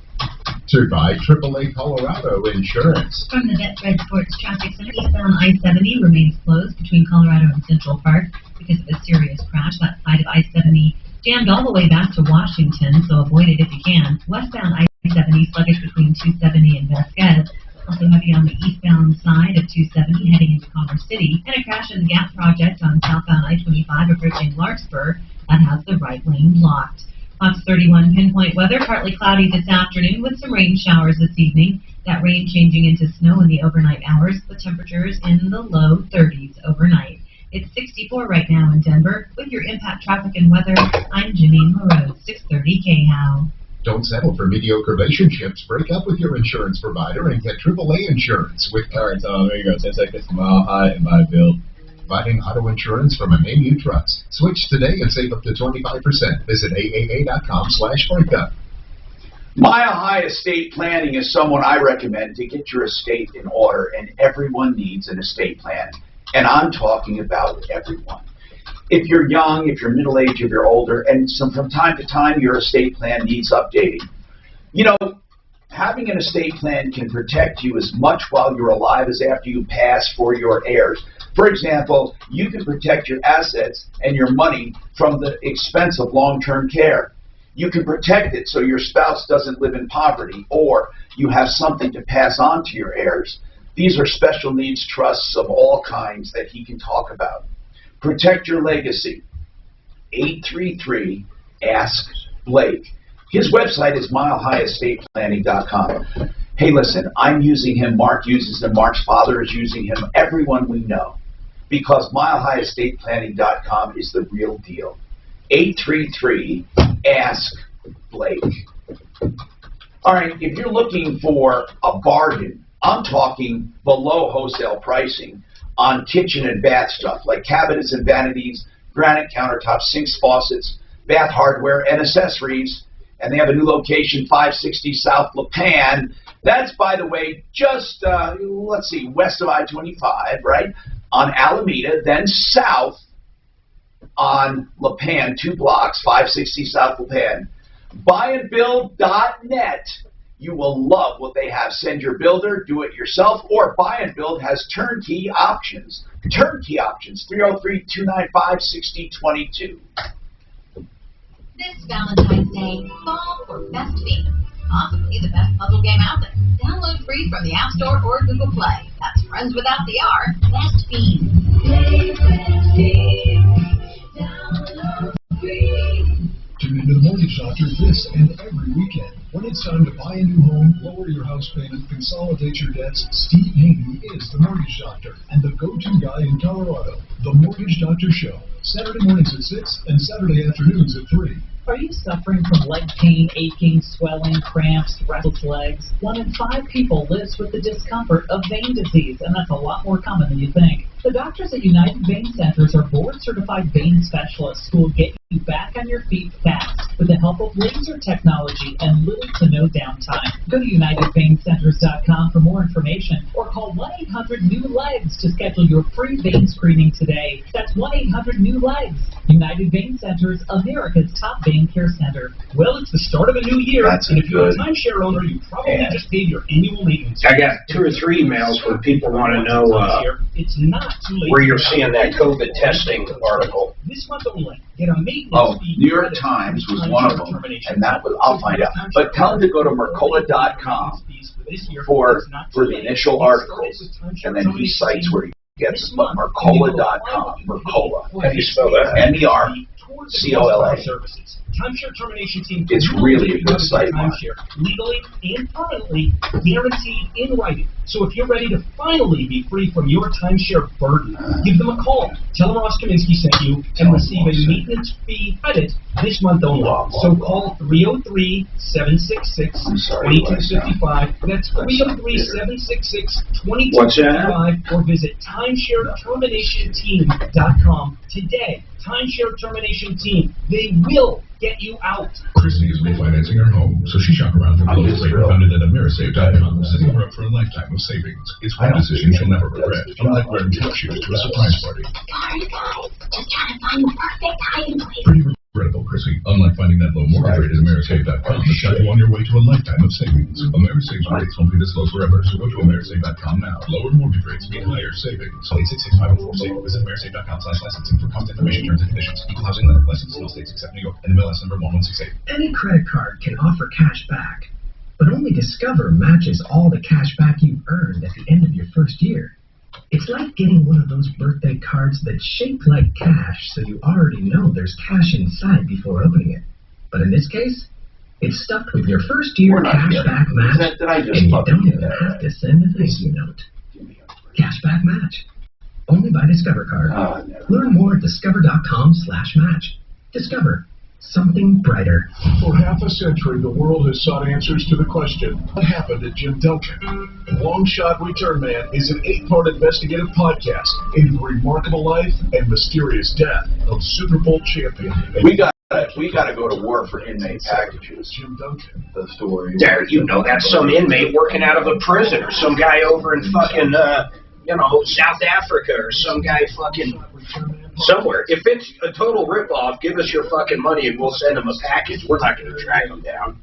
Sponsored by AAA Colorado Insurance. From the Medpay Sports Traffic Center, eastbound I-70 remains closed between Colorado and Central Park because of a serious crash. That side of I-70 jammed all the way back to Washington, so avoid it if you can. Westbound I-70 sluggish between 270 and Vasquez. Also heavy on the eastbound side of 270 heading into Commerce City. And a crash in the Gap Project on southbound I-25 approaching Larkspur. That has the right lane blocked. Fox 31 pinpoint weather, partly cloudy this afternoon with some rain showers this evening. That rain changing into snow in the overnight hours, with temperatures in the low 30s overnight. It's 64 right now in Denver. With your impact traffic and weather, I'm Janine Moreau, 630 KHOW. Don't settle for mediocre relationships. Break up with your insurance provider and get AAA insurance with... All right, Tom, there you go. 10 seconds to Mile High and buy and build. Providing auto insurance from a name you trust. Switch today and save up to 25%. Visit AAA.com/breakup. Mile High Estate Planning is someone I recommend to get your estate in order, and everyone needs an estate plan. And I'm talking about everyone. If you're young, if you're middle-aged, if you're older, and from time to time your estate plan needs updating. You know, having an estate plan can protect you as much while you're alive as after you pass for your heirs. For example, you can protect your assets and your money from the expense of long-term care. You can protect it so your spouse doesn't live in poverty, or you have something to pass on to your heirs. These are special needs trusts of all kinds that he can talk about. Protect your legacy. 833-ASK-BLAKE. His website is milehighestateplanning.com. Hey, listen, I'm using him. Mark uses him. Mark's father is using him. Everyone we know. Because milehighestateplanning.com is the real deal. 833-ASK-BLAKE. All right, if you're looking for a bargain, I'm talking below wholesale pricing on kitchen and bath stuff like cabinets and vanities, granite countertops, sinks, faucets, bath hardware, and accessories. And they have a new location, 560 South LaPan. That's, by the way, just, let's see, west of I-25, right, on Alameda, then south on LaPan, 2 blocks, 560 South LaPan. Buyandbuild.net. You will love what they have. Send your builder, do it yourself, or Buy and Build has turnkey options. Turnkey options, 303-295-6022. This Valentine's Day, fall for Best Fiends. Possibly the best puzzle game out there. Download free from the App Store or Google Play. That's friends without the R. Best Fiends. Play Best Fiends. Download free. Tune into the Mortgage Doctor this and every weekend. When it's time to buy a new home, lower your house payment, consolidate your debts, Steve Hayden is the Mortgage Doctor and the go-to guy in Colorado. The Mortgage Doctor Show, Saturday mornings at 6 and Saturday afternoons at 3. Are you suffering from leg pain, aching, swelling, cramps, restless legs? 1 in 5 people lives with the discomfort of vein disease, and that's a lot more common than you think. The doctors at United Vein Centers are board-certified vein specialists who will get you back on your feet fast with the help of laser technology and little to no downtime. Go to UnitedVeinCenters.com for more information or call 1-800-NEW-LEGS to schedule your free vein screening today. That's 1-800-NEW-LEGS. United Vein Centers, America's top vein care center. Well, it's the start of a new year, That's and if you're a good. timeshare owner, you probably just paid your annual maintenance. I got 2 or 3 emails where people want to know It's not too late. where you're seeing that COVID testing article. This month only, get a maintenance fee New York credit Times was on one of your them, termination. and that was, I'll find out. But tell them to go to Mercola.com for the initial articles, and then he cites where you Gets Mercola.com. Mercola. How do you spell that? MERCOLA. Services. Timeshare termination team. It's really a good site, Mark. Timeshare legally and permanently guaranteed in writing. So if you're ready to finally be free from your timeshare burden, give them a call. Tell them Ross Kaminsky sent you and receive a maintenance fee credit this month only. So call 303-766-2255. That's 303-766-2255 or visit timeshareterminationteam.com today. Timeshare Termination Team. They will get you out. Chrissy is refinancing her home, so she shopped around for the lowest rate and found it at Amerisave.com, setting her up for a lifetime of savings. It's one decision she'll never regret. Unlike wearing tennis shoes to a surprise party. Sorry, guys. Just trying to find the perfect hiding place. Pretty regrettable, Chrissy. Unlike finding that low mortgage rate at Amerisave.com, that's got you on your way to a lifetime of savings. Amerisave's rates won't be this low forever, so go to Amerisave.com now. Lower mortgage rates mean higher savings. Call 866-504-SAVE. Visit Amerisave.com/licensing for contact information, terms and conditions. Equal housing lender. Licensed in all states except New York. NMLS number 1168. Any credit card can offer cash back, but only Discover matches all the cash back you've earned at the end of your first year. It's like getting one of those birthday cards that's shaped like cash, so you already know there's cash inside before opening it. But in this case, it's stuffed with your first year cash back match, and you don't even have to send a thank you note. Cash back match. Only by Discover Card. Learn more at discover.com/match. Discover. Something brighter. For half a century, the world has sought answers to the question, what happened to Jim Duncan? Long Shot Return Man is an 8-part investigative podcast into the remarkable life and mysterious death of Super Bowl champion. We got to go to war for inmate packages. Jim Duncan. The story. There, you know, that's some inmate working out of a prison, or some guy over in fucking, South Africa, or some guy fucking somewhere. If it's a total ripoff, give us your fucking money and we'll send them a package. We're not going to track them down.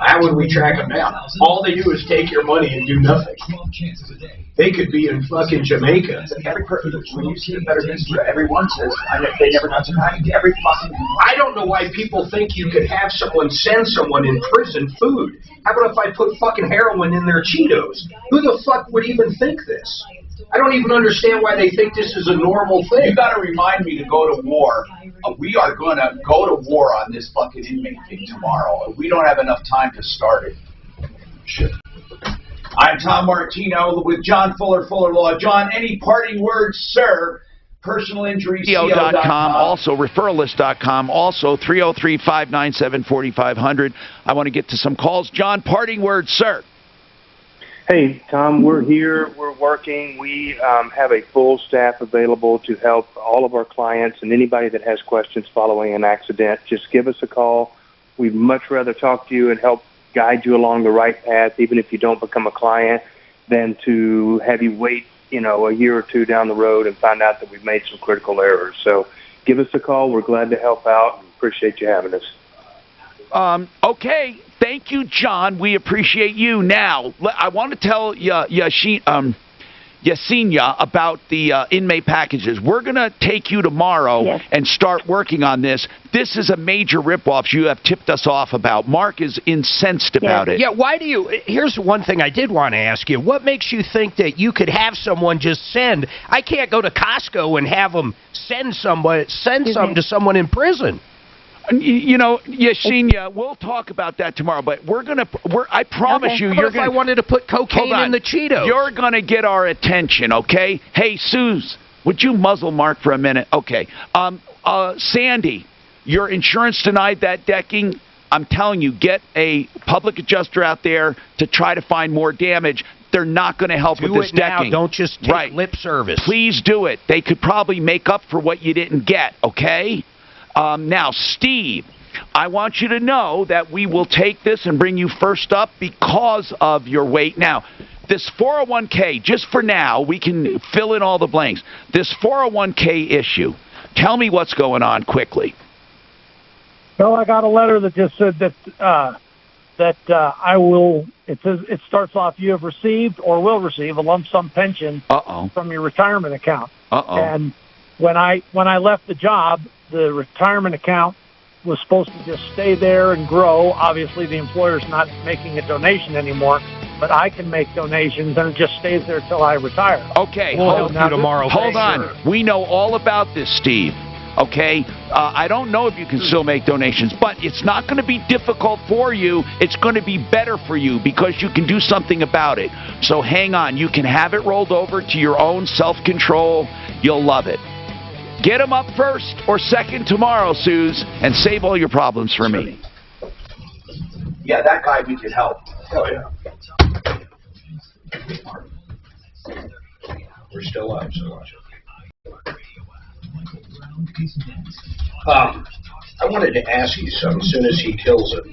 How would we track them down? All they do is take your money and do nothing. They could be in fucking Jamaica. When you see the better business, everyone says, they never got to package. Every fucking... I don't know why people think you could have someone send someone in prison food. How about if I put fucking heroin in their Cheetos? Who the fuck would even think this? I don't even understand why they think this is a normal thing. You got to remind me to go to war. We are going to go to war on this fucking inmate thing tomorrow. We don't have enough time to start it. Shit. I'm Tom Martino with John Fuller Law. John, any parting words, sir? PersonalInjuryCO.com, also referralist.com, also 303-597-4500. I want to get to some calls. John, parting words, sir. Hey, Tom, we're here. We're working. We have a full staff available to help all of our clients and anybody that has questions following an accident. Just give us a call. We'd much rather talk to you and help guide you along the right path, even if you don't become a client, than to have you wait, a year or two down the road and find out that we've made some critical errors. So give us a call. We're glad to help out and appreciate you having us. Okay. Thank you, John. We appreciate you. Now, I want to tell Yesenia about the inmate packages. We're going to take you tomorrow and start working on this. This is a major ripoff you have tipped us off about. Mark is incensed about it. Yeah, why do you... Here's one thing I did want to ask you. What makes you think that you could have someone just send... I can't go to Costco and have them send something to someone in prison. Yesenia, we'll talk about that tomorrow, but I promise you, you're going to... I wanted to put cocaine in the Cheetos. You're going to get our attention, okay? Hey, Suze, would you muzzle Mark for a minute? Okay. Sandy, your insurance denied that decking. I'm telling you, get a public adjuster out there to try to find more damage. They're not going to help with this decking. Don't just take lip service. Please do it. They could probably make up for what you didn't get, okay? Now, Steve, I want you to know that we will take this and bring you first up because of your weight. Now, this 401k, just for now, we can fill in all the blanks. This 401k issue, tell me what's going on quickly. Well, I got a letter that just said that I will. It starts off, you have received or will receive a lump sum pension from your retirement account. And when I left the job, the retirement account was supposed to just stay there and grow. Obviously, the employer's not making a donation anymore. but I can make donations, and it just stays there till I retire. Okay, We'll help you tomorrow. Hold on. We know all about this, Steve. Okay? I don't know if you can still make donations, but it's not going to be difficult for you. It's going to be better for you because you can do something about it. So hang on. You can have it rolled over to your own self-control. You'll love it. Get them up first or second tomorrow, Suze, and save all your problems for me. Yeah, that guy we could help. Oh, yeah. We're still up, so I wanted to ask you something as soon as he kills it.